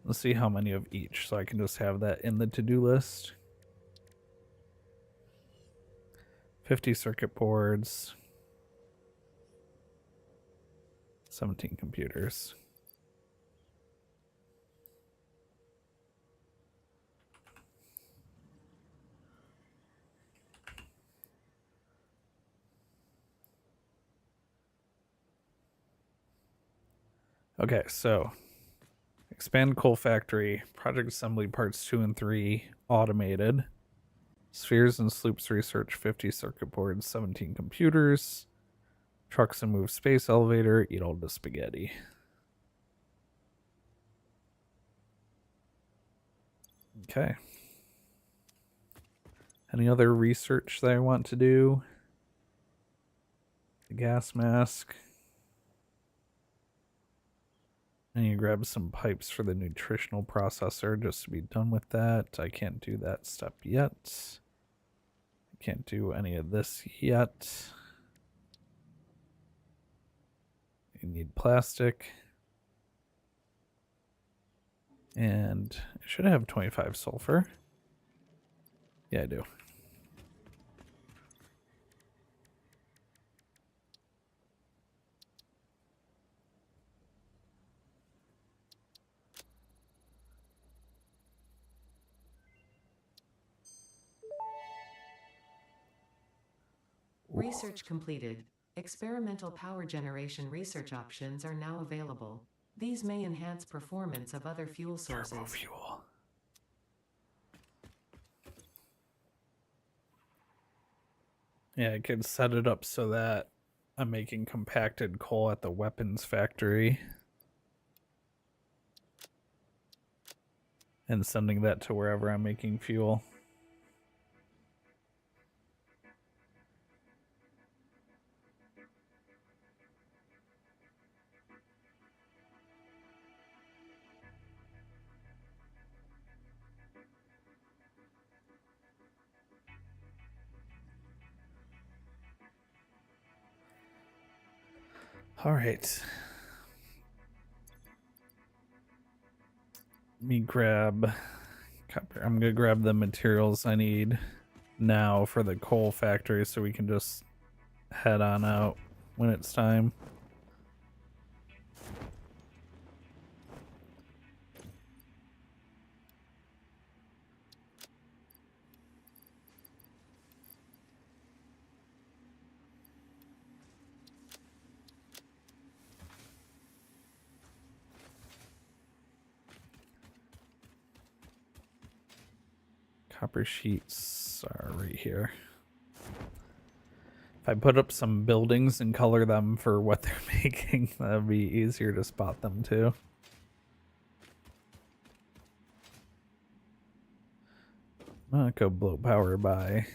Let's see how many of each, so I can just have that in the to-do list. 50 circuit boards, 17 computers. Okay, so expand coal factory, project assembly parts 2 and 3 automated. Spheres and sloops research 50 circuit boards, 17 computers. Trucks and move space elevator, eat all the spaghetti. Okay. Any other research that I want to do? The gas mask. I need to grab some pipes for the nutritional processor just to be done with that. I can't do that step yet. I can't do any of this yet. You need plastic. And I should have 25 sulfur. Yeah, I do. Research completed. Experimental power generation research options are now available. These may enhance performance of other fuel sources. Turbo fuel. Yeah, I could set it up so that I'm making compacted coal at the weapons factory and sending that to wherever I'm making fuel. All right. Let me grab copper. I'm gonna grab the materials I need now for the coal factory so we can just head on out when it's time. Copper sheets are right here. If I put up some buildings and color them for what they're making, that'd be easier to spot them too. I'm gonna go blow power by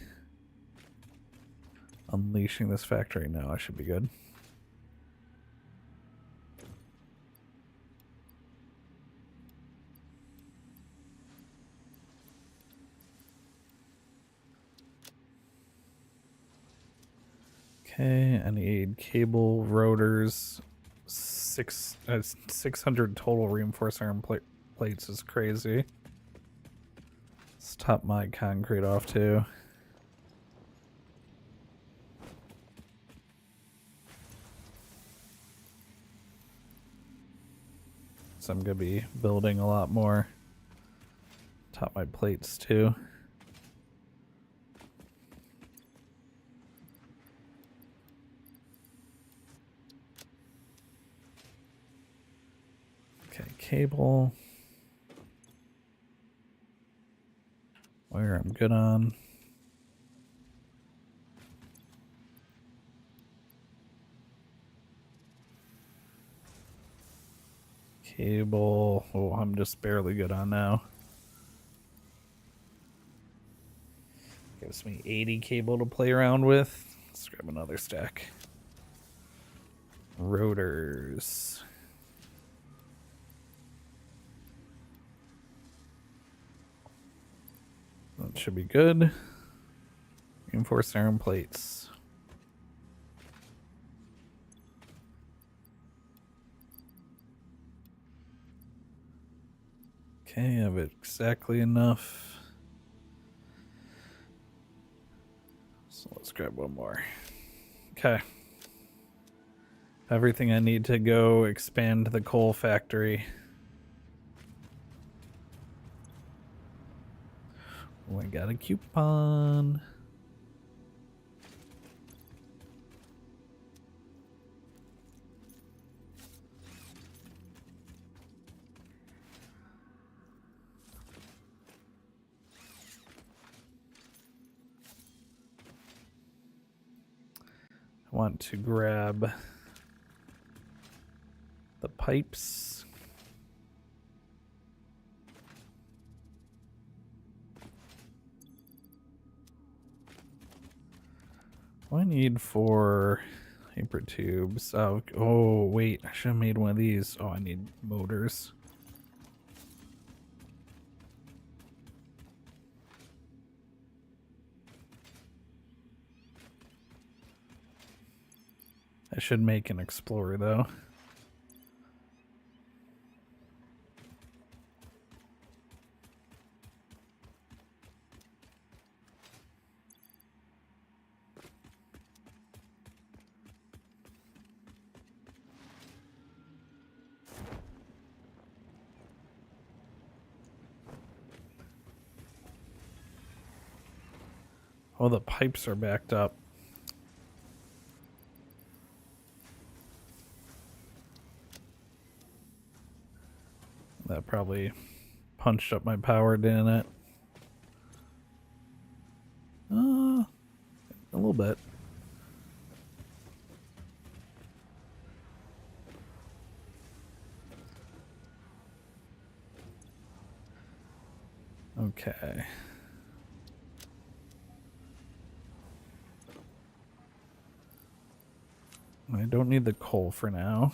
unleashing this factory now. I should be good. Okay, I need cable, rotors, 600 total reinforced iron plates is crazy. Let's top my concrete off too. So I'm gonna be building a lot more. Top my plates too. cable. Wire I'm good on. Cable. Oh, I'm just barely good on now. Gives me 80 cable to play around with. Let's grab another stack. Rotors. That should be good. Reinforced iron plates. Okay, I have exactly enough. So let's grab one more. Okay. Everything I need to go expand the coal factory. Oh, I got a coupon. I want to grab the pipes. What do I need for paper tubes? Oh, wait, I should have made one of these. Oh, I need motors. I should make an explorer though. Oh, the pipes are backed up. That probably punched up my power, didn't it? A little bit. Okay. I don't need the coal for now.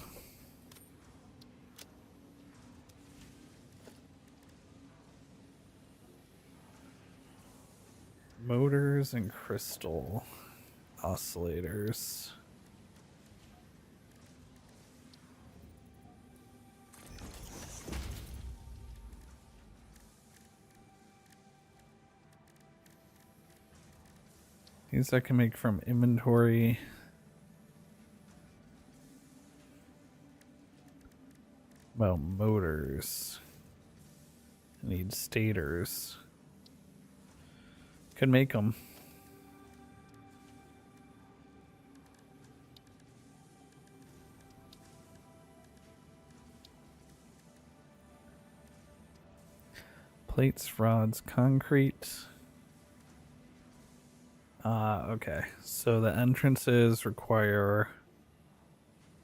Motors and crystal oscillators. These I can make from inventory. Well, motors. I need stators. Could make them. Plates, rods, concrete. Okay. So the entrances require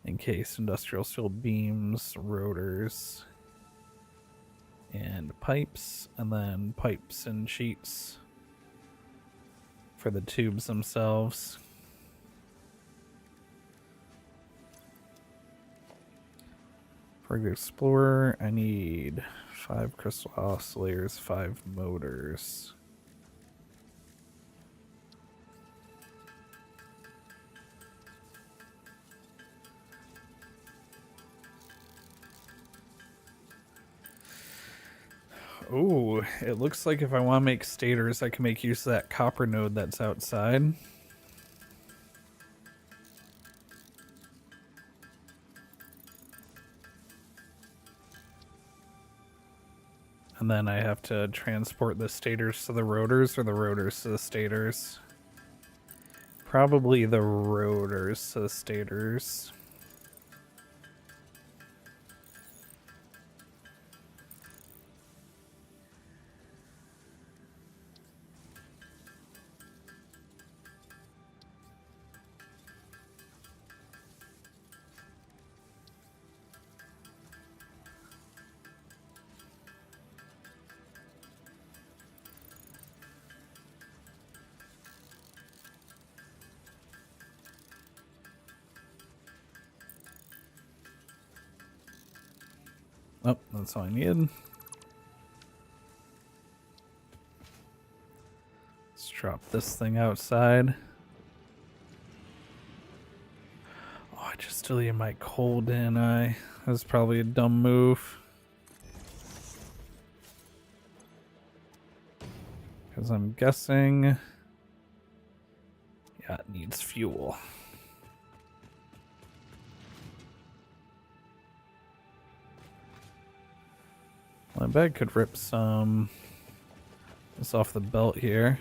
encased industrial steel beams, rotors, and pipes, and then pipes and sheets for the tubes themselves. For the explorer, I need 5 crystal oscillators, 5 motors. Oh, it looks like if I want to make stators, I can make use of that copper node that's outside. And then I have to transport the stators to the rotors or the rotors to the stators. Probably the rotors to the stators. Oh, that's all I needed. Let's drop this thing outside. Oh, I just deleted my coal, didn't I? That's probably a dumb move. Because I'm guessing... Yeah, it needs fuel. Well, I bet I could rip some... this off the belt here.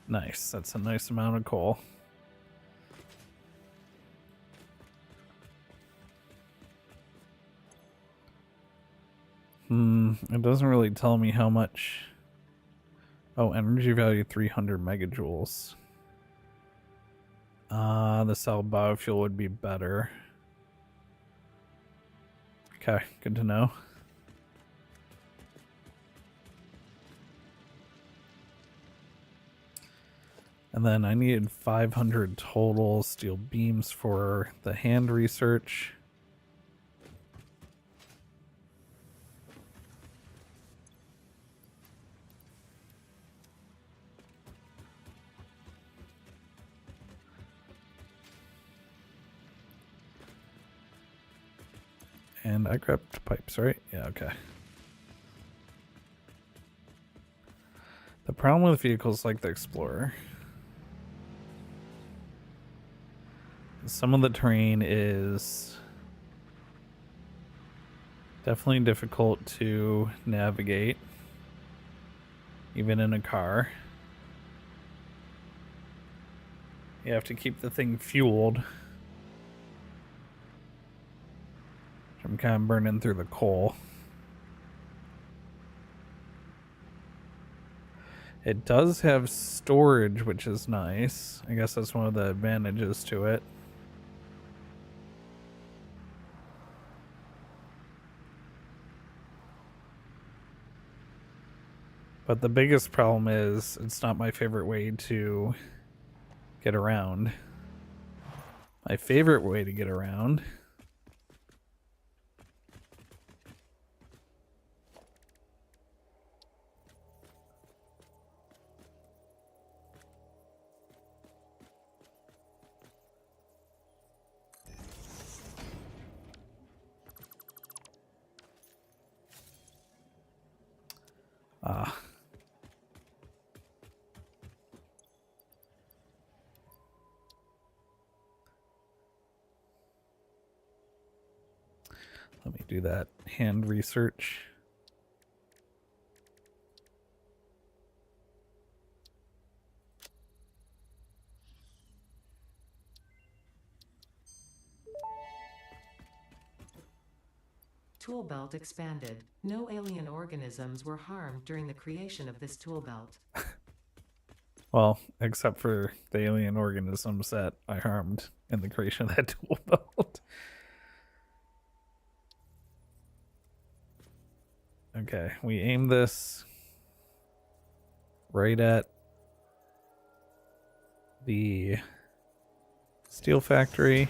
Nice, that's a nice amount of coal. It doesn't really tell me how much. Oh, energy value 300 megajoules. The cell biofuel would be better. Okay, good to know. And then I needed 500 total steel beams for the hand research. And I grabbed pipes, right? Yeah, okay. The problem with vehicles like the Explorer, some of the terrain is definitely difficult to navigate, even in a car. You have to keep the thing fueled. I'm kind of burning through the coal. It does have storage, which is nice. I guess that's one of the advantages to it. But the biggest problem is it's not my favorite way to get around. My favorite way to get around let me do that hand research. Tool belt expanded. No alien organisms were harmed during the creation of this tool belt. Well, except for the alien organisms that I harmed in the creation of that tool belt. Okay, we aim this right at the steel factory.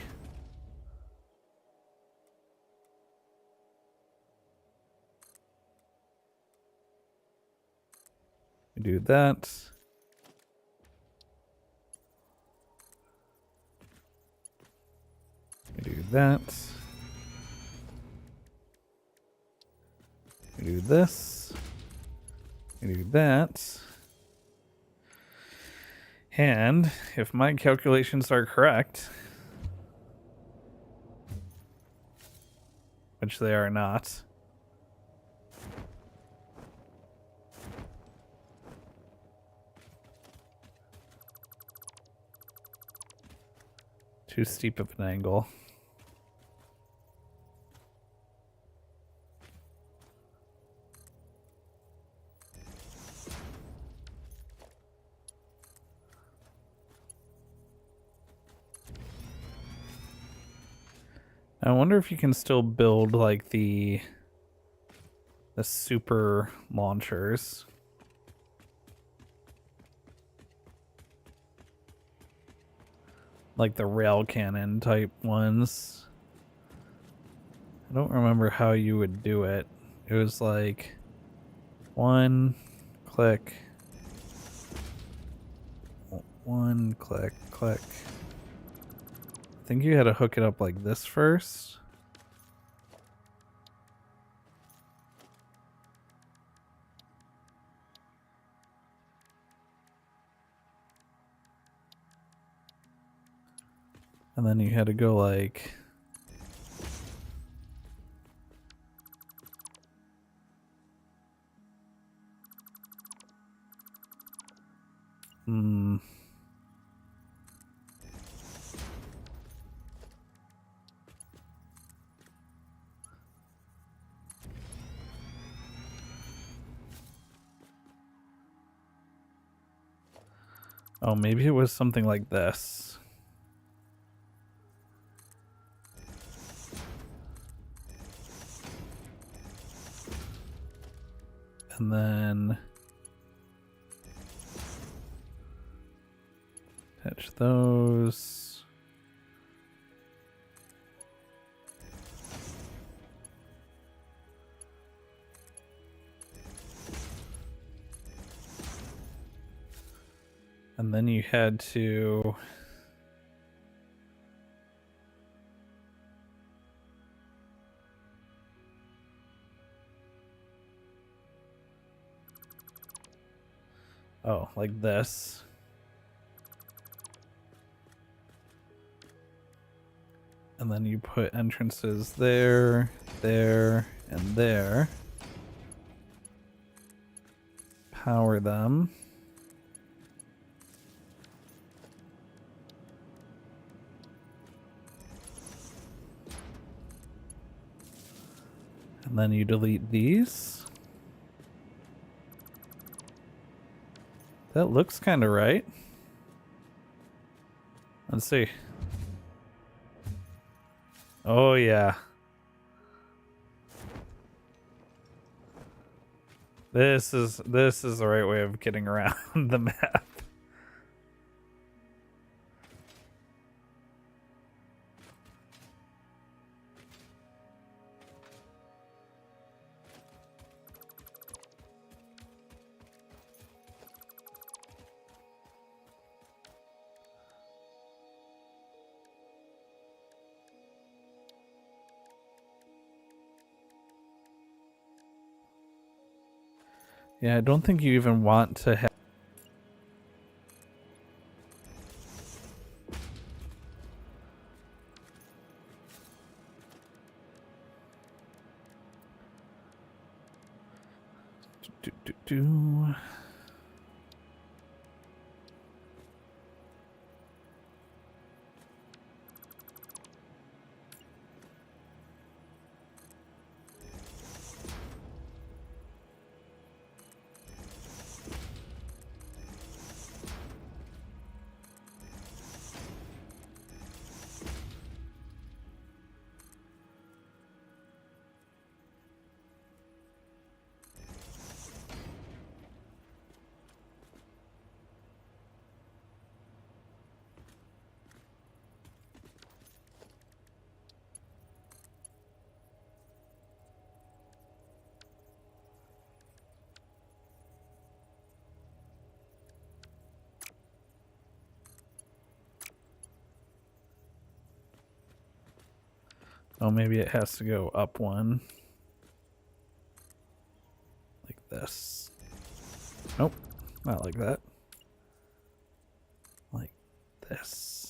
We do that. We do that. We do this. We do that. And if my calculations are correct, which they are not, too steep of an angle. I wonder if you can still build like the super launchers. Like the rail cannon type ones. I don't remember how you would do it. It was like one click, click. I think you had to hook it up like this first. And then you had to go like... Oh, maybe it was something like this. And then attach those. And then you had to... Oh, like this. And then you put entrances there, there, and there. Power them. And then you delete these. That looks kind of right. Let's see. Oh yeah. This is the right way of getting around the map. Yeah, I don't think you even want to have... Do. Oh, maybe it has to go up one. Like this. Nope, not like that. Like this.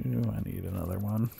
Ooh, I need another one.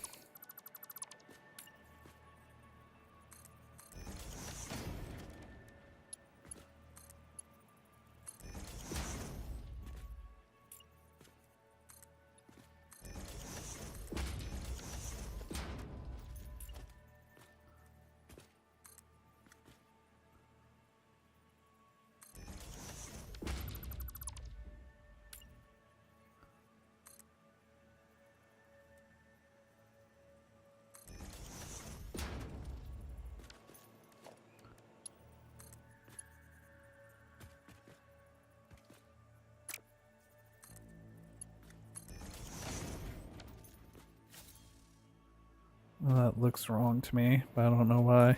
Well, that looks wrong to me, but I don't know why.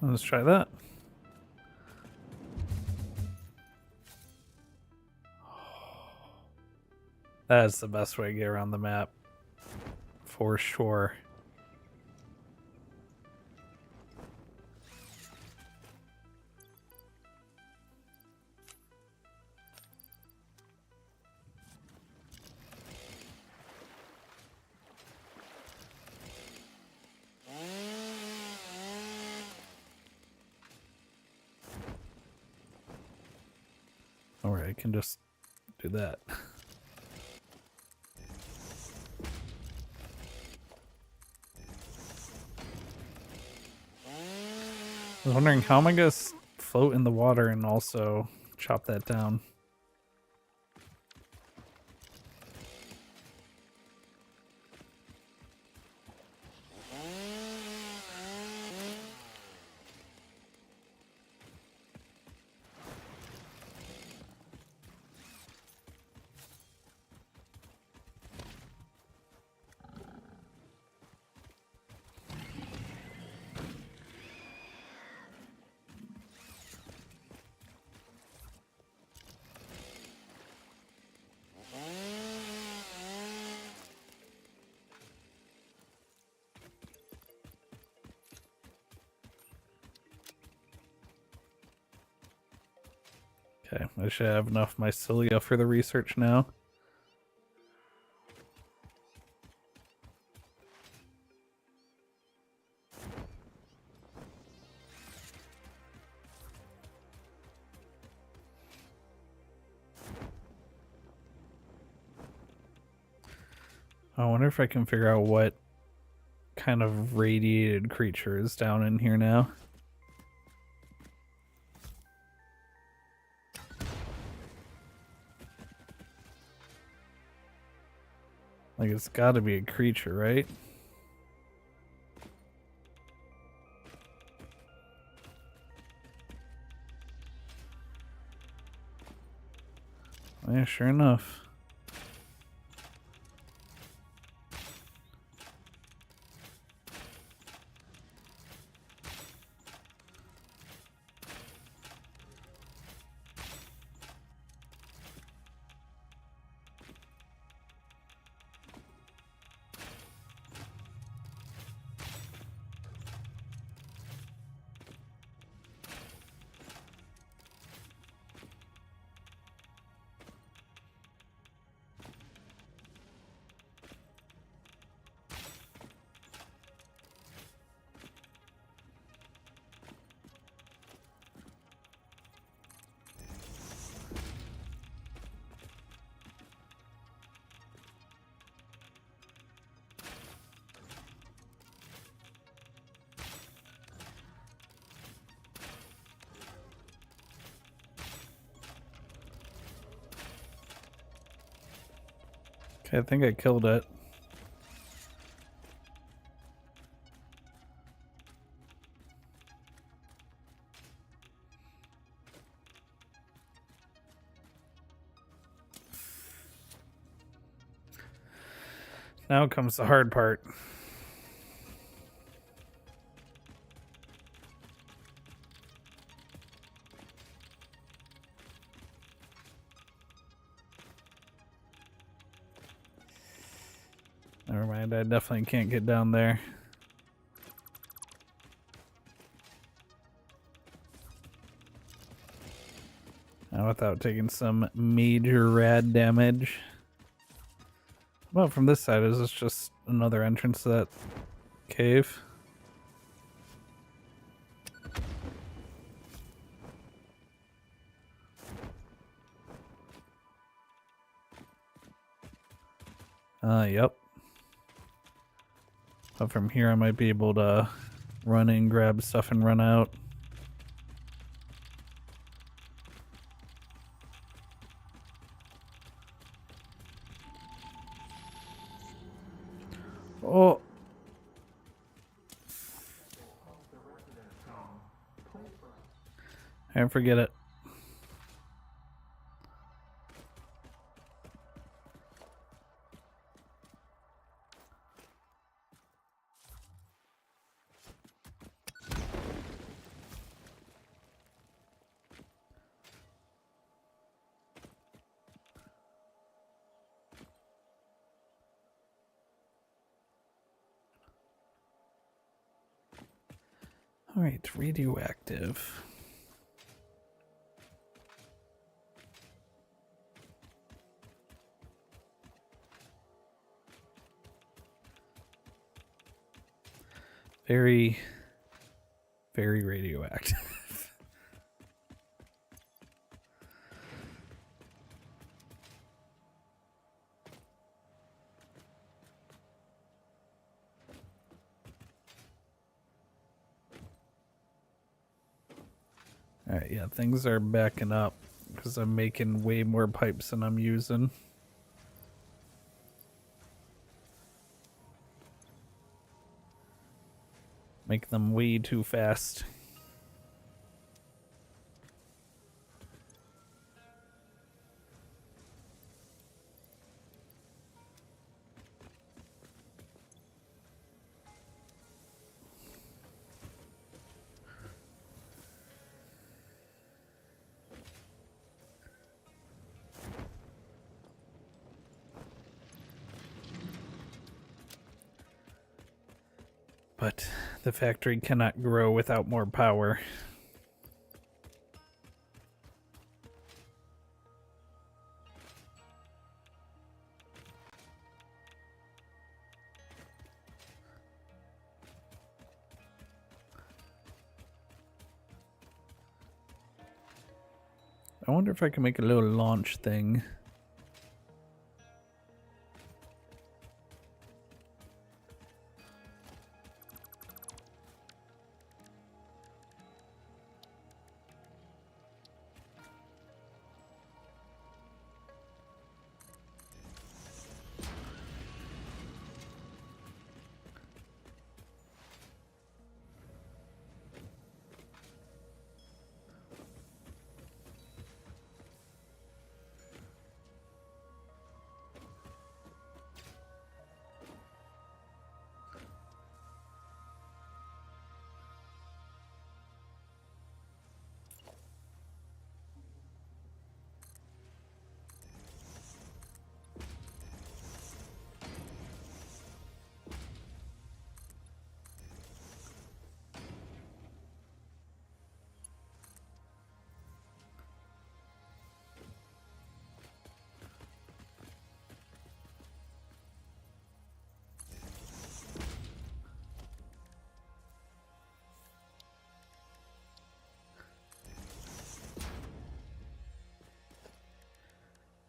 Let's try that. That's the best way to get around the map. For sure. Or I can just do that. I was wondering how am I gonna float in the water and also chop that down? Okay, I should have enough mycelia for the research now. I wonder if I can figure out what kind of radiated creature is down in here now. Like, it's gotta be a creature, right? Yeah, sure enough. Okay, I think I killed it. Now comes the hard part. Never mind, I definitely can't get down there. Not without taking some major rad damage. Well, from this side, is this just another entrance to that cave? Yep. But from here I might be able to run in, grab stuff, and run out. Oh! And forget it. Alright, radioactive. Very, very radioactive. Alright, yeah, things are backing up because I'm making way more pipes than I'm using. Make them way too fast. But the factory cannot grow without more power. I wonder if I can make a little launch thing.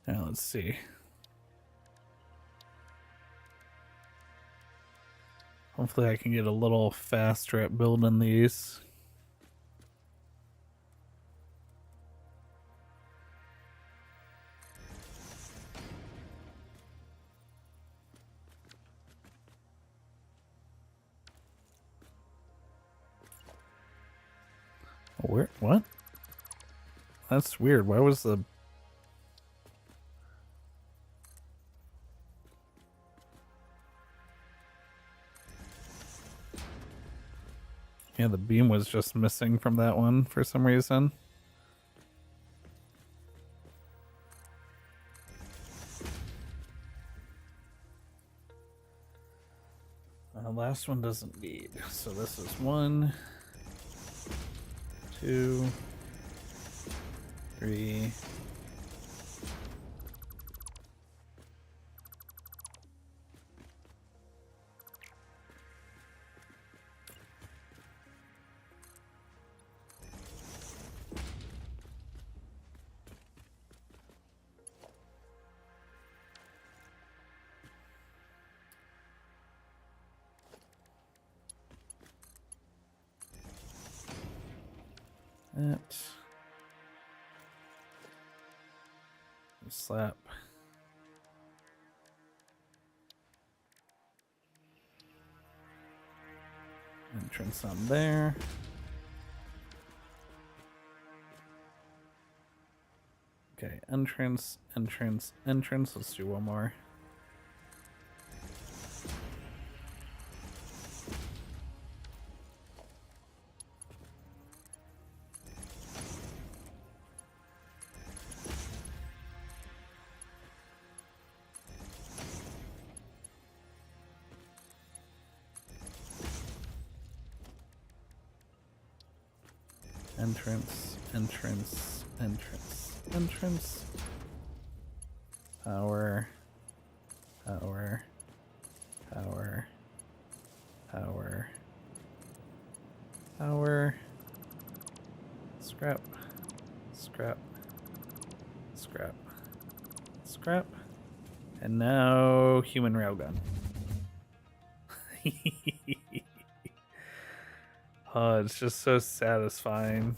Now let's see. Hopefully I can get a little faster at building these. Where? What? That's weird. Why was the... Yeah, the beam was just missing from that one for some reason. Last one doesn't need. So this is 1, 2, 3. That. Slap. Entrance on there. Okay, entrance, entrance, entrance. Let's do one more. Entrance, entrance, entrance, entrance. Power, power, power, power, power. Scrap, scrap, scrap, scrap. And now human railgun. Oh, it's just so satisfying.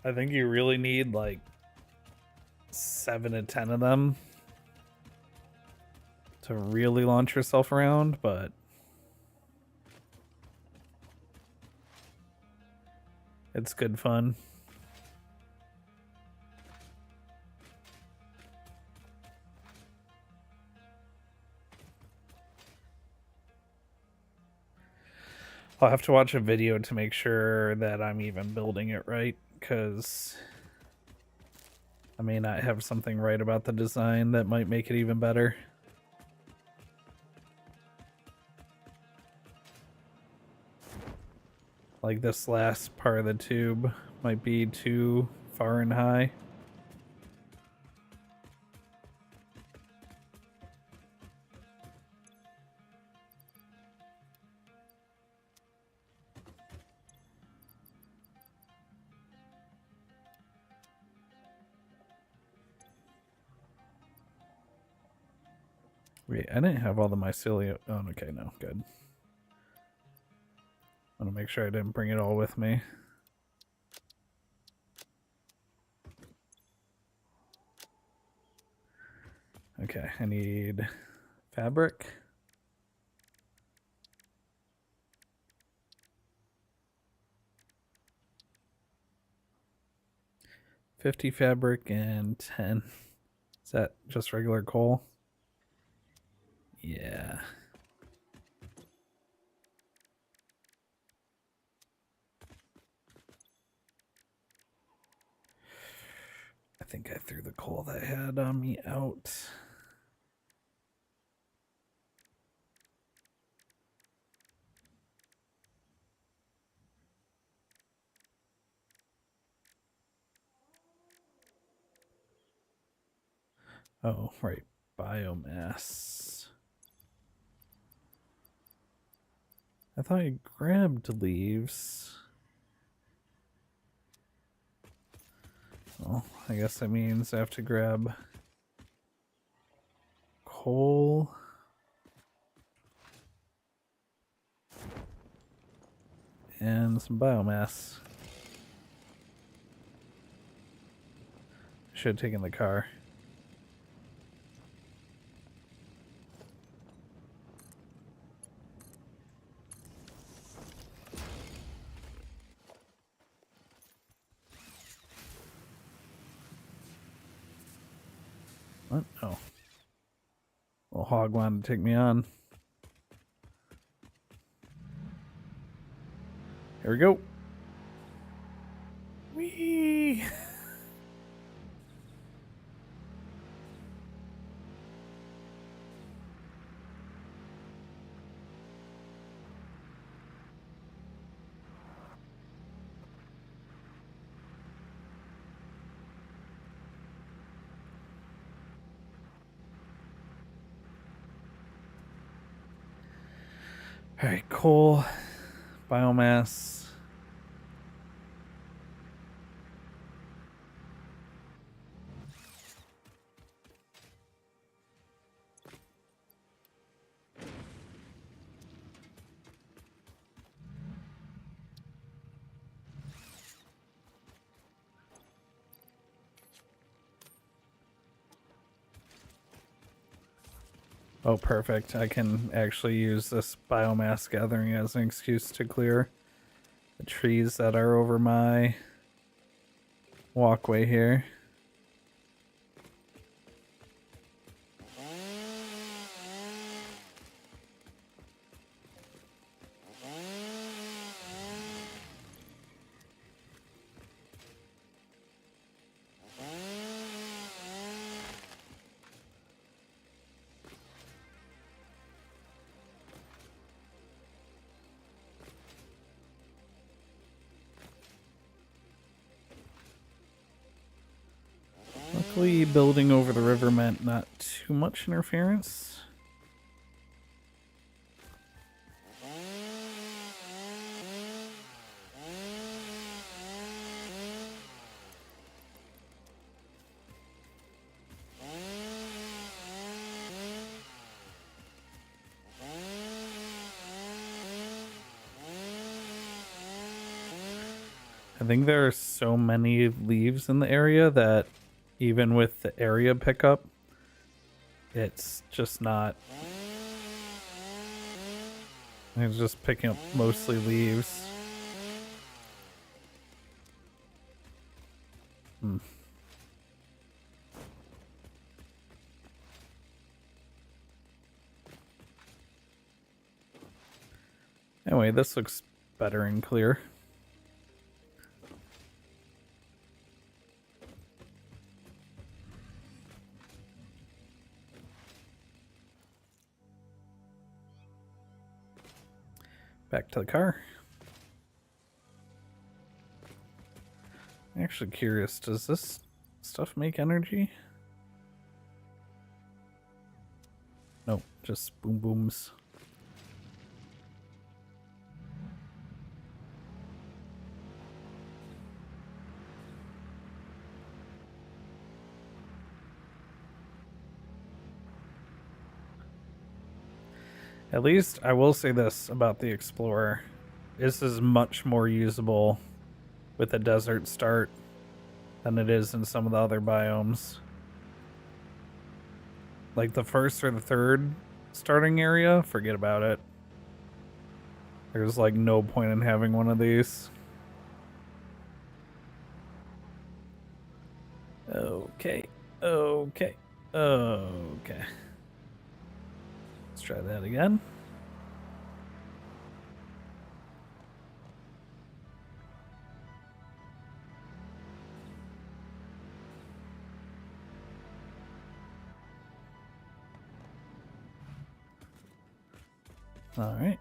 I think you really need like 7 to 10 of them to really launch yourself around, but it's good fun. I'll have to watch a video to make sure that I'm even building it right, because I may not have something right about the design that might make it even better. Like this last part of the tube might be too far and high. Wait, I didn't have all the mycelium. Oh, okay, no, good. I want to make sure I didn't bring it all with me. Okay, I need fabric. $50 fabric and 10. Is that just regular coal? Yeah. I think I threw the coal that I had on me out. Oh, right. Biomass. I thought I grabbed leaves. Well, I guess that means I have to grab coal. And some biomass. Should have taken the car. What? Oh. Little hog wanted to take me on. Here we go. Whee! All right, coal, biomass. Oh, perfect. I can actually use this biomass gathering as an excuse to clear the trees that are over my walkway here. Luckily, building over the river meant not too much interference. I think there are so many leaves in the area that even with the area pickup, it's just not. It's just picking up mostly leaves. Anyway, this looks better and clear. Back to the car. I'm actually curious, does this stuff make energy? No, just boom booms. At least I will say this about the Explorer. This is much more usable with a desert start than it is in some of the other biomes. Like the first or the third starting area, forget about it. There's like no point in having one of these. Okay. Okay. Okay. Let's try that again. All right.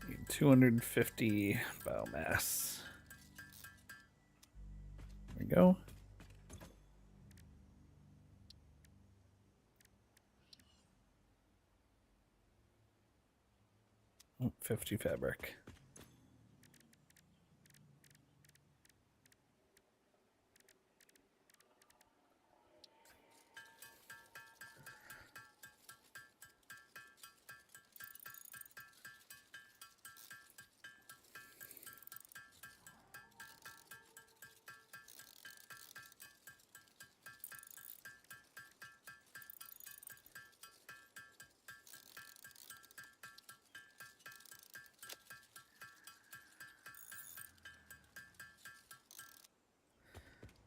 Need 250 biomass. There we go. Oh, 50 fabric.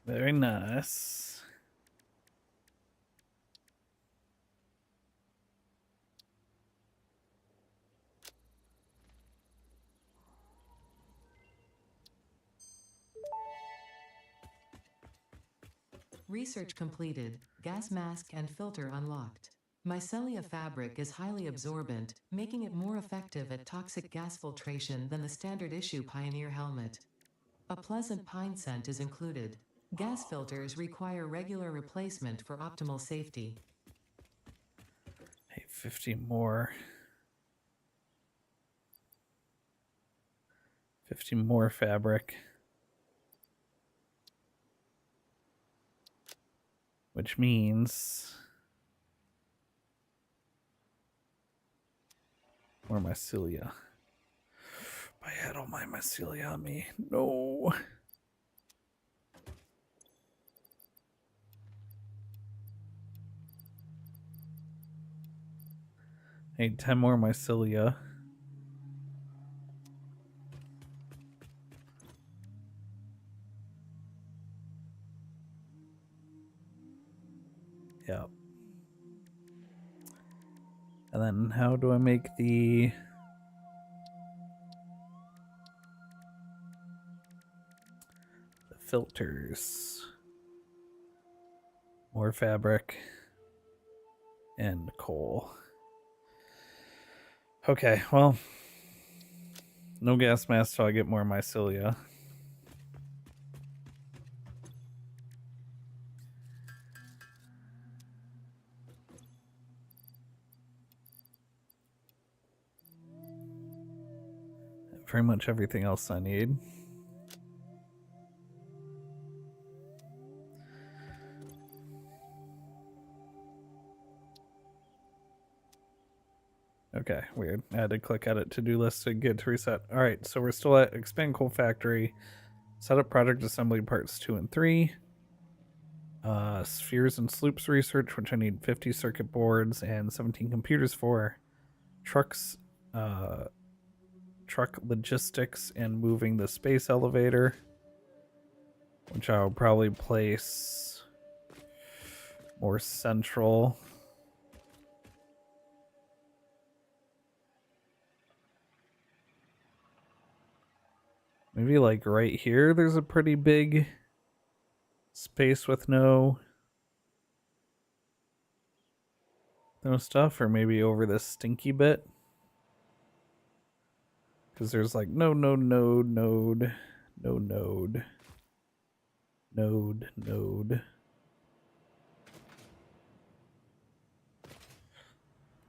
Very nice. Research completed. Gas mask and filter unlocked. Mycelia fabric is highly absorbent, making it more effective at toxic gas filtration than the standard issue Pioneer helmet. A pleasant pine scent is included. Gas filters require regular replacement for optimal safety. Hey, 50 more. 50 more fabric. Which means more mycelia. I had all my mycelia on me. No. I need 10 more mycelia. Yep. And then how do I make the filters? More fabric and coal. Okay, well, no gas mask till I get more mycelia. Pretty much everything else I need. Okay, weird. I had to click edit to-do list to get to reset. All right, so we're still at expand coal factory. Set up project assembly parts 2 and 3. Spheres and sloops research, which I need 50 circuit boards and 17 computers for. Trucks, truck logistics and moving the space elevator, which I'll probably place more central. Maybe like right here there's a pretty big space with no stuff, or maybe over this stinky bit, because there's like node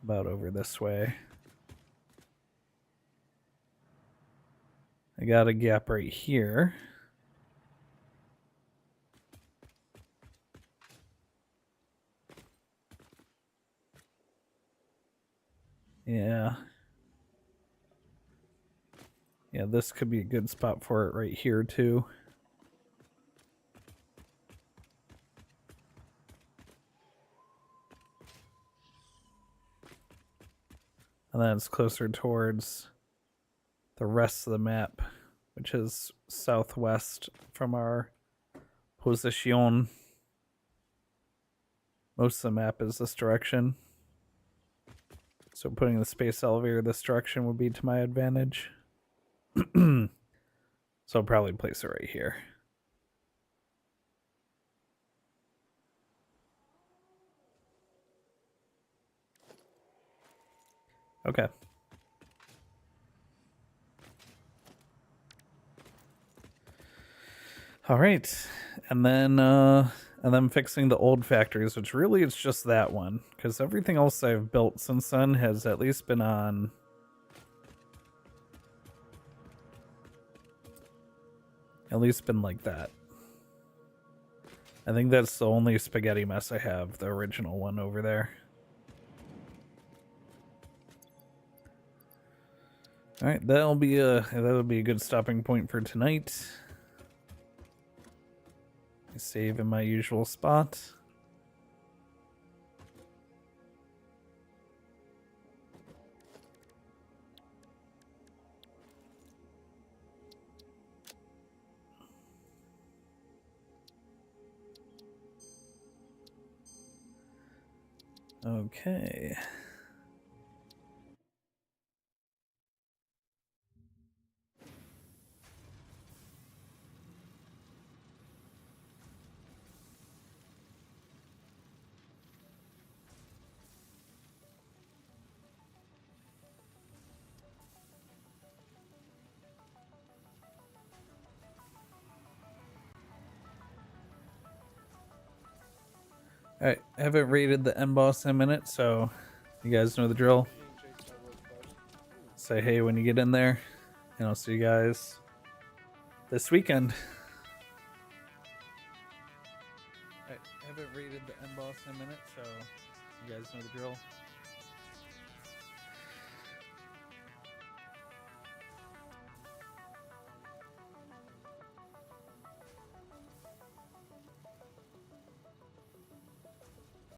about over this way. I got a gap right here. Yeah. Yeah, this could be a good spot for it right here too. And then it's closer towards the rest of the map, which is southwest from our position. Most of the map is this direction. So putting the space elevator this direction would be to my advantage. So I'll probably place it right here. Okay. All right. And then fixing the old factories, which really it's just that one, because everything else I've built since then has at least been on like that. I think that's the only spaghetti mess I have, the original one over there. All right, that'll be a good stopping point for tonight. I save in my usual spot. Okay. Alright, I haven't rated the end boss in a minute, so you guys know the drill. Say hey when you get in there, and I'll see you guys this weekend. Alright, I haven't rated the end boss in a minute, so you guys know the drill.